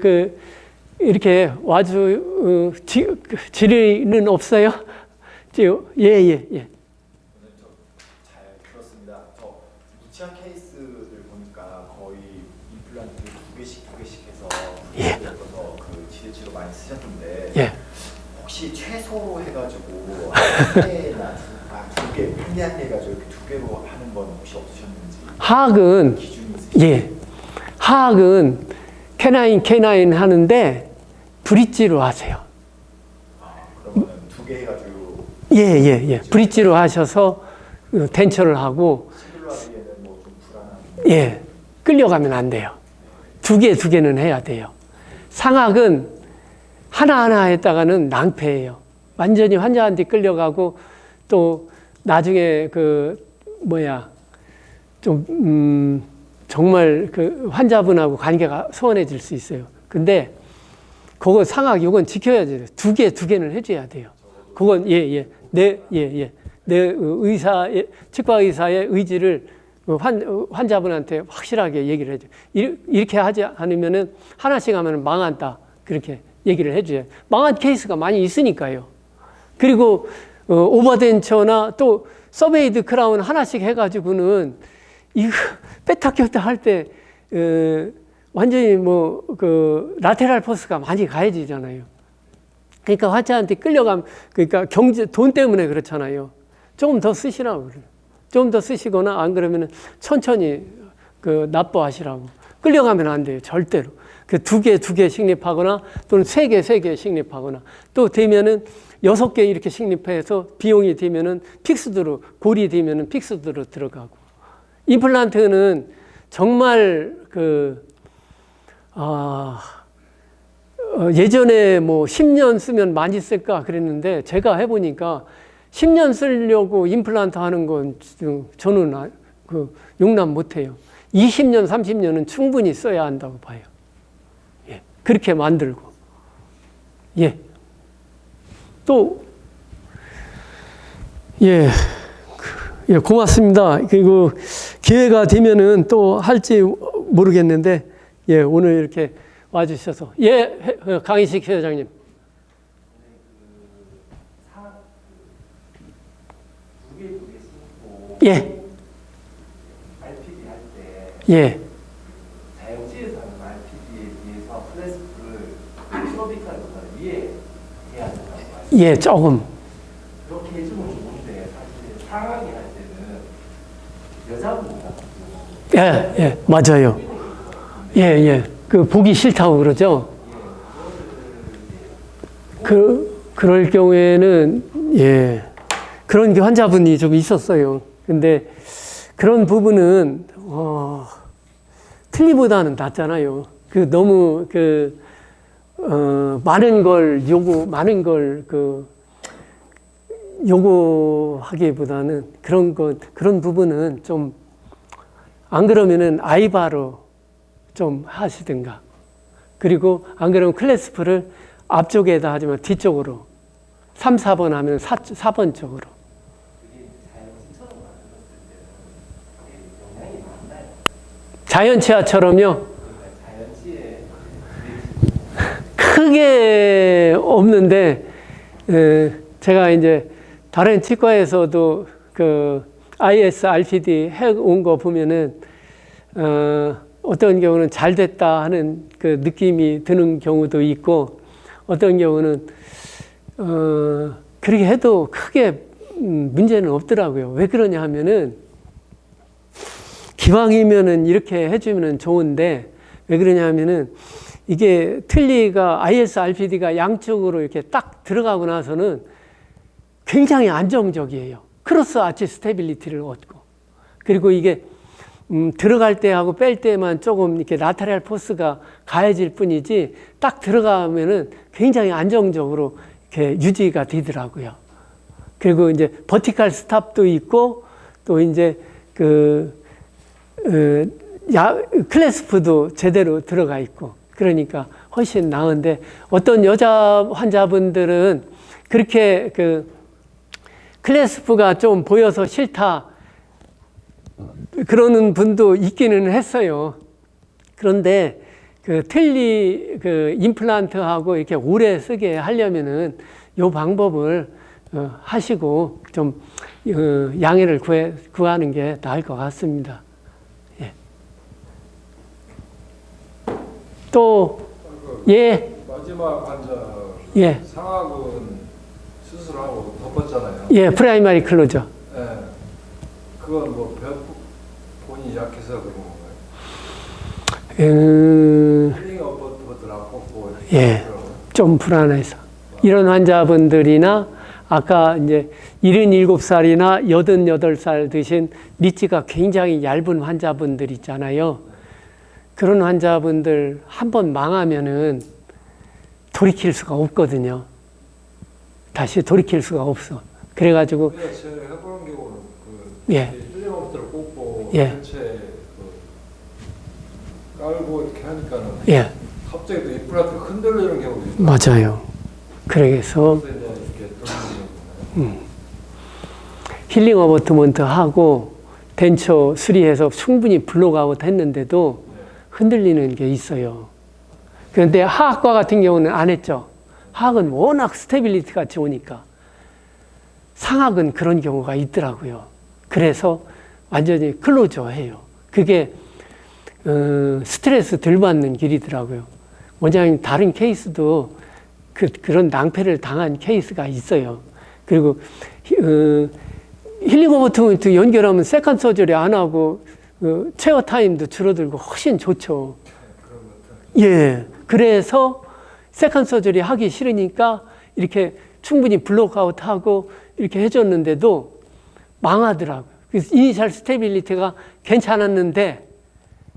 이렇게 와주 질의는 없어요? 예. 오늘 잘 들었습니다. 무치약 케이스를 보니까 거의 임플란트 두 개씩 해서 지대치로 많이 쓰셨던데, 혹시 최소 해가지고 한 대나 두 개, 편리하게가지고 이렇게 두 개로 하는 건 혹시 없으셨는지 하악은 기준이 있으신지? 예, 하악은 K9 하는데 브릿지로 하세요. 그러면 두 개 해가지고 예. 브릿지로 하셔서 덴처를 하고 시글로 하기에는 뭐 좀 불안한. 예, 끌려가면 안 돼요. 두 개는 해야 돼요. 상악은 하나하나 했다가는 낭패예요. 완전히 환자한테 끌려가고 또 나중에 정말 그 환자분하고 관계가 소원해질 수 있어요. 근데 그거 상악 요건 지켜야 돼요. 두 개는 해줘야 돼요. 그건 내 의사의 치과 의사의 의지를 환자분한테 확실하게 얘기를 해줘. 이렇게 하지 않으면은 하나씩 하면 망한다. 그렇게 얘기를 해줘요. 망한 케이스가 많이 있으니까요. 그리고 오버덴처나 또 서베이드 크라운 하나씩 해가지고는 이거 빼타 꼈다 할 때 완전히 라테랄 포스가 많이 가해지잖아요. 그러니까 환자한테 끌려가면 그러니까 돈 때문에 그렇잖아요. 조금 더 쓰시라고 그래요. 좀 더 쓰시거나 안 그러면은 천천히 납부하시라고. 끌려가면 안 돼요. 절대로. 그 두 개 식립하거나 또는 세 개 식립하거나 또 되면은 6개 이렇게 식립해서 비용이 되면은 픽스드로 골이 되면은 픽스드로 들어가고. 임플란트는 정말 예전에 10년 쓰면 많이 쓸까 그랬는데 제가 해보니까 10년 쓰려고 임플란트 하는 건 저는 용납 못해요. 20년, 30년은 충분히 써야 한다고 봐요. 예, 그렇게 만들고. 예. 또, 고맙습니다. 그리고 기회가 되면은 또 할지 모르겠는데, 오늘 이렇게 와주셔서. 강희식 회장님. 예. RPD 할 때 예. 자영지에서 하는 RPD에 비해서 클래스프를 서비스하는 위에 해야 된다고 봐요. 예, 조금. 그렇게 해주면 좋은데 사실 상하게 할 때는 여자분이랑 맞아요. 보기 싫다고 그러죠. 그럴 경우에는 그런 게 환자분이 좀 있었어요. 근데 그런 부분은 틀리보다는 낫잖아요. 너무 많은 걸 요구하기보다는 그런 부분은 좀 안 그러면은 아이바로 좀 하시든가. 그리고 안 그러면 클래스프를 앞쪽에다 하지만 뒤쪽으로 3, 4번 하면 4번 쪽으로. 자연치아처럼요? 크게 없는데, 제가 이제 다른 치과에서도 IS, RPD 해온 거 보면은, 어떤 경우는 잘 됐다 하는 느낌이 드는 경우도 있고, 어떤 경우는, 그렇게 해도 크게 문제는 없더라고요. 왜 그러냐 하면은, 기왕이면은 이렇게 해주면은 좋은데, 왜 그러냐 하면은, 이게 틀니가 IS, RPD가 양쪽으로 이렇게 딱 들어가고 나서는 굉장히 안정적이에요. 크로스 아치 스테빌리티를 얻고. 그리고 이게, 들어갈 때 하고 뺄 때만 조금 이렇게 라테랄 포스가 가해질 뿐이지, 딱 들어가면은 굉장히 안정적으로 이렇게 유지가 되더라고요. 그리고 이제 버티칼 스탑도 있고, 또 이제 클래스프도 제대로 들어가 있고, 그러니까 훨씬 나은데, 어떤 여자 환자분들은 그렇게 클래스프가 좀 보여서 싫다, 그러는 분도 있기는 했어요. 그런데 틀니 임플란트하고 이렇게 오래 쓰게 하려면은 요 방법을 하시고 좀 양해를 구하는 게 나을 것 같습니다. 예. 또, 마지막 환자 상악은 수술하고 덮었잖아요. 프라이머리 클로저. 그건 뭐 본인이 약해서 그런 건가요? 힐링 어버트라고 뭐 예, 좀 불안해서. 이런 환자분들이나 아까 이제 77살이나 88살 드신 리치가 굉장히 얇은 환자분들 있잖아요. 그런 환자분들 한 번 망하면은 돌이킬 수가 없거든요. 다시 돌이킬 수가 없어. 그래가지고 제가 해보는 경우는 예. 힐링 어버트를 꽂고 예. 전체 깔고 이렇게 하니까는 예, 갑자기 또 임플란트가 흔들리는 경우도 있어요. 맞아요. 그래서 그래서 이제 이렇게 돌리는 거예요. 힐링 어버트먼트 하고 덴처 수리해서 충분히 블록아웃 했는데도 흔들리는 게 있어요. 그런데 하악과 같은 경우는 안 했죠. 하악은 워낙 스테빌리티가 좋으니까. 상악은 그런 경우가 있더라고요. 그래서 완전히 클로저 해요. 그게 스트레스 덜 받는 길이더라고요. 원장님 다른 케이스도 그런 낭패를 당한 케이스가 있어요. 그리고 힐링 어버트먼트 연결하면 세컨 서저리 안 하고 체어 타임도 줄어들고 훨씬 좋죠. 예. 그래서 세컨 서저리 하기 싫으니까 이렇게 충분히 블록아웃하고 이렇게 해줬는데도 망하더라고요. 그래서 이니셜 스테빌리티가 괜찮았는데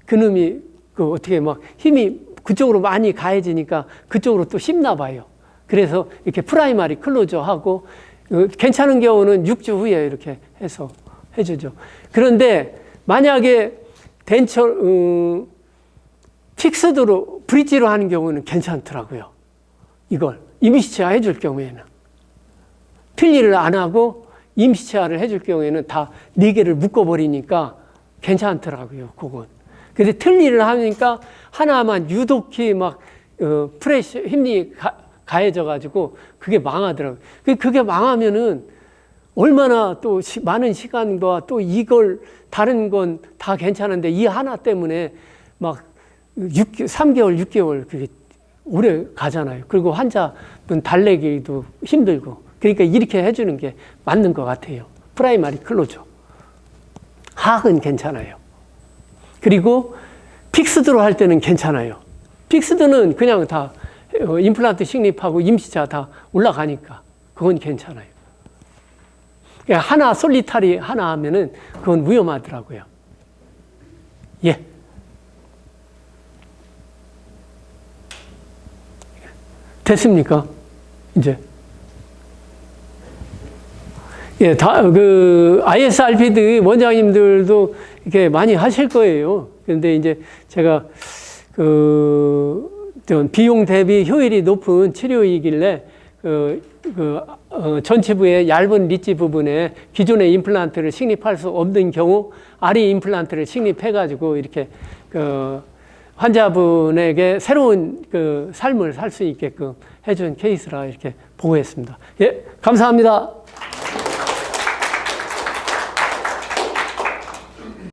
그놈이 어떻게 막 힘이 그쪽으로 많이 가해지니까 그쪽으로 또 씹나 봐요. 그래서 이렇게 프라이머리 클로저 하고 괜찮은 경우는 6주 후에 이렇게 해서 해주죠. 그런데 만약에 덴처 픽스드로 브릿지로 하는 경우는 괜찮더라고요. 이걸 임시치아 해줄 경우에는 필리를 안 하고 임시치아를 해줄 경우에는 다 4개를 묶어버리니까 괜찮더라고요. 그건. 근데 틀니를 하니까 하나만 유독히 막 프레시 힘이 가해져가지고 그게 망하더라고요. 그게 망하면은 얼마나 또 많은 시간과 또 이걸 다른 건 다 괜찮은데 이 하나 때문에 막 3개월, 6개월 그게 오래 가잖아요. 그리고 환자분 달래기도 힘들고. 그러니까 이렇게 해주는 게 맞는 것 같아요. 프라이머리 클로저. 하악은 괜찮아요. 그리고 픽스드로 할 때는 괜찮아요. 픽스드는 그냥 다 임플란트 식립하고 임시차 다 올라가니까 그건 괜찮아요. 하나 솔리타리 하나 하면은 그건 위험하더라고요. 예. 됐습니까? 이제. 예, ISRPD 원장님들도 이렇게 많이 하실 거예요. 그런데 이제 제가 비용 대비 효율이 높은 치료이길래 전치부의 얇은 리치 부분에 기존의 임플란트를 식립할 수 없는 경우 아리 임플란트를 식립해가지고 이렇게 환자분에게 새로운 삶을 살 수 있게끔 해준 케이스라 이렇게 보고했습니다. 예, 감사합니다.